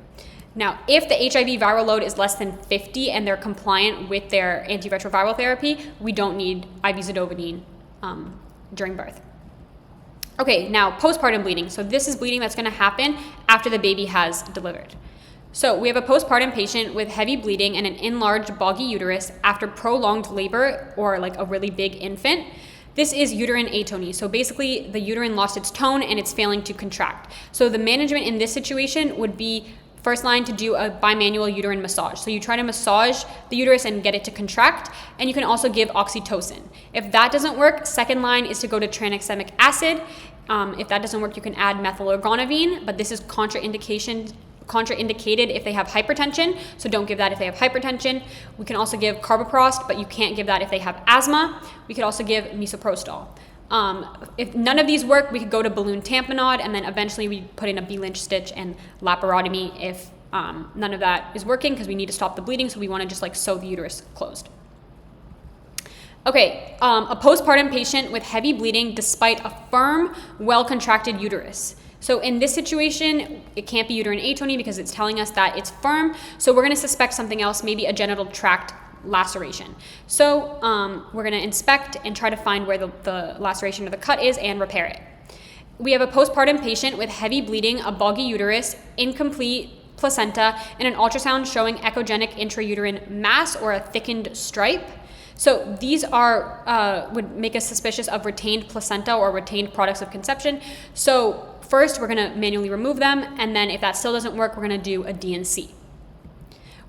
Now, if the HIV viral load is less than 50 and they're compliant with their antiretroviral therapy, we don't need IV zidovudine during birth. Okay, now postpartum bleeding. So this is bleeding that's going to happen after the baby has delivered. So we have a postpartum patient with heavy bleeding and an enlarged boggy uterus after prolonged labor or like a really big infant. This is uterine atony. So basically the uterine lost its tone and it's failing to contract. So the management in this situation would be first line to do a bimanual uterine massage. So you try to massage the uterus and get it to contract, and you can also give oxytocin. If that doesn't work, second line is to go to tranexamic acid. If that doesn't work, you can add methyl-orgonavine, but this is contraindicated if they have hypertension, so don't give that if they have hypertension. We can also give carboprost, but you can't give that if they have asthma. We could also give misoprostol. If none of these work, we could go to balloon tamponade, and then eventually we put in a B-Lynch stitch and laparotomy if none of that is working, because we need to stop the bleeding, so we want to just like sew the uterus closed. Okay, a postpartum patient with heavy bleeding despite a firm, well-contracted uterus. So in this situation, it can't be uterine atony because it's telling us that it's firm, so we're going to suspect something else, maybe a genital tract laceration. So we're going to inspect and try to find where the laceration or the cut is and repair it. We have a postpartum patient with heavy bleeding, a boggy uterus, incomplete placenta, and an ultrasound showing echogenic intrauterine mass or a thickened stripe. So these are would make us suspicious of retained placenta or retained products of conception. So first we're going to manually remove them, and then if that still doesn't work, we're going to do a DNC.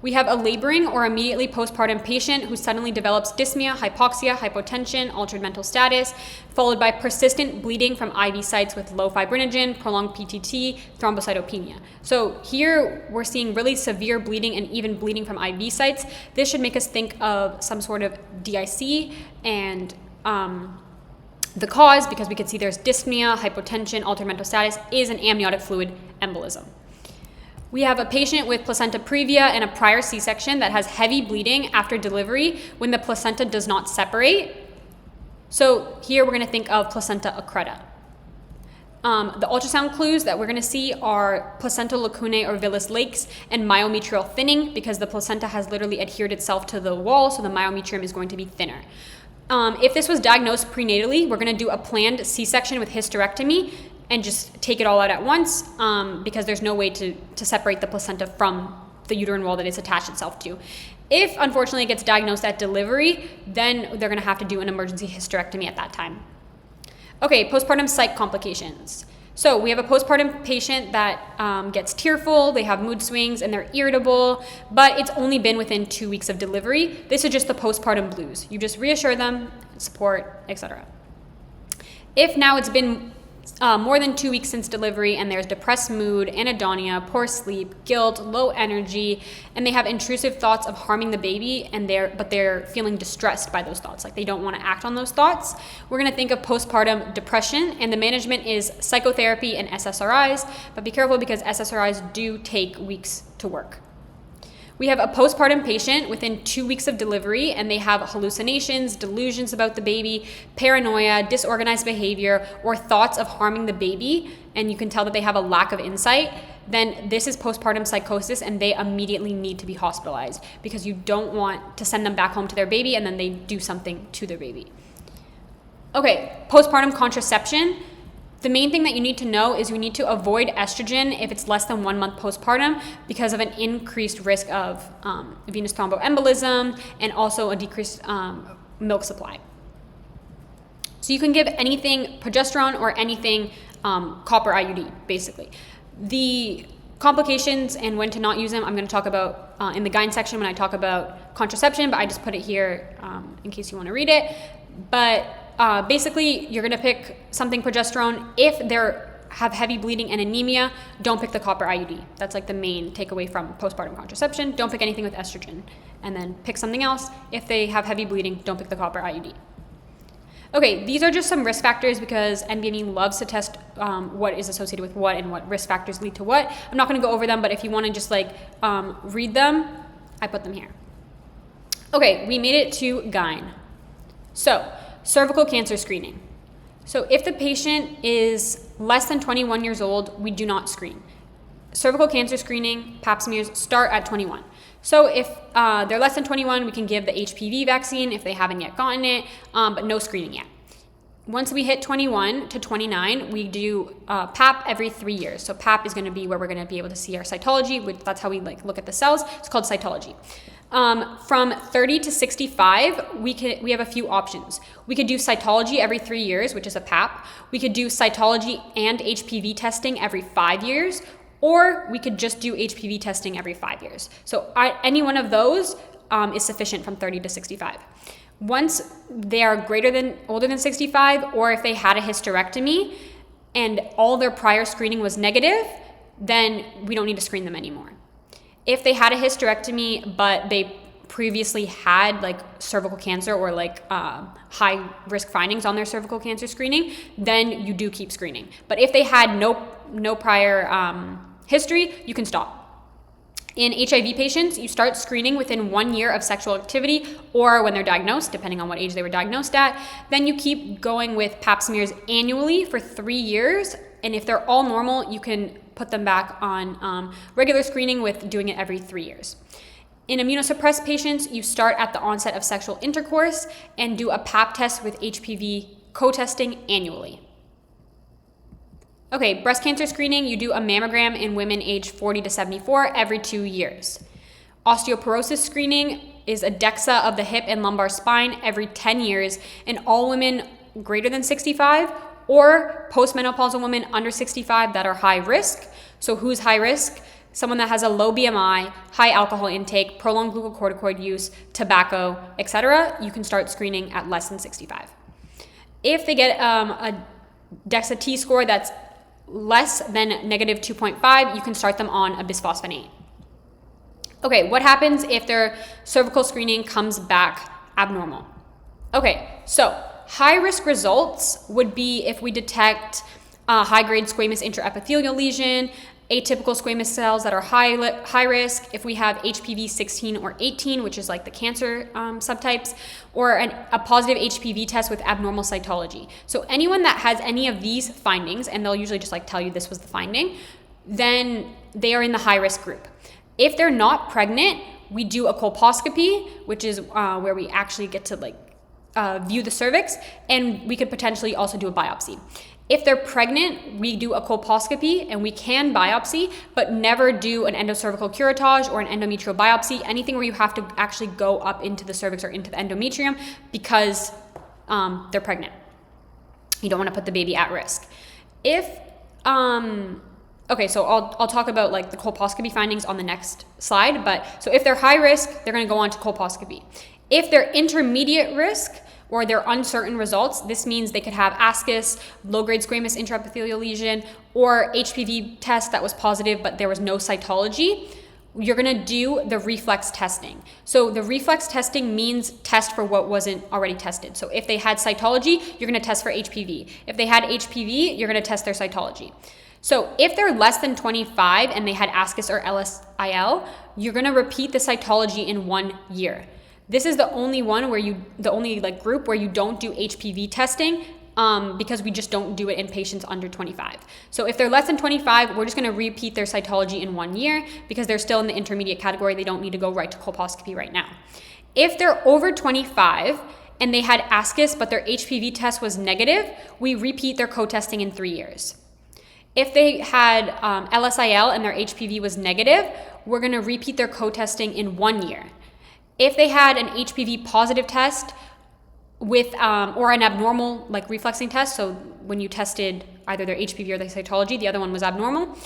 We have a laboring or immediately postpartum patient who suddenly develops dyspnea, hypoxia, hypotension, altered mental status, followed by persistent bleeding from IV sites with low fibrinogen, prolonged PTT, thrombocytopenia. So here we're seeing really severe bleeding and even bleeding from IV sites. This should make us think of some sort of DIC and the cause, because we can see there's dyspnea, hypotension, altered mental status, is an amniotic fluid embolism. We have a patient with placenta previa and a prior C-section that has heavy bleeding after delivery when the placenta does not separate. So here we're going to think of placenta accreta. The ultrasound clues that we're going to see are placental lacunae or villus lakes and myometrial thinning, because the placenta has literally adhered itself to the wall, so the myometrium is going to be thinner. If this was diagnosed prenatally, we're going to do a planned C-section with hysterectomy and just take it all out at once, because there's no way to separate the placenta from the uterine wall that it's attached itself to. If, unfortunately, it gets diagnosed at delivery, then they're going to have to do an emergency hysterectomy at that time. Okay, postpartum psych complications. So we have a postpartum patient that gets tearful, they have mood swings, and they're irritable, but it's only been within 2 weeks of delivery. This is just the postpartum blues. You just reassure them, support, etc. If now it's been more than 2 weeks since delivery and there's depressed mood, anhedonia, poor sleep, guilt, low energy, and they have intrusive thoughts of harming the baby, but they're feeling distressed by those thoughts, like they don't want to act on those thoughts, we're going to think of postpartum depression, and the management is psychotherapy and SSRIs, but be careful because SSRIs do take weeks to work. We have a postpartum patient within 2 weeks of delivery, and they have hallucinations, delusions about the baby, paranoia, disorganized behavior, or thoughts of harming the baby, and you can tell that they have a lack of insight. Then this is postpartum psychosis, and they immediately need to be hospitalized because you don't want to send them back home to their baby and then they do something to their baby. Okay, postpartum contraception. The main thing that you need to know is you need to avoid estrogen if it's less than 1 month postpartum because of an increased risk of venous thromboembolism and also a decreased milk supply. So you can give anything progesterone or anything copper IUD, basically. The complications and when to not use them, I'm going to talk about in the GYN section when I talk about contraception, but I just put it here in case you want to read it. But basically, you're going to pick something progesterone. If they have heavy bleeding and anemia, don't pick the copper IUD. That's like the main takeaway from postpartum contraception. Don't pick anything with estrogen. And then pick something else. If they have heavy bleeding, don't pick the copper IUD. Okay, these are just some risk factors because NBME loves to test what is associated with what and what risk factors lead to what. I'm not going to go over them, but if you want to just read them, I put them here. Okay, we made it to GYN. So, cervical cancer screening. So if the patient is less than 21 years old, we do not screen. Cervical cancer screening, pap smears start at 21. So if they're less than 21, we can give the HPV vaccine if they haven't yet gotten it, but no screening yet. Once we hit 21 to 29, we do pap every 3 years. So pap is going to be where we're going to be able to see our cytology, which that's how we look at the cells. It's called cytology. From 30 to 65, we have a few options. We could do cytology every 3 years, which is a PAP. We could do cytology and HPV testing every 5 years, or we could just do HPV testing every 5 years. So any one of those is sufficient from 30 to 65. Once they are older than 65, or if they had a hysterectomy and all their prior screening was negative, then we don't need to screen them anymore. If they had a hysterectomy, but they previously had cervical cancer or high risk findings on their cervical cancer screening, then you do keep screening. But if they had no prior history, you can stop. In HIV patients, you start screening within 1 year of sexual activity or when they're diagnosed, depending on what age they were diagnosed at. Then you keep going with pap smears annually for 3 years. And if they're all normal, you can put them back on regular screening with doing it every 3 years. In immunosuppressed patients, you start at the onset of sexual intercourse and do a pap test with HPV co-testing annually. Okay, breast cancer screening, you do a mammogram in women aged 40 to 74 every 2 years. Osteoporosis screening is a DEXA of the hip and lumbar spine every 10 years in all women greater than 65 or postmenopausal women under 65 that are high risk. So who's high risk? Someone that has a low BMI, high alcohol intake, prolonged glucocorticoid use, tobacco, etc. You can start screening at less than 65. If they get a DEXA T score that's less than negative 2.5, you can start them on a bisphosphonate. Okay, what happens if their cervical screening comes back abnormal? Okay, so high-risk results would be if we detect a high-grade squamous intraepithelial lesion, atypical squamous cells that are high risk, if we have HPV 16 or 18, which is like the cancer subtypes, or a positive HPV test with abnormal cytology. So anyone that has any of these findings, and they'll usually just like tell you this was the finding, then they are in the high risk group. If they're not pregnant, we do a colposcopy, which is where we actually get to like view the cervix, and we could potentially also do a biopsy. If they're pregnant, we do a colposcopy and we can biopsy, but never do an endocervical curettage or an endometrial biopsy, anything where you have to actually go up into the cervix or into the endometrium because they're pregnant. You don't want to put the baby at risk. Okay, so I'll talk about like the colposcopy findings on the next slide, but so if they're high risk, they're going to go on to colposcopy. If they're intermediate risk, or they're uncertain results, this means they could have ascus, low-grade squamous intraepithelial lesion, or HPV test that was positive but there was no cytology. You're gonna do the reflex testing. So the reflex testing means test for what wasn't already tested. So if they had cytology, you're gonna test for HPV. If they had HPV, you're gonna test their cytology. So if they're less than 25 and they had ascus or LSIL, you're gonna repeat the cytology in 1 year. This is the only one where group where you don't do HPV testing because we just don't do it in patients under 25. So if they're less than 25, we're just going to repeat their cytology in 1 year because they're still in the intermediate category. They don't need to go right to colposcopy right now. If they're over 25 and they had ascus but their HPV test was negative, we repeat their co-testing in 3 years. If they had LSIL and their HPV was negative, we're going to repeat their co-testing in 1 year. If they had an HPV positive test with or an abnormal like reflexing test, so when you tested either their HPV or their cytology, the other one was abnormal,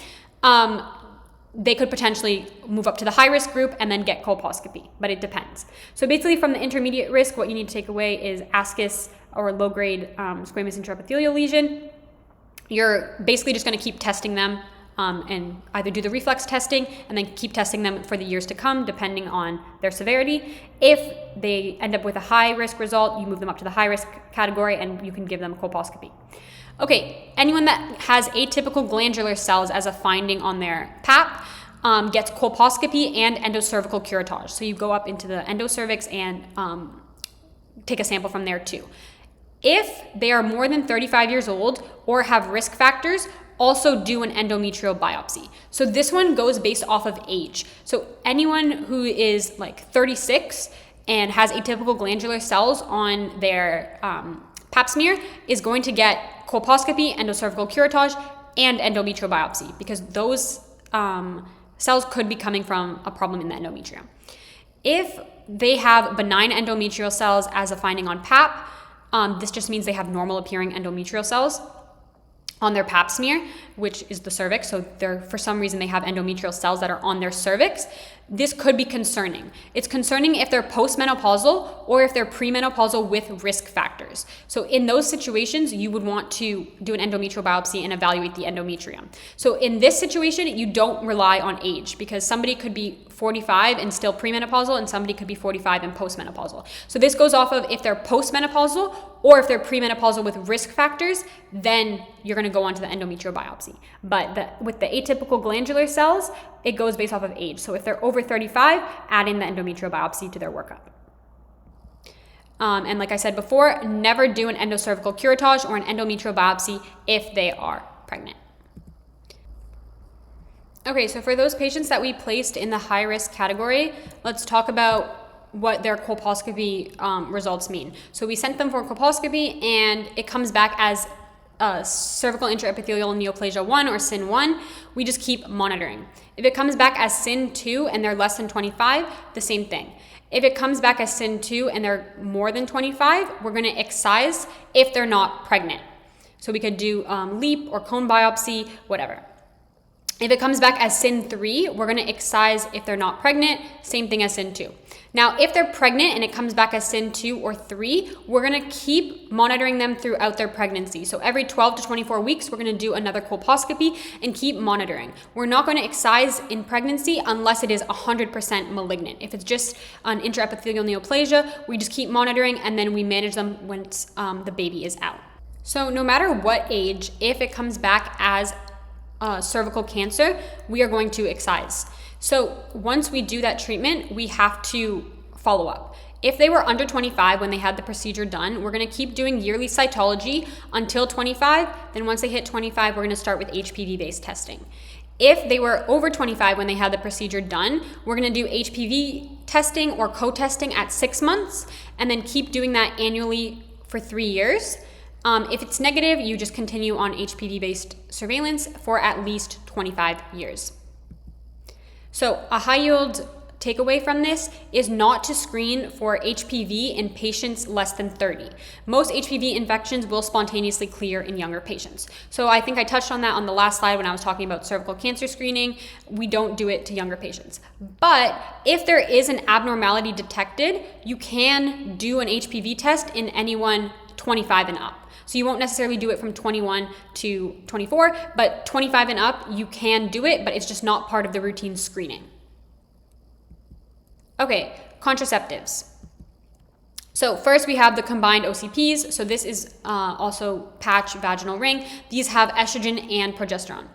they could potentially move up to the high risk group and then get colposcopy, but it depends. So basically from the intermediate risk, what you need to take away is ascus or low grade squamous intraepithelial lesion. You're basically just going to keep testing them and either do the reflex testing and then keep testing them for the years to come, depending on their severity. If they end up with a high risk result, you move them up to the high risk category and you can give them a colposcopy. Okay, anyone that has atypical glandular cells as a finding on their PAP gets colposcopy and endocervical curettage. So you go up into the endocervix and take a sample from there too. If they are more than 35 years old or have risk factors, also do an endometrial biopsy. So this one goes based off of age. So anyone who is like 36 and has atypical glandular cells on their pap smear is going to get colposcopy, endocervical curettage, and endometrial biopsy because those cells could be coming from a problem in the endometrium. If they have benign endometrial cells as a finding on pap, this just means they have normal appearing endometrial cells on their pap smear, which is the cervix. So for some reason they have endometrial cells that are on their cervix. This could be concerning. It's concerning if they're postmenopausal or if they're premenopausal with risk factors. So in those situations, you would want to do an endometrial biopsy and evaluate the endometrium. So in this situation, you don't rely on age because somebody could be 45 and still premenopausal and somebody could be 45 and postmenopausal. So this goes off of if they're postmenopausal or if they're premenopausal with risk factors, then you're going to go on to the endometrial biopsy. But with the atypical glandular cells, it goes based off of age. So if they're over 35, add in the endometrial biopsy to their workup. And like I said before, never do an endocervical curettage or an endometrial biopsy if they are pregnant. Okay, so for those patients that we placed in the high risk category, let's talk about what their colposcopy results mean. So we sent them for colposcopy and it comes back as cervical intraepithelial neoplasia 1 or SIN1. We just keep monitoring. If it comes back as SIN2 and they're less than 25, the same thing. If it comes back as SIN2 and they're more than 25, we're going to excise if they're not pregnant. So we could do LEEP or cone biopsy, whatever. If it comes back as SIN3, we're going to excise if they're not pregnant, same thing as SIN2. Now, if they're pregnant and it comes back as SIN2 or 3, we're going to keep monitoring them throughout their pregnancy. So every 12 to 24 weeks, we're going to do another colposcopy and keep monitoring. We're not going to excise in pregnancy unless it is 100% malignant. If it's just an intraepithelial neoplasia, we just keep monitoring and then we manage them once the baby is out. So no matter what age, if it comes back as cervical cancer, we are going to excise. So once we do that treatment, we have to follow up. If they were under 25 when they had the procedure done, we're going to keep doing yearly cytology until 25. Then once they hit 25, we're going to start with HPV-based testing. If they were over 25 when they had the procedure done, we're going to do HPV testing or co-testing at 6 months, and then keep doing that annually for 3 years. If it's negative, you just continue on HPV-based surveillance for at least 25 years. So a high-yield takeaway from this is not to screen for HPV in patients less than 30. Most HPV infections will spontaneously clear in younger patients. So I think I touched on that on the last slide when I was talking about cervical cancer screening. We don't do it to younger patients. But if there is an abnormality detected, you can do an HPV test in anyone 25 and up. So you won't necessarily do it from 21 to 24, but 25 and up, you can do it, but it's just not part of the routine screening. Okay, contraceptives. So first we have the combined OCPs. So this is also patch vaginal ring. These have estrogen and progesterone.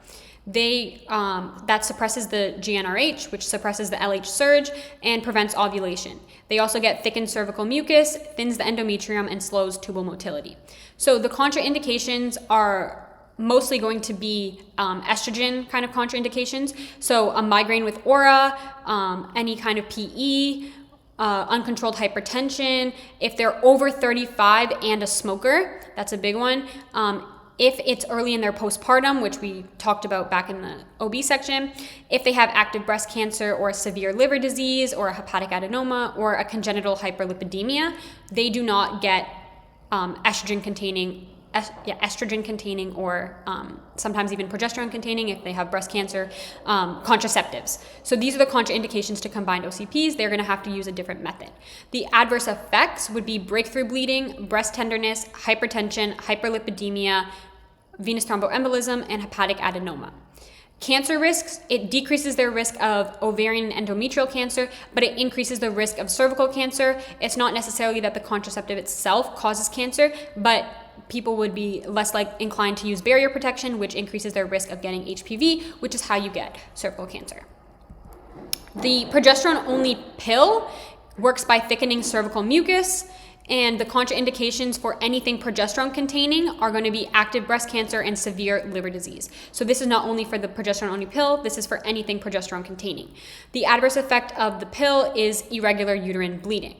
That suppresses the GnRH, which suppresses the LH surge and prevents ovulation. They also get thickened cervical mucus, thins the endometrium, and slows tubal motility. So the contraindications are mostly going to be estrogen kind of contraindications. So a migraine with aura, any kind of PE, uncontrolled hypertension. If they're over 35 and a smoker, that's a big one. If it's early in their postpartum, which we talked about back in the OB section, if they have active breast cancer or a severe liver disease or a hepatic adenoma or a congenital hyperlipidemia, they do not get estrogen-containing or sometimes even progesterone-containing if they have breast cancer, contraceptives. So these are the contraindications to combined OCPs. They're going to have to use a different method. The adverse effects would be breakthrough bleeding, breast tenderness, hypertension, hyperlipidemia, venous thromboembolism, and hepatic adenoma. Cancer risks, it decreases their risk of ovarian and endometrial cancer, but it increases the risk of cervical cancer. It's not necessarily that the contraceptive itself causes cancer, but people would be less inclined to use barrier protection, which increases their risk of getting HPV, which is how you get cervical cancer. The progesterone-only pill works by thickening cervical mucus, and the contraindications for anything progesterone-containing are going to be active breast cancer and severe liver disease. So this is not only for the progesterone-only pill, this is for anything progesterone-containing. The adverse effect of the pill is irregular uterine bleeding.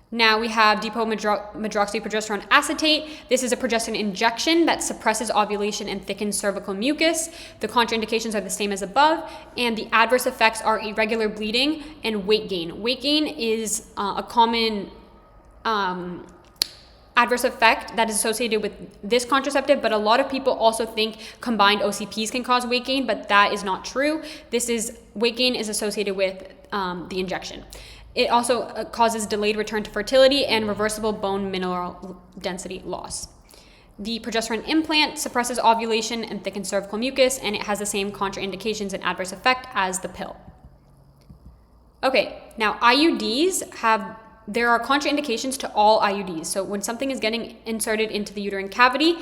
Now we have depot-medroxyprogesterone acetate. This is a progesterone injection that suppresses ovulation and thickens cervical mucus. The contraindications are the same as above, and the adverse effects are irregular bleeding and weight gain. Weight gain is a common adverse effect that is associated with this contraceptive, but a lot of people also think combined OCPs can cause weight gain, but that is not true. Weight gain is associated with the injection. It also causes delayed return to fertility and reversible bone mineral density loss. The progesterone implant suppresses ovulation and thickens cervical mucus, and it has the same contraindications and adverse effect as the pill. Okay, now there are contraindications to all IUDs. So when something is getting inserted into the uterine cavity,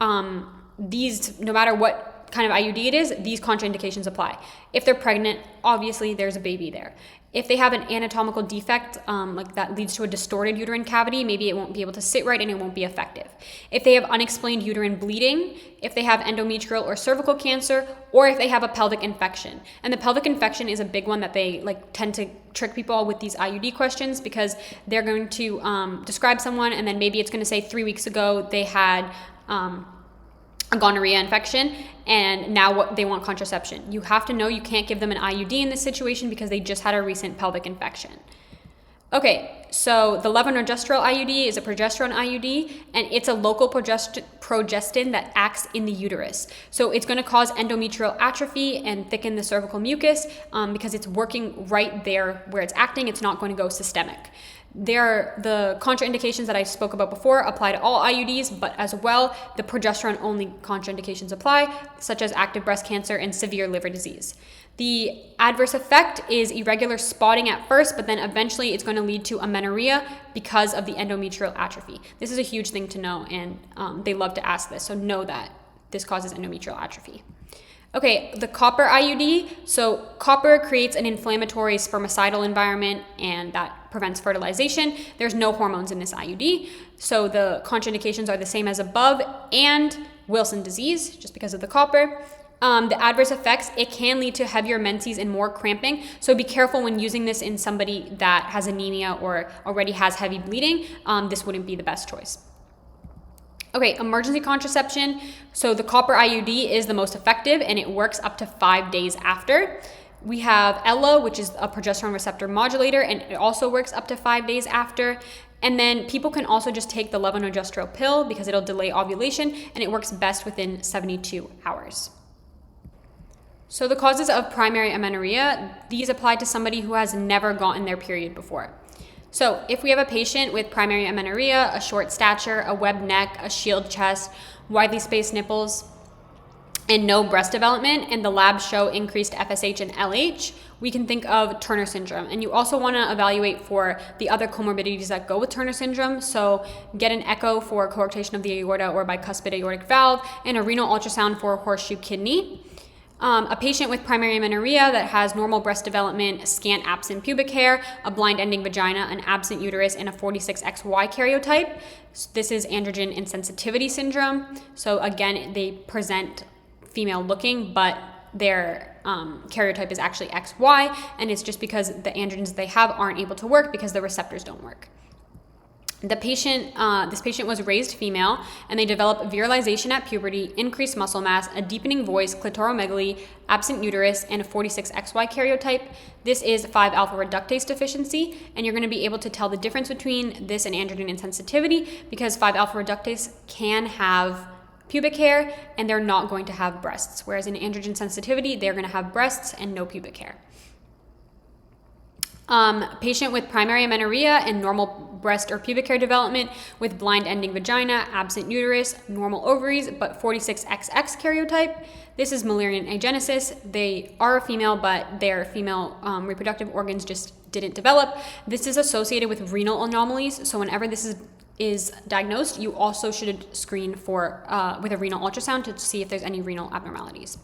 no matter what kind of IUD it is, these contraindications apply. If they're pregnant, obviously there's a baby there. If they have an anatomical defect, like that leads to a distorted uterine cavity, maybe it won't be able to sit right and it won't be effective. If they have unexplained uterine bleeding, if they have endometrial or cervical cancer, or if they have a pelvic infection. And the pelvic infection is a big one that they tend to trick people with these IUD questions, because they're going to describe someone and then maybe it's going to say 3 weeks ago they had a gonorrhea infection, and now they want contraception. You have to know you can't give them an IUD in this situation because they just had a recent pelvic infection. Okay, so the levonorgestrel IUD is a progesterone IUD, and it's a local progestin that acts in the uterus. So it's going to cause endometrial atrophy and thicken the cervical mucus because it's working right there where it's acting. It's not going to go systemic. The contraindications that I spoke about before apply to all IUDs, but as well, the progesterone-only contraindications apply, such as active breast cancer and severe liver disease. The adverse effect is irregular spotting at first, but then eventually it's going to lead to amenorrhea because of the endometrial atrophy. This is a huge thing to know, and they love to ask this, so know that this causes endometrial atrophy. Okay, the copper IUD. So copper creates an inflammatory spermicidal environment and that prevents fertilization. There's no hormones in this IUD. So the contraindications are the same as above and Wilson disease, just because of the copper. The adverse effects, it can lead to heavier menses and more cramping. So be careful when using this in somebody that has anemia or already has heavy bleeding. This wouldn't be the best choice. Okay, emergency contraception. So the copper IUD is the most effective and it works up to 5 days after. We have Ella, which is a progesterone receptor modulator, and it also works up to 5 days after. And then people can also just take the levonorgestrel pill because it'll delay ovulation and it works best within 72 hours. So the causes of primary amenorrhea, these apply to somebody who has never gotten their period before. So if we have a patient with primary amenorrhea, a short stature, a webbed neck, a shield chest, widely spaced nipples, and no breast development, and the labs show increased FSH and LH, we can think of Turner syndrome. And you also want to evaluate for the other comorbidities that go with Turner syndrome. So get an echo for coarctation of the aorta or bicuspid aortic valve, and a renal ultrasound for horseshoe kidney. A patient with primary amenorrhea that has normal breast development, scant absent pubic hair, a blind ending vagina, an absent uterus, and a 46XY karyotype. So this is androgen insensitivity syndrome. So again, they present female looking, but their karyotype is actually XY, and it's just because the androgens they have aren't able to work because the receptors don't work. This patient was raised female, and they developed virilization at puberty, increased muscle mass, a deepening voice, clitoromegaly, absent uterus, and a 46XY karyotype. This is 5-alpha reductase deficiency, and you're going to be able to tell the difference between this and androgen insensitivity because 5-alpha reductase can have pubic hair and they're not going to have breasts, whereas in androgen sensitivity, they're going to have breasts and no pubic hair. Patient with primary amenorrhea and normal breast or pubic hair development with blind ending vagina, absent uterus, normal ovaries, but 46XX karyotype. This is Mullerian agenesis. They are a female, but their female reproductive organs just didn't develop. This is associated with renal anomalies. So whenever this is diagnosed, you also should screen for with a renal ultrasound to see if there's any renal abnormalities.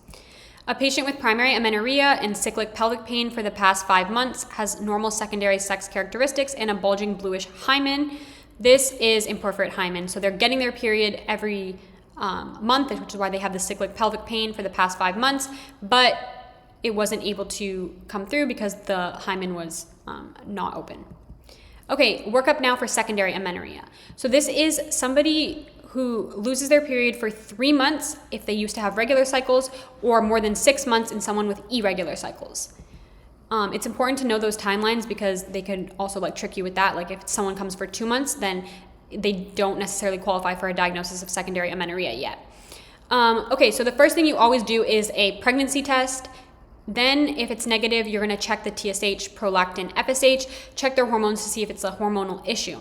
A patient with primary amenorrhea and cyclic pelvic pain for the past 5 months has normal secondary sex characteristics and a bulging bluish hymen. This is imperforate hymen. So they're getting their period every month, which is why they have the cyclic pelvic pain for the past 5 months, but it wasn't able to come through because the hymen was not open. Okay, workup now for secondary amenorrhea. So this is somebody who loses their period for 3 months if they used to have regular cycles, or more than 6 months in someone with irregular cycles. It's important to know those timelines because they could also trick you with that. Like if someone comes for 2 months, then they don't necessarily qualify for a diagnosis of secondary amenorrhea yet. Okay, so the first thing you always do is a pregnancy test. Then if it's negative, you're gonna check the TSH, prolactin, FSH, check their hormones to see if it's a hormonal issue.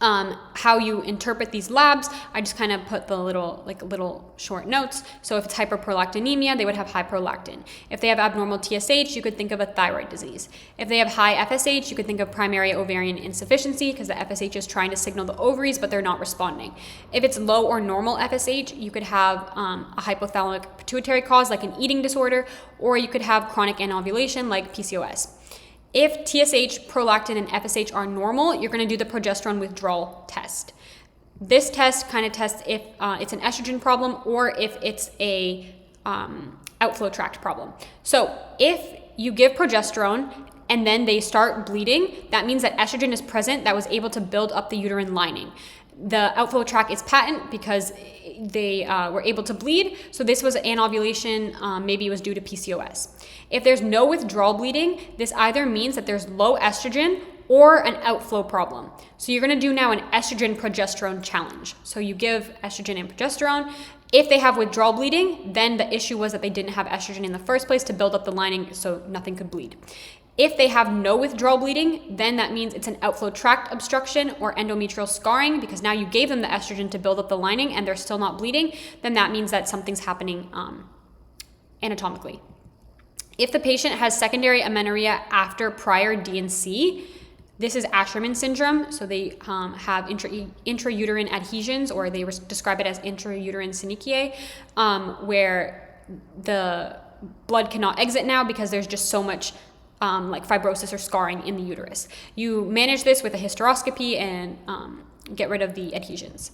How you interpret these labs, I just kind of put the little short notes. So if it's hyperprolactinemia, they would have high prolactin. If they have abnormal TSH, you could think of a thyroid disease. If they have high FSH, you could think of primary ovarian insufficiency because the FSH is trying to signal the ovaries, but they're not responding. If it's low or normal FSH, you could have a hypothalamic pituitary cause like an eating disorder, or you could have chronic anovulation like PCOS. If TSH, prolactin, and FSH are normal, you're going to do the progesterone withdrawal test. This test kind of tests if it's an estrogen problem or if it's a outflow tract problem. So if you give progesterone and then they start bleeding, that means that estrogen is present that was able to build up the uterine lining. The outflow tract is patent because they were able to bleed. So this was anovulation, maybe it was due to PCOS. If there's no withdrawal bleeding, this either means that there's low estrogen or an outflow problem. So you're gonna do now an estrogen progesterone challenge. So you give estrogen and progesterone. If they have withdrawal bleeding, then the issue was that they didn't have estrogen in the first place to build up the lining so nothing could bleed. If they have no withdrawal bleeding, then that means it's an outflow tract obstruction or endometrial scarring because now you gave them the estrogen to build up the lining and they're still not bleeding, then that means that something's happening anatomically. If the patient has secondary amenorrhea after prior D&C, this is Asherman syndrome. So they have intrauterine adhesions, or they describe it as intrauterine synechia, where the blood cannot exit now because there's just so much like fibrosis or scarring in the uterus. You manage this with a hysteroscopy and get rid of the adhesions.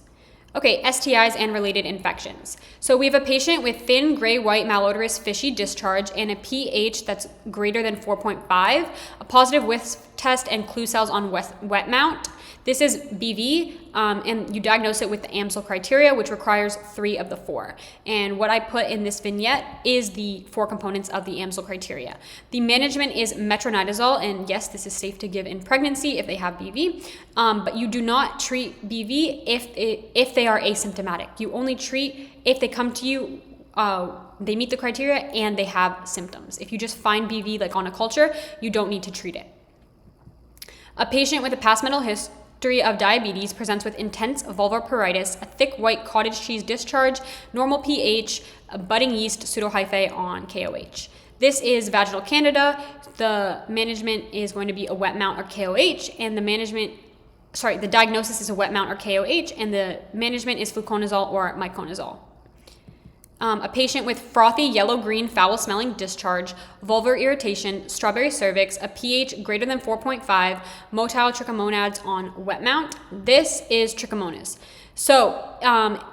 Okay, STIs and related infections. So we have a patient with thin, gray, white, malodorous, fishy discharge and a pH that's greater than 4.5, a positive whisk test and clue cells on wet mount. This is BV, and you diagnose it with the AMSL criteria, which requires 3 of the 4. And what I put in this vignette is the 4 components of the AMSL criteria. The management is metronidazole, and yes, this is safe to give in pregnancy if they have BV, but you do not treat BV if they are asymptomatic. You only treat if they come to you, they meet the criteria and they have symptoms. If you just find BV like on a culture, you don't need to treat it. A patient with a past mental history of diabetes presents with intense vulvar pruritus, a thick white cottage cheese discharge, normal pH, a budding yeast pseudohyphae on KOH. This is vaginal candida. The management is going to be a wet mount or KOH, and the diagnosis is a wet mount or KOH, and the management is fluconazole or miconazole. A patient with frothy yellow-green foul-smelling discharge, vulvar irritation, strawberry cervix, a pH greater than 4.5, motile trichomonads on wet mount. This is trichomonas. So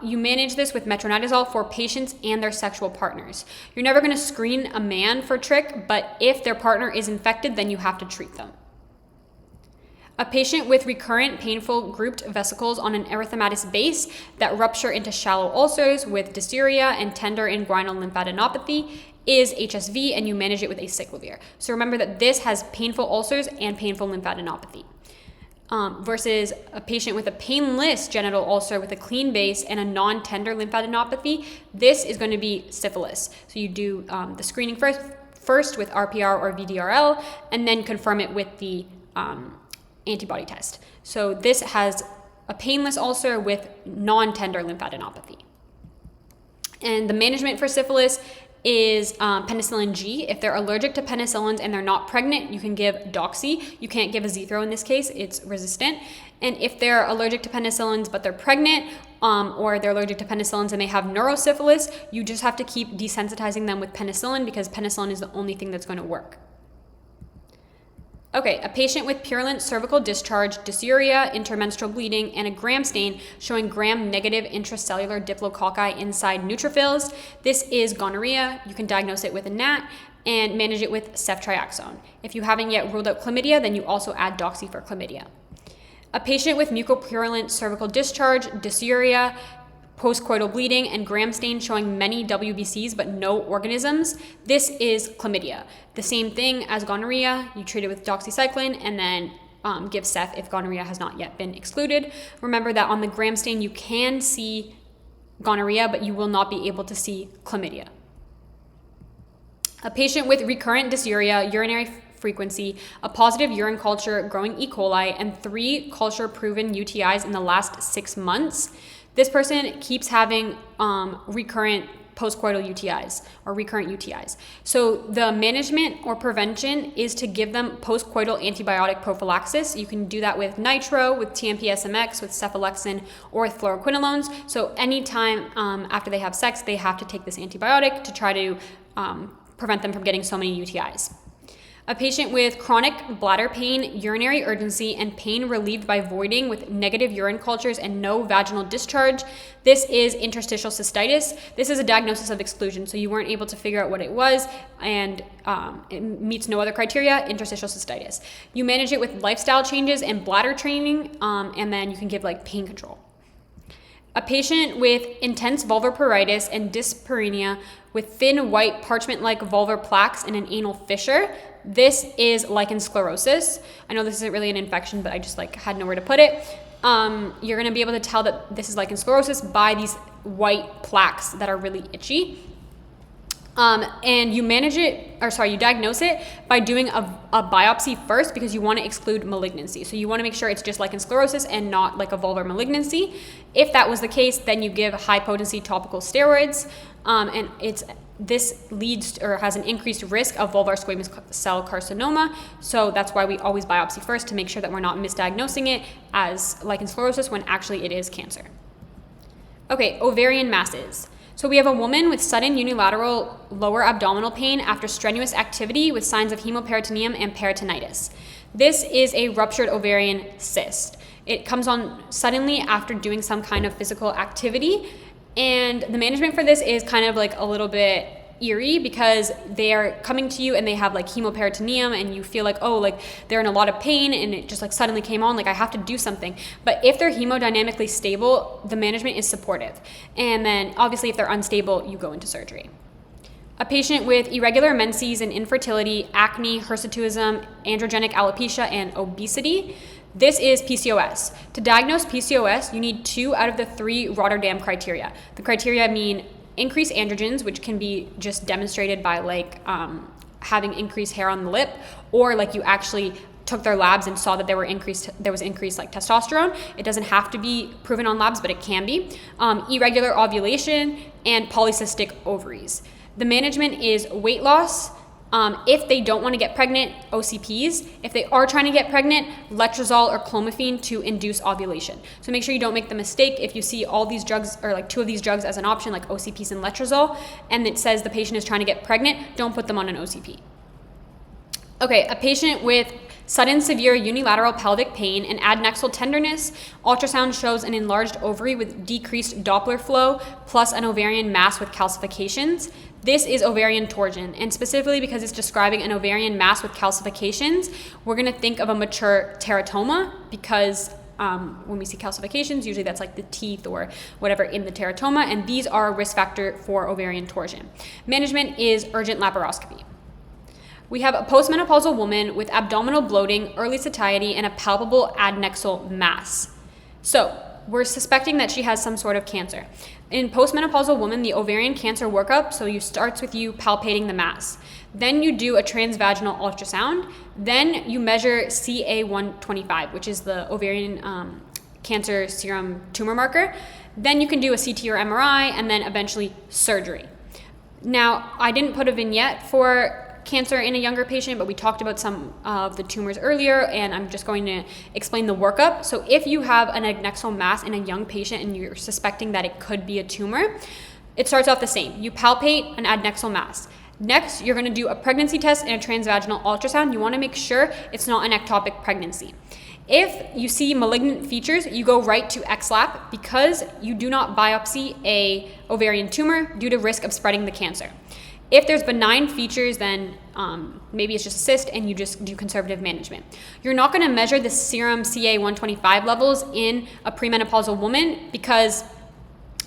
you manage this with metronidazole for patients and their sexual partners. You're never going to screen a man for trick, but if their partner is infected, then you have to treat them. A patient with recurrent painful grouped vesicles on an erythematous base that rupture into shallow ulcers with dysuria and tender inguinal lymphadenopathy is HSV, and you manage it with acyclovir. So remember that this has painful ulcers and painful lymphadenopathy. Versus a patient with a painless genital ulcer with a clean base and a non-tender lymphadenopathy, this is going to be syphilis. So you do the screening first with RPR or VDRL, and then confirm it with the antibody test. So this has a painless ulcer with non-tender lymphadenopathy. And the management for syphilis is penicillin G. If they're allergic to penicillins and they're not pregnant, you can give doxy. You can't give azethro in this case, it's resistant. And if they're allergic to penicillins but they're pregnant, or they're allergic to penicillins and they have neurosyphilis, you just have to keep desensitizing them with penicillin because penicillin is the only thing that's going to work. Okay, a patient with purulent cervical discharge, dysuria, intermenstrual bleeding, and a Gram stain showing gram-negative intracellular diplococci inside neutrophils. This is gonorrhea. You can diagnose it with a NAT and manage it with ceftriaxone. If you haven't yet ruled out chlamydia, then you also add doxy for chlamydia. A patient with mucopurulent cervical discharge, dysuria, postcoital bleeding, and Gram stain showing many WBCs but no organisms. This is chlamydia. The same thing as gonorrhea. You treat it with doxycycline and then give Cef if gonorrhea has not yet been excluded. Remember that on the Gram stain you can see gonorrhea, but you will not be able to see chlamydia. A patient with recurrent dysuria, urinary frequency, a positive urine culture growing E. coli, and 3 culture-proven UTIs in the last 6 months. This person keeps having recurrent postcoital UTIs or recurrent UTIs. So the management or prevention is to give them postcoital antibiotic prophylaxis. You can do that with nitro, with TMP-SMX, with cephalexin, or with fluoroquinolones. So anytime after they have sex, they have to take this antibiotic to try to prevent them from getting so many UTIs. A patient with chronic bladder pain, urinary urgency, and pain relieved by voiding with negative urine cultures and no vaginal discharge. This is interstitial cystitis. This is a diagnosis of exclusion, so you weren't able to figure out what it was, and it meets no other criteria, interstitial cystitis. You manage it with lifestyle changes and bladder training, and then you can give like pain control. A patient with intense vulvar pruritus and dyspareunia with thin white parchment-like vulvar plaques and an anal fissure. This is lichen sclerosus. I know this isn't really an infection, but I just had nowhere to put it. You're going to be able to tell that this is lichen sclerosus by these white plaques that are really itchy. And you you diagnose it by doing a biopsy first because you want to exclude malignancy. So you want to make sure it's just lichen sclerosus and not like a vulvar malignancy. If that was the case, then you give high potency topical steroids, and this leads or has an increased risk of vulvar squamous cell carcinoma. So that's why we always biopsy first to make sure that we're not misdiagnosing it as lichen sclerosus when actually it is cancer. Okay, ovarian masses. So we have a woman with sudden unilateral lower abdominal pain after strenuous activity with signs of hemoperitoneum and peritonitis. This is a ruptured ovarian cyst. It comes on suddenly after doing some kind of physical activity, and the management for this is kind of like a little bit eerie because they are coming to you and they have like hemoperitoneum and you feel like, oh, like they're in a lot of pain and it just like suddenly came on, like I have to do something. But if they're hemodynamically stable, the management is supportive. And then obviously if they're unstable, you go into surgery. A patient with irregular menses and infertility, acne, hirsutism, androgenic alopecia, and obesity. This is PCOS. To diagnose PCOS, you need 2 out of the 3 Rotterdam criteria. The criteria mean increased androgens, which can be just demonstrated by like having increased hair on the lip, or like you actually took their labs and saw that there was increased like testosterone. It doesn't have to be proven on labs, but it can be. Irregular ovulation and polycystic ovaries. The management is weight loss. If they don't want to get pregnant, OCPs. If they are trying to get pregnant, letrozole or clomiphene to induce ovulation. So make sure you don't make the mistake if you see all these drugs or like 2 of these drugs as an option, like OCPs and letrozole, and it says the patient is trying to get pregnant, don't put them on an OCP. Okay, a patient with sudden severe unilateral pelvic pain and adnexal tenderness. Ultrasound shows an enlarged ovary with decreased Doppler flow plus an ovarian mass with calcifications. This is ovarian torsion, and specifically because it's describing an ovarian mass with calcifications, we're going to think of a mature teratoma because when we see calcifications, usually that's like the teeth or whatever in the teratoma, and these are a risk factor for ovarian torsion. Management is urgent laparoscopy. We have a postmenopausal woman with abdominal bloating, early satiety, and a palpable adnexal mass. So we're suspecting that she has some sort of cancer. In postmenopausal woman, the ovarian cancer workup, so you starts with you palpating the mass. Then you do a transvaginal ultrasound. Then you measure CA125, which is the ovarian cancer serum tumor marker. Then you can do a CT or MRI, and then eventually surgery. Now, I didn't put a vignette for cancer in a younger patient, but we talked about some of the tumors earlier, and I'm just going to explain the workup. So if you have an adnexal mass in a young patient and you're suspecting that it could be a tumor, it starts off the same. You palpate an adnexal mass. Next, you're going to do a pregnancy test and a transvaginal ultrasound. You want to make sure it's not an ectopic pregnancy. If you see malignant features, you go right to XLAP because you do not biopsy a ovarian tumor due to risk of spreading the cancer. If there's benign features, then maybe it's just a cyst and you just do conservative management. You're not going to measure the serum CA125 levels in a premenopausal woman because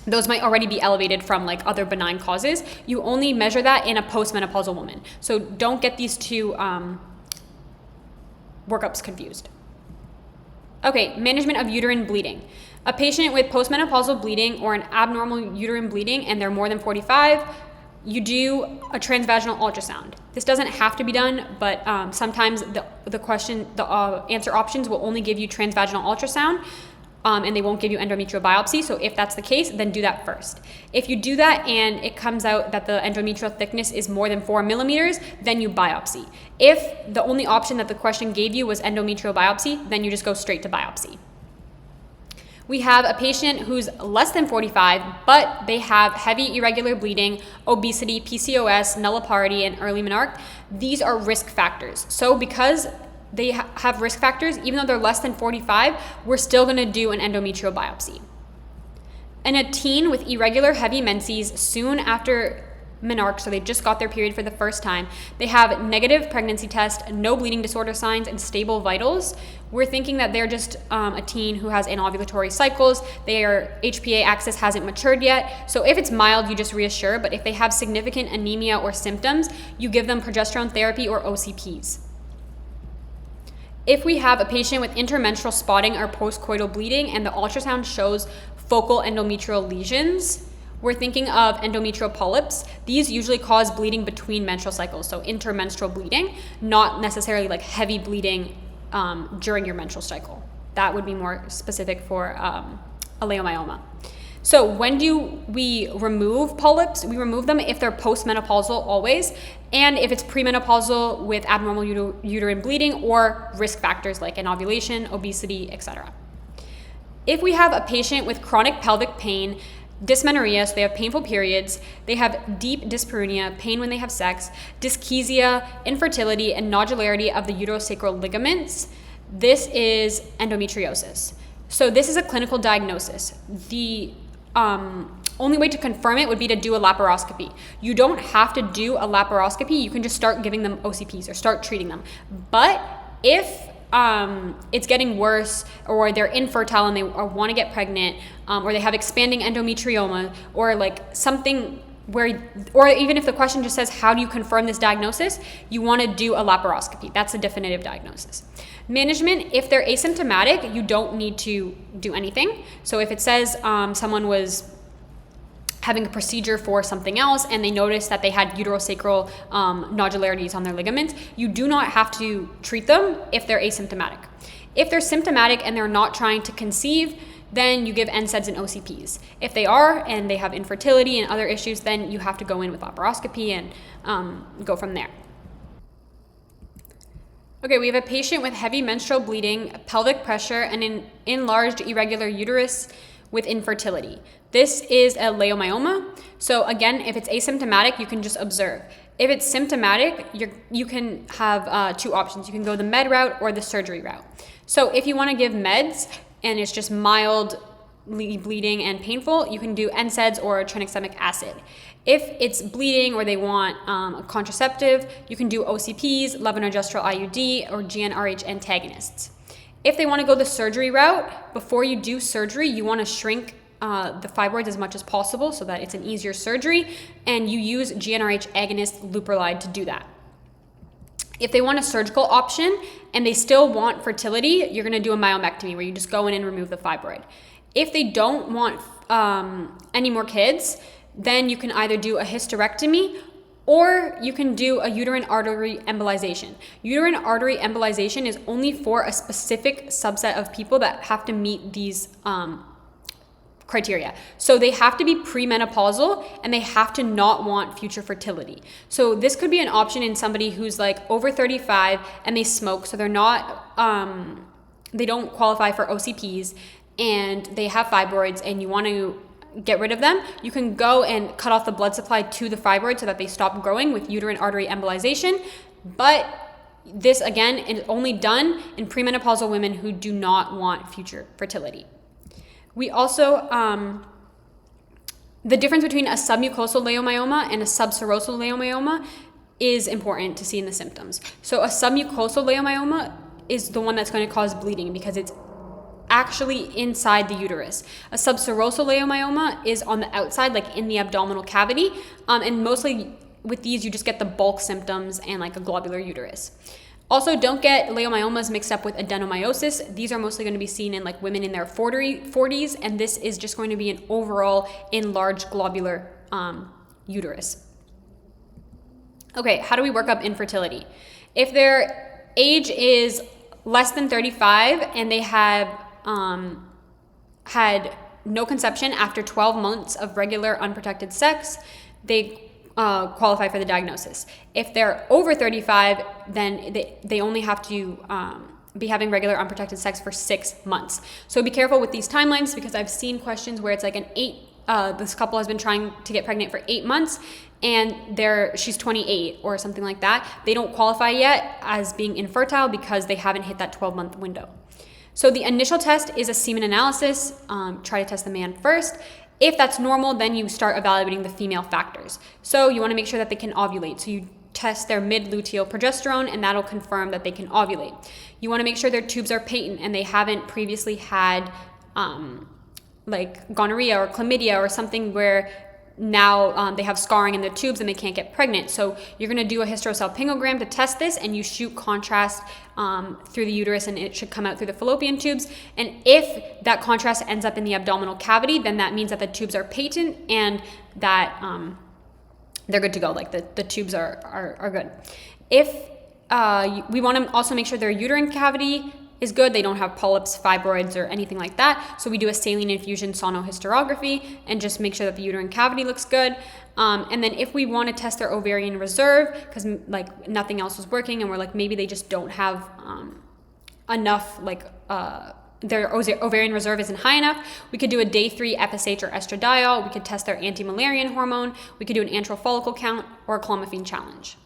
those might already be elevated from like other benign causes. You only measure that in a postmenopausal woman. So don't get these 2 workups confused. Okay, management of uterine bleeding. A patient with postmenopausal bleeding or an abnormal uterine bleeding and they're more than 45, you do a transvaginal ultrasound. This doesn't have to be done, but sometimes the answer options will only give you transvaginal ultrasound, and they won't give you endometrial biopsy. So if that's the case, then do that first. If you do that and it comes out that the endometrial thickness is more than 4 millimeters, then you biopsy. If the only option that the question gave you was endometrial biopsy, then you just go straight to biopsy. We have a patient who's less than 45, but they have heavy irregular bleeding, obesity, PCOS, nulliparity, and early menarche. These are risk factors. So because they have risk factors, even though they're less than 45, we're still going to do an endometrial biopsy. And a teen with irregular heavy menses soon after menarche, so they just got their period for the first time. They have negative pregnancy test, no bleeding disorder signs, and stable vitals. We're thinking that they're just a teen who has anovulatory cycles. Their HPA axis hasn't matured yet. So if it's mild, you just reassure. But if they have significant anemia or symptoms, you give them progesterone therapy or OCPs. If we have a patient with intermenstrual spotting or postcoital bleeding and the ultrasound shows focal endometrial lesions, we're thinking of endometrial polyps. These usually cause bleeding between menstrual cycles, so intermenstrual bleeding, not necessarily like heavy bleeding during your menstrual cycle. That would be more specific for a leiomyoma. So when do we remove polyps? We remove them if they're postmenopausal always, and if it's premenopausal with abnormal uterine bleeding or risk factors like anovulation, obesity, etc. If we have a patient with chronic pelvic pain, dysmenorrhea, so they have painful periods, they have deep dyspareunia, pain when they have sex, dyschezia, infertility, and nodularity of the uterosacral ligaments. This is endometriosis. So this is a clinical diagnosis. The only way to confirm it would be to do a laparoscopy. You don't have to do a laparoscopy. You can just start giving them OCPs or start treating them. But if it's getting worse, or they're infertile and they want to get pregnant, or they have expanding endometrioma, or like something where, or even if the question just says, how do you confirm this diagnosis? You want to do a laparoscopy. That's a definitive diagnosis. Management, if they're asymptomatic, you don't need to do anything. So if it says someone was having a procedure for something else and they noticed that they had uterosacral nodularities on their ligaments, you do not have to treat them if they're asymptomatic. If they're symptomatic and they're not trying to conceive, then you give NSAIDs and OCPs. If they are and they have infertility and other issues, then you have to go in with laparoscopy and go from there. Okay, we have a patient with heavy menstrual bleeding, pelvic pressure, and an enlarged irregular uterus with infertility. This is a leiomyoma. So again, if it's asymptomatic, you can just observe. If it's symptomatic, you can have two options. You can go the med route or the surgery route. So if you want to give meds and it's just mildly bleeding and painful, you can do NSAIDs or tranexamic acid. If it's bleeding or they want a contraceptive, you can do OCPs, levonorgestrel IUD, or GnRH antagonists. If they want to go the surgery route, before you do surgery, you want to shrink the fibroids as much as possible so that it's an easier surgery, and you use GnRH agonist leuprolide to do that. If they want a surgical option and they still want fertility, you're going to do a myomectomy where you just go in and remove the fibroid. If they don't want any more kids, then you can either do a hysterectomy or you can do a uterine artery embolization. Uterine artery embolization is only for a specific subset of people that have to meet these criteria. So they have to be premenopausal and they have to not want future fertility. So this could be an option in somebody who's like over 35 and they smoke, so they're not, they don't qualify for OCPs and they have fibroids and you want to get rid of them. You can go and cut off the blood supply to the fibroid so that they stop growing with uterine artery embolization. But this again is only done in premenopausal women who do not want future fertility. We also, the difference between a submucosal leiomyoma and a subserosal leiomyoma is important to see in the symptoms. So a submucosal leiomyoma is the one that's going to cause bleeding because it's actually inside the uterus. A subserosal leiomyoma is on the outside, like in the abdominal cavity, and mostly with these you just get the bulk symptoms and like a globular uterus. Also, don't get leiomyomas mixed up with adenomyosis. These are mostly going to be seen in like women in their 40s, and this is just going to be an overall enlarged globular uterus. Okay, how do we work up infertility? If their age is less than 35 and they have had no conception after 12 months of regular unprotected sex, they qualify for the diagnosis. If they're over 35, then they only have to be having regular unprotected sex for 6 months. So be careful with these timelines because I've seen questions where it's like this couple has been trying to get pregnant for 8 months and she's 28 or something like that. They don't qualify yet as being infertile because they haven't hit that 12-month window. So the initial test is a semen analysis. Try to test the man first. If that's normal, then you start evaluating the female factors. So you want to make sure that they can ovulate. So you test their mid-luteal progesterone, and that'll confirm that they can ovulate. You want to make sure their tubes are patent and they haven't previously had like gonorrhea or chlamydia or something where now they have scarring in the tubes and they can't get pregnant. So you're going to do a hysterosalpingogram to test this, and you shoot contrast through the uterus, and it should come out through the fallopian tubes. And if that contrast ends up in the abdominal cavity, then that means that the tubes are patent and that they're good to go. Like the tubes are good. If we want to also make sure their uterine cavity is good, they don't have polyps, fibroids, or anything like that. So we do a saline infusion sonohysterography and just make sure that the uterine cavity looks good. And then if we want to test their ovarian reserve, because like nothing else was working and we're like maybe they just don't have enough like their ovarian reserve isn't high enough, we could do a day 3 FSH or estradiol. We could test their anti-Müllerian hormone. We could do an antral follicle count or a clomiphene challenge.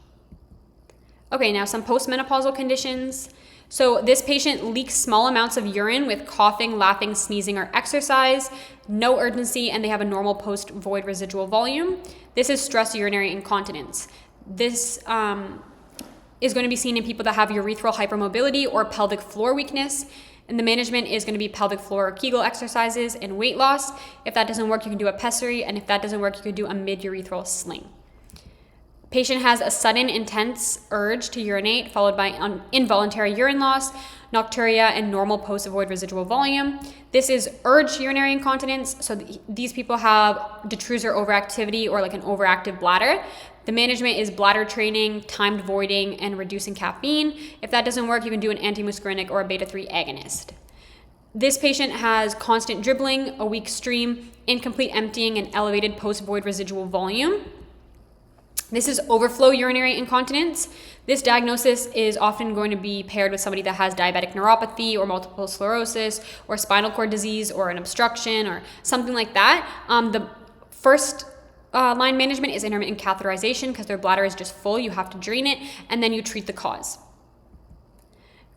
Okay, now some postmenopausal conditions. So this patient leaks small amounts of urine with coughing, laughing, sneezing, or exercise, no urgency, and they have a normal post-void residual volume. This is stress urinary incontinence. This is going to be seen in people that have urethral hypermobility or pelvic floor weakness. And the management is going to be pelvic floor or Kegel exercises and weight loss. If that doesn't work, you can do a pessary. And if that doesn't work, you could do a mid-urethral sling. Patient has a sudden intense urge to urinate followed by involuntary urine loss, nocturia, and normal post-void residual volume. This is urge urinary incontinence. So these people have detrusor overactivity or like an overactive bladder. The management is bladder training, timed voiding, and reducing caffeine. If that doesn't work, you can do an antimuscarinic or a beta-3 agonist. This patient has constant dribbling, a weak stream, incomplete emptying, and elevated post-void residual volume. This is overflow urinary incontinence. This diagnosis is often going to be paired with somebody that has diabetic neuropathy or multiple sclerosis or spinal cord disease or an obstruction or something like that. The first line management is intermittent catheterization because their bladder is just full. You have to drain it, and then you treat the cause.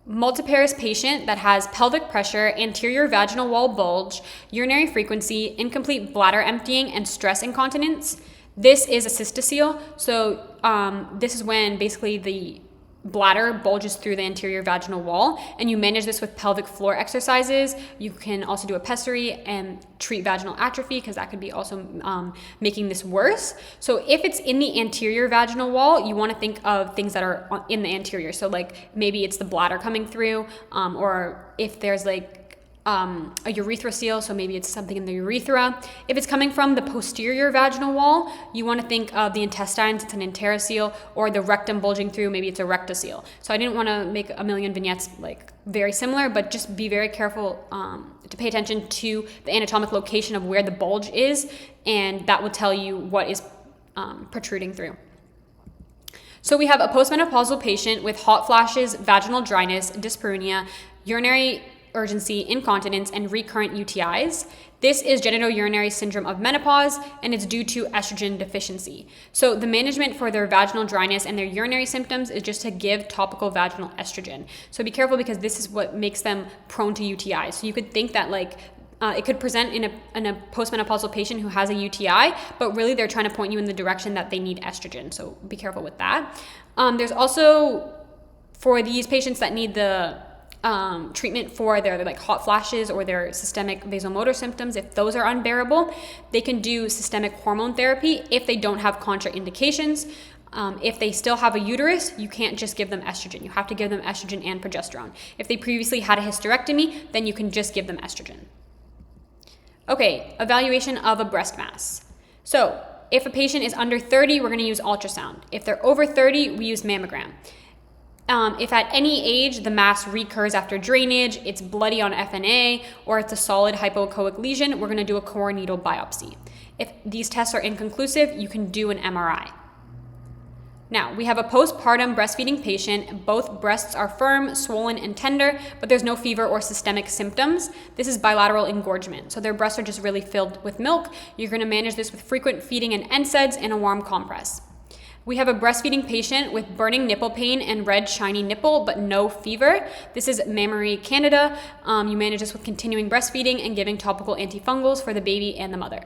Multiparous patient that has pelvic pressure, anterior vaginal wall bulge, urinary frequency, incomplete bladder emptying, and stress incontinence. This is a cystocele. So this is when basically the bladder bulges through the anterior vaginal wall, and you manage this with pelvic floor exercises. You can also do a pessary and treat vaginal atrophy because that could be also making this worse. So if it's in the anterior vaginal wall, you want to think of things that are in the anterior. So like maybe it's the bladder coming through, or if there's like a urethra seal, so maybe it's something in the urethra. If it's coming from the posterior vaginal wall, you want to think of the intestines, it's an enterocele, or the rectum bulging through, maybe it's a rectocele. So I didn't want to make a million vignettes like very similar, but just be very careful to pay attention to the anatomic location of where the bulge is, and that will tell you what is protruding through. So we have a postmenopausal patient with hot flashes, vaginal dryness, dyspareunia, urinary urgency, incontinence, and recurrent UTIs. This is genitourinary syndrome of menopause, and it's due to estrogen deficiency. So the management for their vaginal dryness and their urinary symptoms is just to give topical vaginal estrogen. So be careful because this is what makes them prone to UTIs. So you could think that like it could present in a postmenopausal patient who has a UTI, but really they're trying to point you in the direction that they need estrogen. So be careful with that. There's also, for these patients that need the treatment for their like hot flashes or their systemic vasomotor symptoms, if those are unbearable, they can do systemic hormone therapy if they don't have contraindications. If they still have a uterus, you can't just give them estrogen. You have to give them estrogen and progesterone. If they previously had a hysterectomy, then you can just give them estrogen. Okay, evaluation of a breast mass. So if a patient is under 30, we're going to use ultrasound. If they're over 30, we use mammogram. If at any age the mass recurs after drainage, it's bloody on FNA, or it's a solid hypoechoic lesion, we're going to do a core needle biopsy. If these tests are inconclusive, you can do an MRI. Now, we have a postpartum breastfeeding patient. Both breasts are firm, swollen, and tender, but there's no fever or systemic symptoms. This is bilateral engorgement. So their breasts are just really filled with milk. You're going to manage this with frequent feeding and NSAIDs and a warm compress. We have a breastfeeding patient with burning nipple pain and red shiny nipple, but no fever. This is mammary candida. You manage this with continuing breastfeeding and giving topical antifungals for the baby and the mother.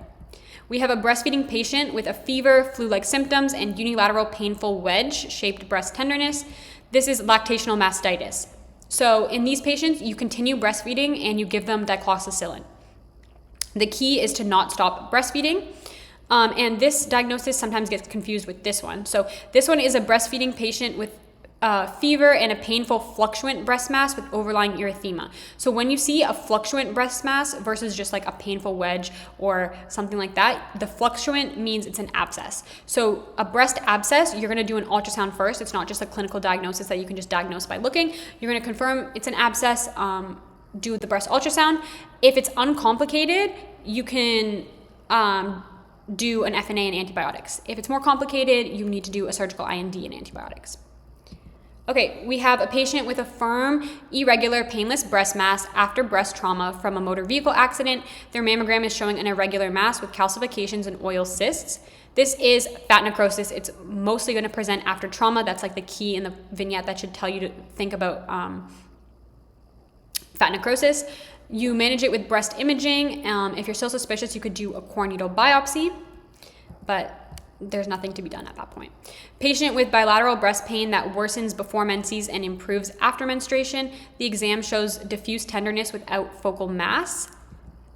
We have a breastfeeding patient with a fever, flu-like symptoms, and unilateral painful wedge-shaped breast tenderness. This is lactational mastitis. So in these patients, you continue breastfeeding and you give them dicloxacillin. The key is to not stop breastfeeding. And this diagnosis sometimes gets confused with this one. So this one is a breastfeeding patient with fever and a painful fluctuant breast mass with overlying erythema. So when you see a fluctuant breast mass versus just like a painful wedge or something like that, the fluctuant means it's an abscess. So a breast abscess, you're going to do an ultrasound first. It's not just a clinical diagnosis that you can just diagnose by looking. You're going to confirm it's an abscess, do the breast ultrasound. If it's uncomplicated, you can do an FNA and antibiotics. If it's more complicated, you need to do a surgical IND and antibiotics. Okay, we have a patient with a firm, irregular, painless breast mass after breast trauma from a motor vehicle accident. Their mammogram is showing an irregular mass with calcifications and oil cysts. This is fat necrosis. It's mostly going to present after trauma. That's like the key in the vignette that should tell you to think about fat necrosis. You manage it with breast imaging. If you're still suspicious, you could do a core needle biopsy, but there's nothing to be done at that point. Patient with bilateral breast pain that worsens before menses and improves after menstruation. The exam shows diffuse tenderness without focal mass.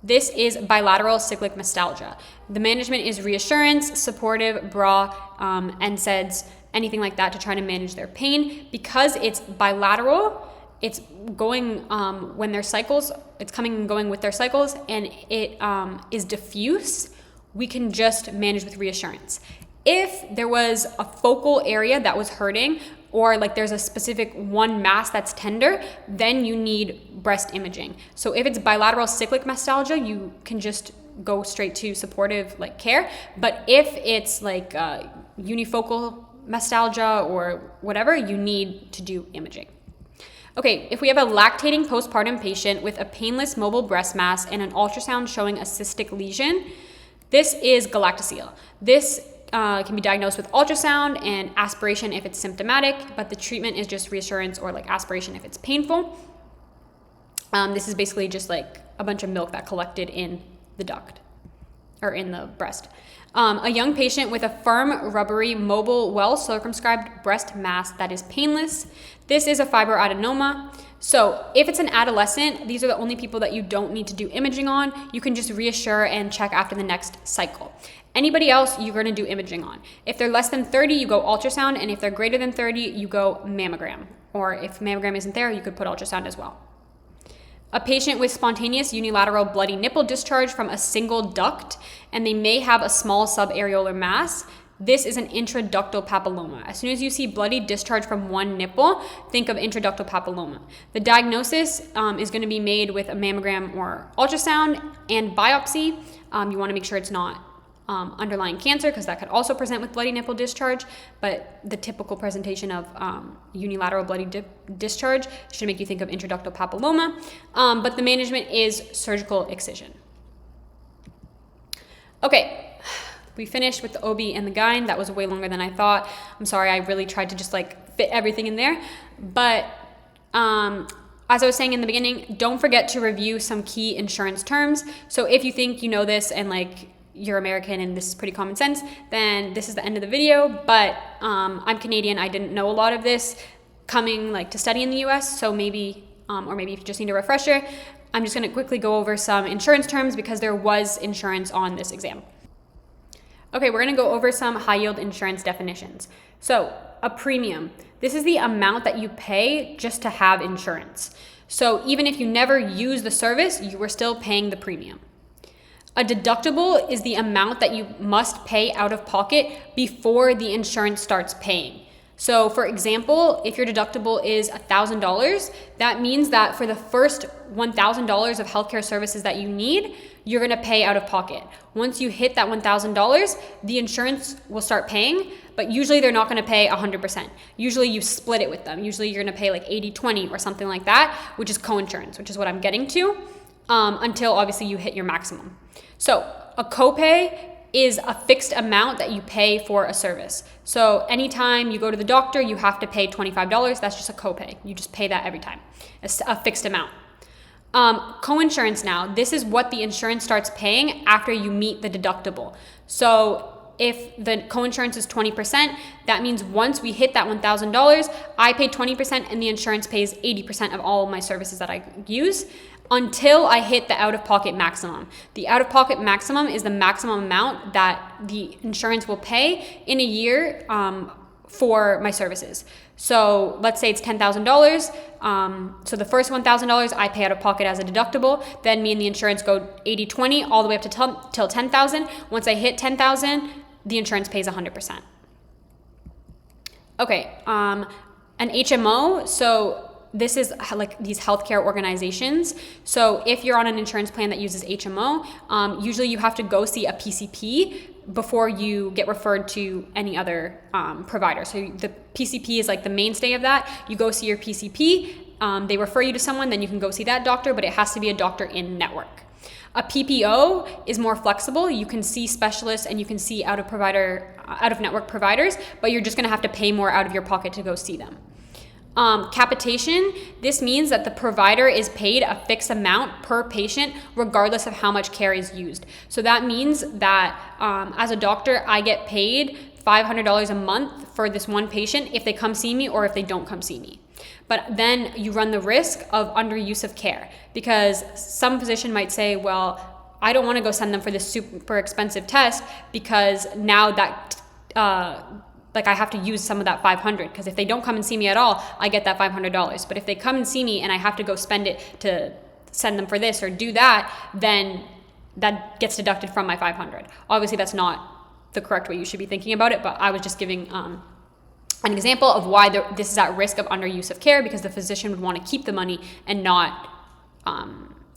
This is bilateral cyclic mastalgia. The management is reassurance, supportive, bra, NSAIDs, anything like that to try to manage their pain. Because it's bilateral, it's going when their cycles, it's coming and going with their cycles, and it is diffuse, we can just manage with reassurance. If there was a focal area that was hurting, or like there's a specific one mass that's tender, then you need breast imaging. So if it's bilateral cyclic mastalgia, you can just go straight to supportive like care. But if it's like unifocal mastalgia or whatever, you need to do imaging. Okay, if we have a lactating postpartum patient with a painless mobile breast mass and an ultrasound showing a cystic lesion, this is galactocele. This can be diagnosed with ultrasound and aspiration if it's symptomatic, but the treatment is just reassurance or like aspiration if it's painful. This is basically just like a bunch of milk that collected in the duct or in the breast. A young patient with a firm, rubbery, mobile, well-circumscribed breast mass that is painless. This is a fibroadenoma. So if it's an adolescent, these are the only people that you don't need to do imaging on. You can just reassure and check after the next cycle. Anybody else, you're going to do imaging on. If they're less than 30, you go ultrasound, and if they're greater than 30, you go mammogram. Or if mammogram isn't there, you could put ultrasound as well. A patient with spontaneous unilateral bloody nipple discharge from a single duct, and they may have a small subareolar mass. This is an intraductal papilloma. As soon as you see bloody discharge from one nipple, think of intraductal papilloma. The diagnosis is going to be made with a mammogram or ultrasound and biopsy. You want to make sure it's not underlying cancer, because that could also present with bloody nipple discharge, but the typical presentation of unilateral bloody discharge should make you think of intraductal papilloma, but the management is surgical excision. Okay, we finished with the OB and the GYN. That was way longer than I thought. I'm sorry, I really tried to just like fit everything in there, but as I was saying in the beginning, don't forget to review some key insurance terms. So if you think you know this and like you're American and this is pretty common sense, then this is the end of the video. But I'm Canadian. I didn't know a lot of this coming like to study in the US. So maybe, or maybe if you just need a refresher, I'm just going to quickly go over some insurance terms because there was insurance on this exam. Okay, we're going to go over some high yield insurance definitions. So a premium, this is the amount that you pay just to have insurance. So even if you never use the service, you are still paying the premium. A deductible is the amount that you must pay out of pocket before the insurance starts paying. So for example, if your deductible is $1,000, that means that for the first $1,000 of healthcare services that you need, you're gonna pay out of pocket. Once you hit that $1,000, the insurance will start paying, but usually they're not gonna pay 100%. Usually you split it with them. Usually you're gonna pay like 80-20 or something like that, which is co-insurance, which is what I'm getting to, until obviously you hit your maximum. So a copay is a fixed amount that you pay for a service. So anytime you go to the doctor, you have to pay $25. That's just a copay. You just pay that every time. It's a fixed amount. Co-insurance now, this is what the insurance starts paying after you meet the deductible. So if the co-insurance is 20%, that means once we hit that $1,000, I pay 20% and the insurance pays 80% of all my services that I use, until I hit the out-of-pocket maximum. The out-of-pocket maximum is the maximum amount that the insurance will pay in a year for my services. So let's say it's $10,000. So the first $1,000 I pay out of pocket as a deductible. Then me and the insurance go 80-20 all the way up to till $10,000. Once I hit $10,000, the insurance pays 100%. Okay, an HMO. So this is like these healthcare organizations. So if you're on an insurance plan that uses HMO, usually you have to go see a PCP before you get referred to any other provider. So the PCP is like the mainstay of that. You go see your PCP, they refer you to someone, then you can go see that doctor, but it has to be a doctor in network. A PPO is more flexible. You can see specialists and you can see out of network providers, but you're just gonna have to pay more out of your pocket to go see them. Capitation, this means that the provider is paid a fixed amount per patient regardless of how much care is used. So that means that as a doctor, I get paid $500 a month for this one patient if they come see me or if they don't come see me. But then you run the risk of underuse of care, because some physician might say, well, I don't want to go send them for this super expensive test because now that I have to use some of that $500, because if they don't come and see me at all, I get that $500. But if they come and see me and I have to go spend it to send them for this or do that, then that gets deducted from my $500. Obviously, that's not the correct way you should be thinking about it, but I was just giving an example of why this is at risk of underuse of care, because the physician would want to keep the money and not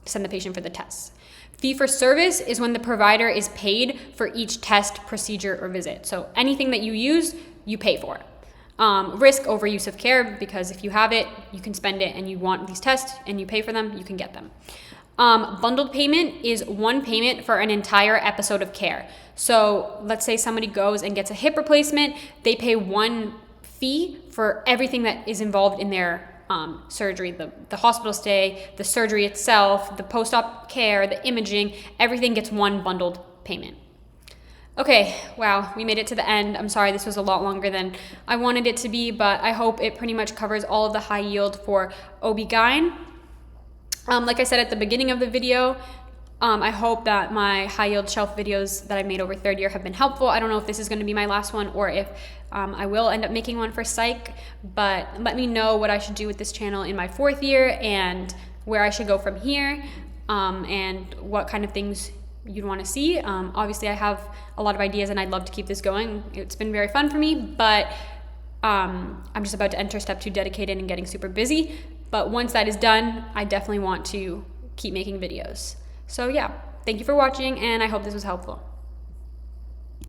send the patient for the tests. Fee for service is when the provider is paid for each test, procedure, or visit. So anything that you use, you pay for. Risk overuse of care, because if you have it, you can spend it, and you want these tests and you pay for them, you can get them. Bundled payment is one payment for an entire episode of care. So let's say somebody goes and gets a hip replacement, they pay one fee for everything that is involved in their surgery, the hospital stay, the surgery itself, the post-op care, the imaging, everything gets one bundled payment. Okay, wow, we made it to the end. I'm sorry this was a lot longer than I wanted it to be, but I hope it pretty much covers all of the high yield for OB-GYN. Like I said at the beginning of the video, I hope that my high yield shelf videos that I made over third year have been helpful. I don't know if this is going to be my last one or if I will end up making one for psych, but let me know what I should do with this channel in my fourth year and where I should go from here, and what kind of things you'd want to see. Obviously, I have a lot of ideas and I'd love to keep this going. It's been very fun for me, but I'm just about to enter step 2 dedicated and getting super busy. But once that is done, I definitely want to keep making videos. So yeah, thank you for watching, and I hope this was helpful.